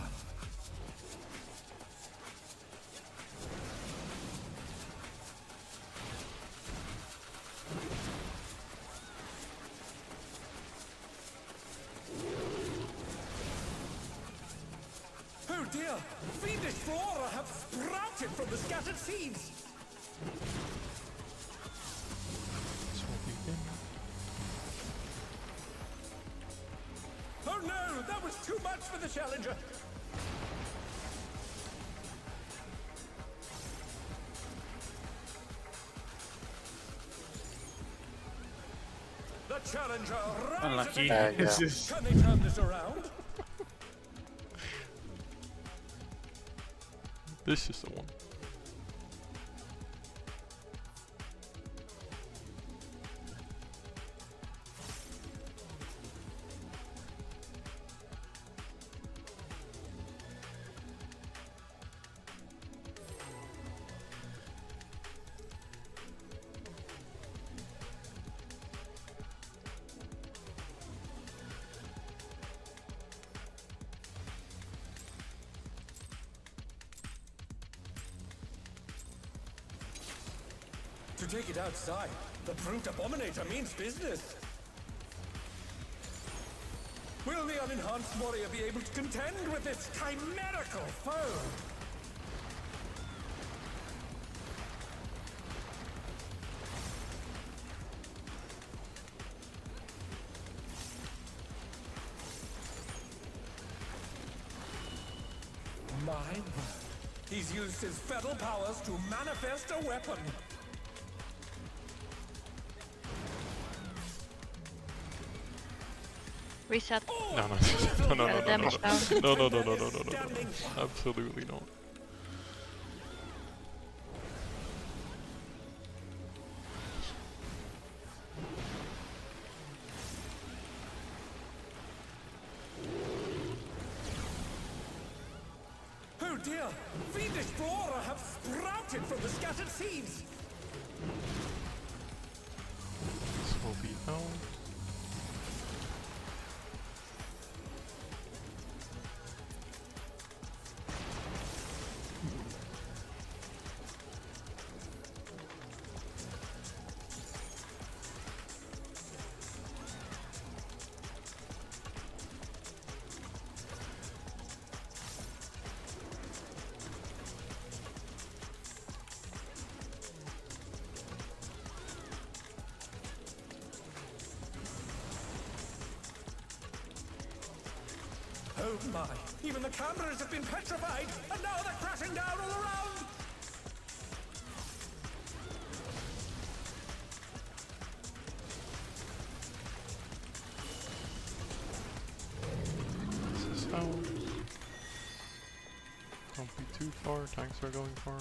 Oh dear! Fiendish flora have sprouted from the scattered seeds! Oh no! That was too much for the challenger! The challenger rises Unlucky. again. It's just- Can they turn this around? This is the one. To take it outside, the brute abominator means business. Will the unenhanced warrior be able to contend with this chimerical foe? My word. He's used his fetal powers to manifest a weapon. Reset. No, no, Damage down. no. Absolutely not. Oh dear! Fiendish flora have sprouted from the scattered seeds! This will be out. Oh my! Even the cameras have been petrified, and now they're crashing down all around! This is out. Don't be too far, tanks are going far.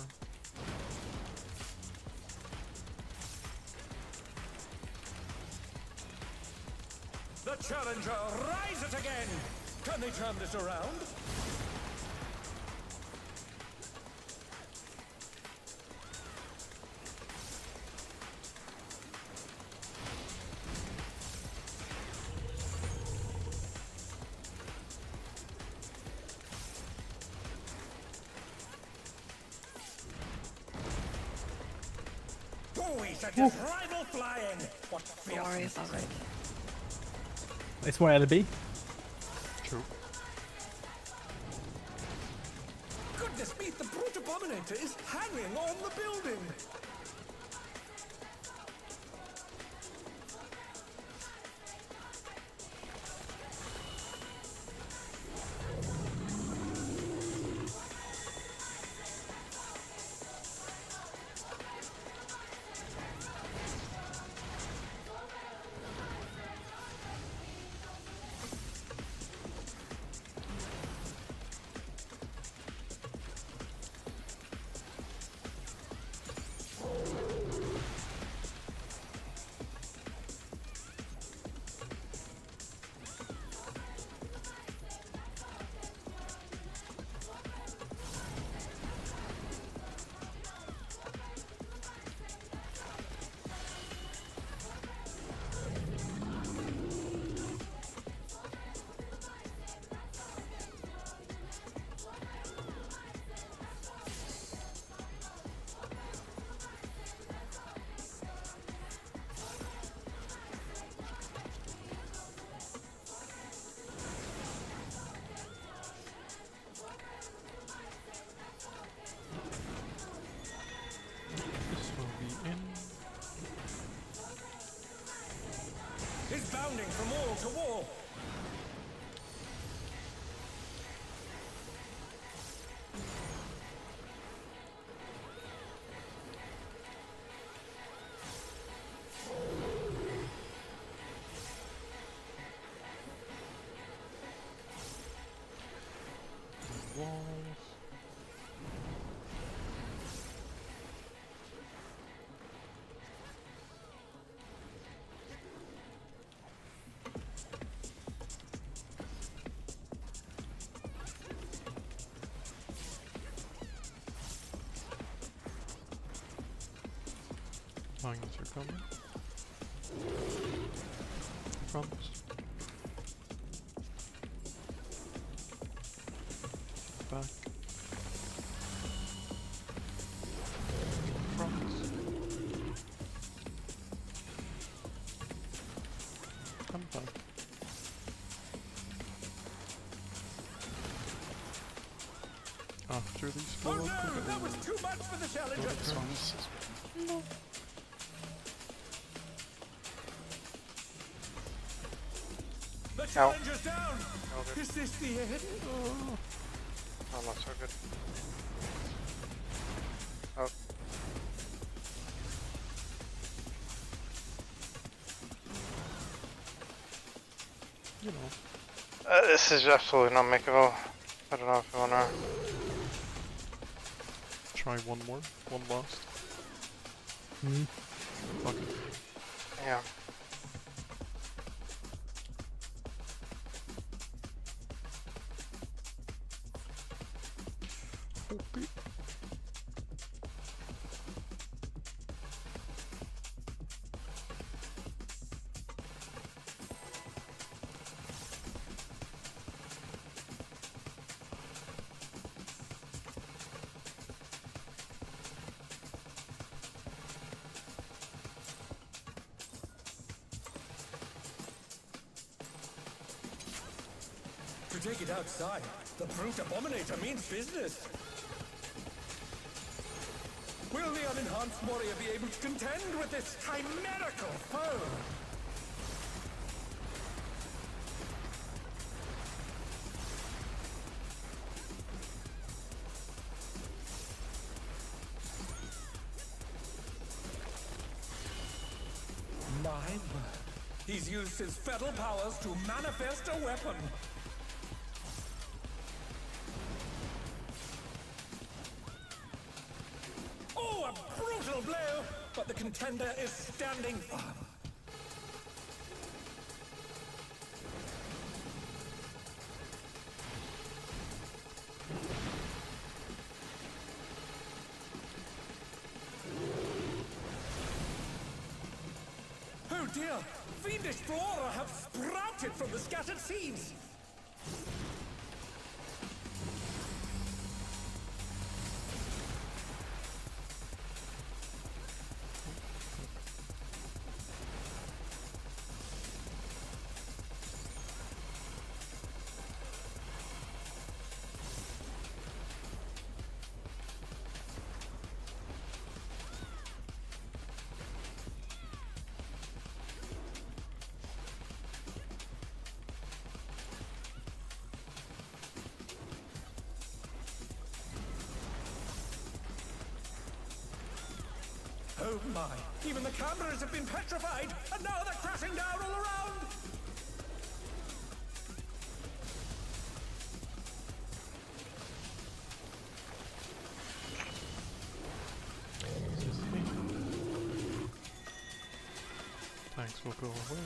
The challenger rises again! Can they turn this around? Oh, he sent his rival flying! What Don't worry fierceness! about it. It's more LB. True. Goodness me, the brute abominator is hanging on the building! resounding from wall to wall. Walls. Lines are coming. Front. Back. Front. And back. After these Oh four, no, that was too much for the challenger. No. The challenger's down. Okay. Is this the end? Oh, not so good. Oh. you know. This is absolutely not makeable. I don't know if I wanna. Try one more, one last. Fuck it. Yeah. Okay. To take it outside, the brute abominator means business. Will the unenhanced warrior be able to contend with this chimerical foe? My word. He's used his feral powers to manifest a weapon. Oh, a brutal blow! But the contender is standing firm. Oh dear! Fiendish flora have sprouted from the scattered seeds! Oh my! Even the cameras have been petrified, and now they're crashing down all around! Tanks will go away.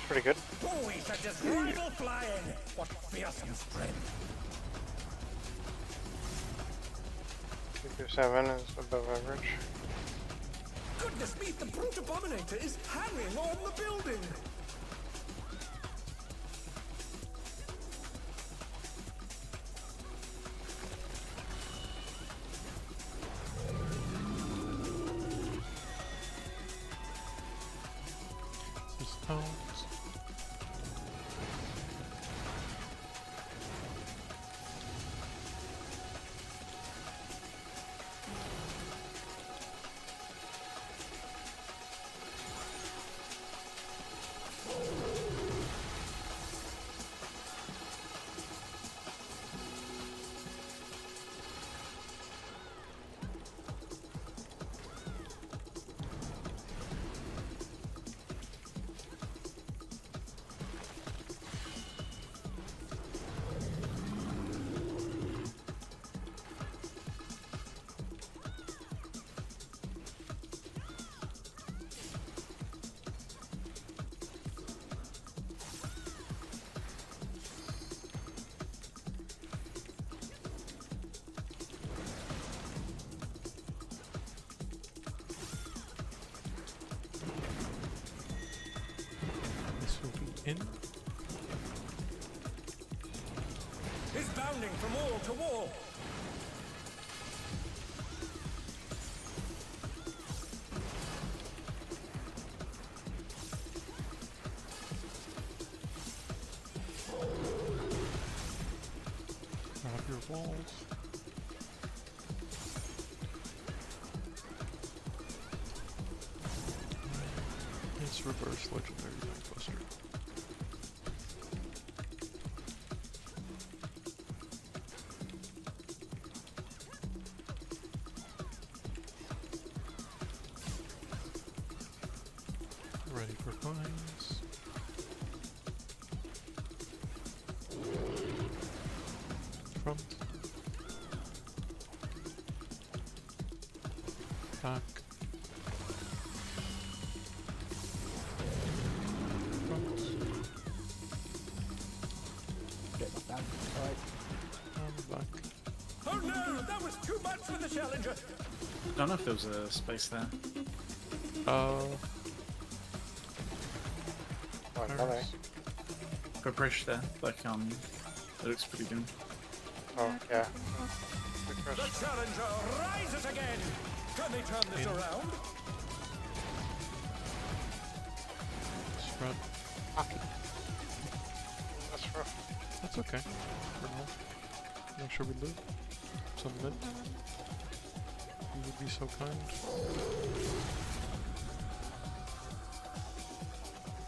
Pretty good. Boys are just rival flying! What fearsome strength! 227 is above average. Goodness Goodness me, the brute abominator is hanging on the building! Just out. This will be in. He's bounding from wall to wall! Grab your walls. It's reverse legendary Nightbuster. Ready for vines. Front. Back. Front. Okay, not bad. Alright. And back. Oh no, that was too much for the Challenger! I don't know if there was a space there. Oh, Paris. another. Go British there. Like, it looks pretty good. Oh, yeah. Good The crush. Challenger rises again! Can they turn this In. around? Spread. That's rough. That's okay. For now. Make sure we live. Some mid. You would be so kind.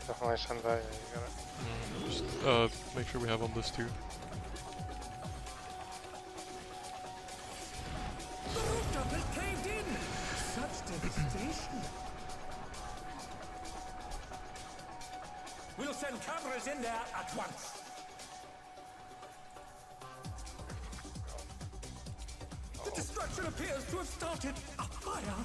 Definitely send that, yeah, you got it. Just make sure we have on this too. The rooftop has caved in! Such devastation! We'll send cameras in there at once! The destruction appears to have started a fire!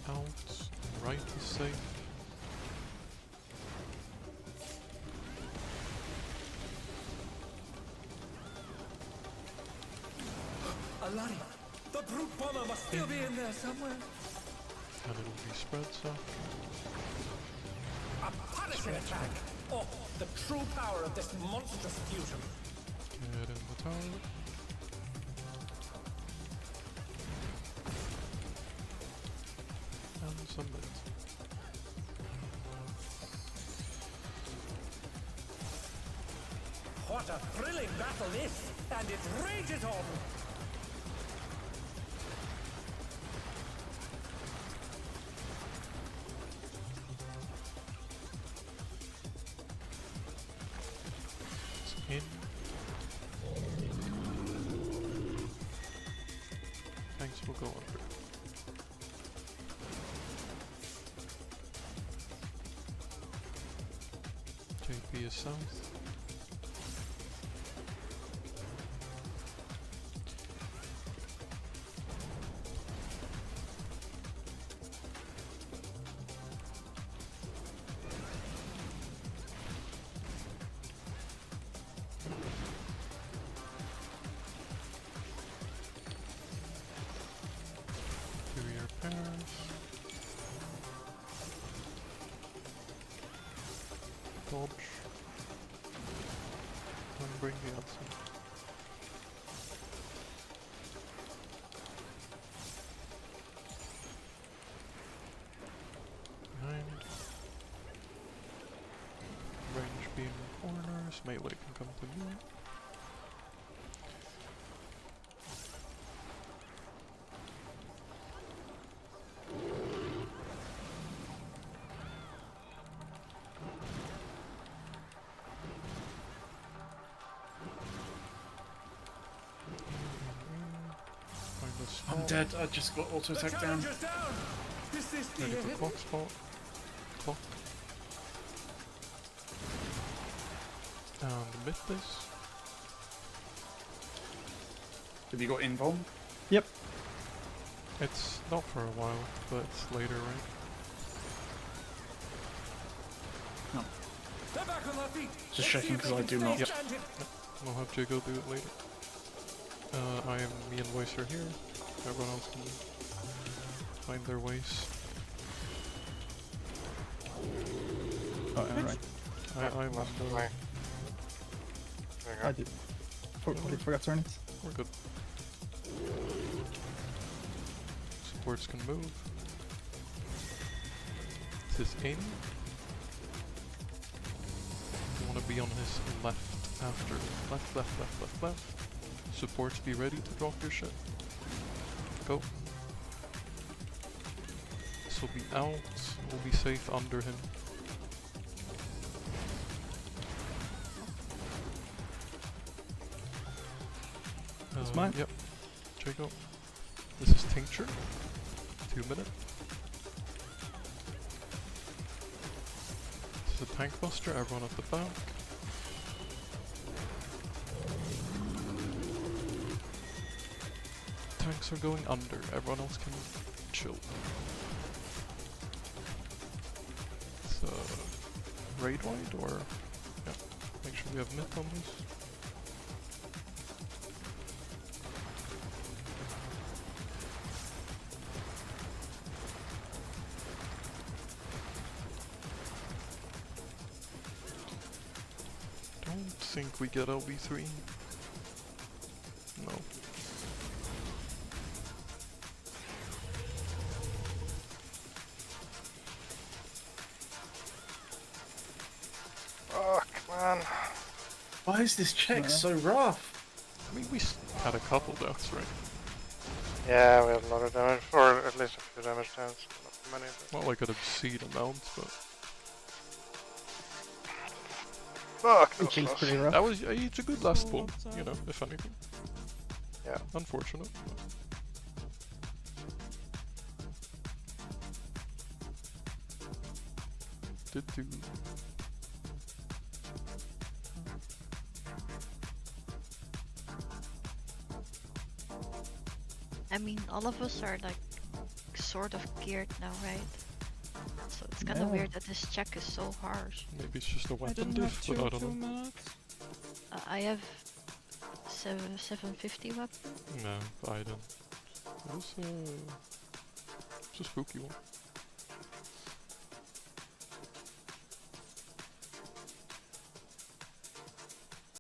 Out. Right is safe. Alaric, the brute bomber must still be in there somewhere. And it'll be spread stuff. A punishing attack! Oh, the true power of this monstrous fusion. Get in the tower. And some mid. What a thrilling battle this, and it rages on! In. We'll go under. JP is south. Do your pairs. Dodge. And bring the answer. Behind. Range beam corners. Melee can come to me. Find a spot. I'm dead. I just got auto attack down. Challenger's down. Is this the Ready for end? clock spot. Clock. And mid this. Have you got invuln? Yep. It's not for a while, but it's later, right? They're back on their feet. Just checking because I do not. Yep. We'll have Jago do it later. I am me and Voice are here. Everyone else can find their ways. Oh, yeah, right. I'm on Left the... way. There I you did. Completely forgot to turn it. We're good. Supports can move. This is Aim. You want to be on his left after. Left, left, left, left, left. Supports be ready to drop your shit. Go. This will be out. We'll be safe under him. It's mine. Yep. Jago. This is Tincture. 2 minutes. This is a Tank Buster. Everyone at the back. Tanks are going under. Everyone else can chill. It's raid wide or yeah. Make sure we have myth on this. Don't think we get LB3. No. Fuck, man. Why is this check so rough? I mean, we had a couple deaths, right? Yeah, we had a lot of damage, or at least a few damage turns. Not many, but... Not like an obscene amount, but Fuck, that was Which is close. pretty rough. that was it's a good last pull, Lots you know, of- if anything. Yeah. Unfortunate. Did do. I mean, all of us are like sort of geared now, right? So it's kind of Yeah. weird that this check is so harsh. Maybe it's just a I weapon didn't have diff, two, but I don't 2 know. minutes. I have 750 weapon. No, I don't. It was a spooky one.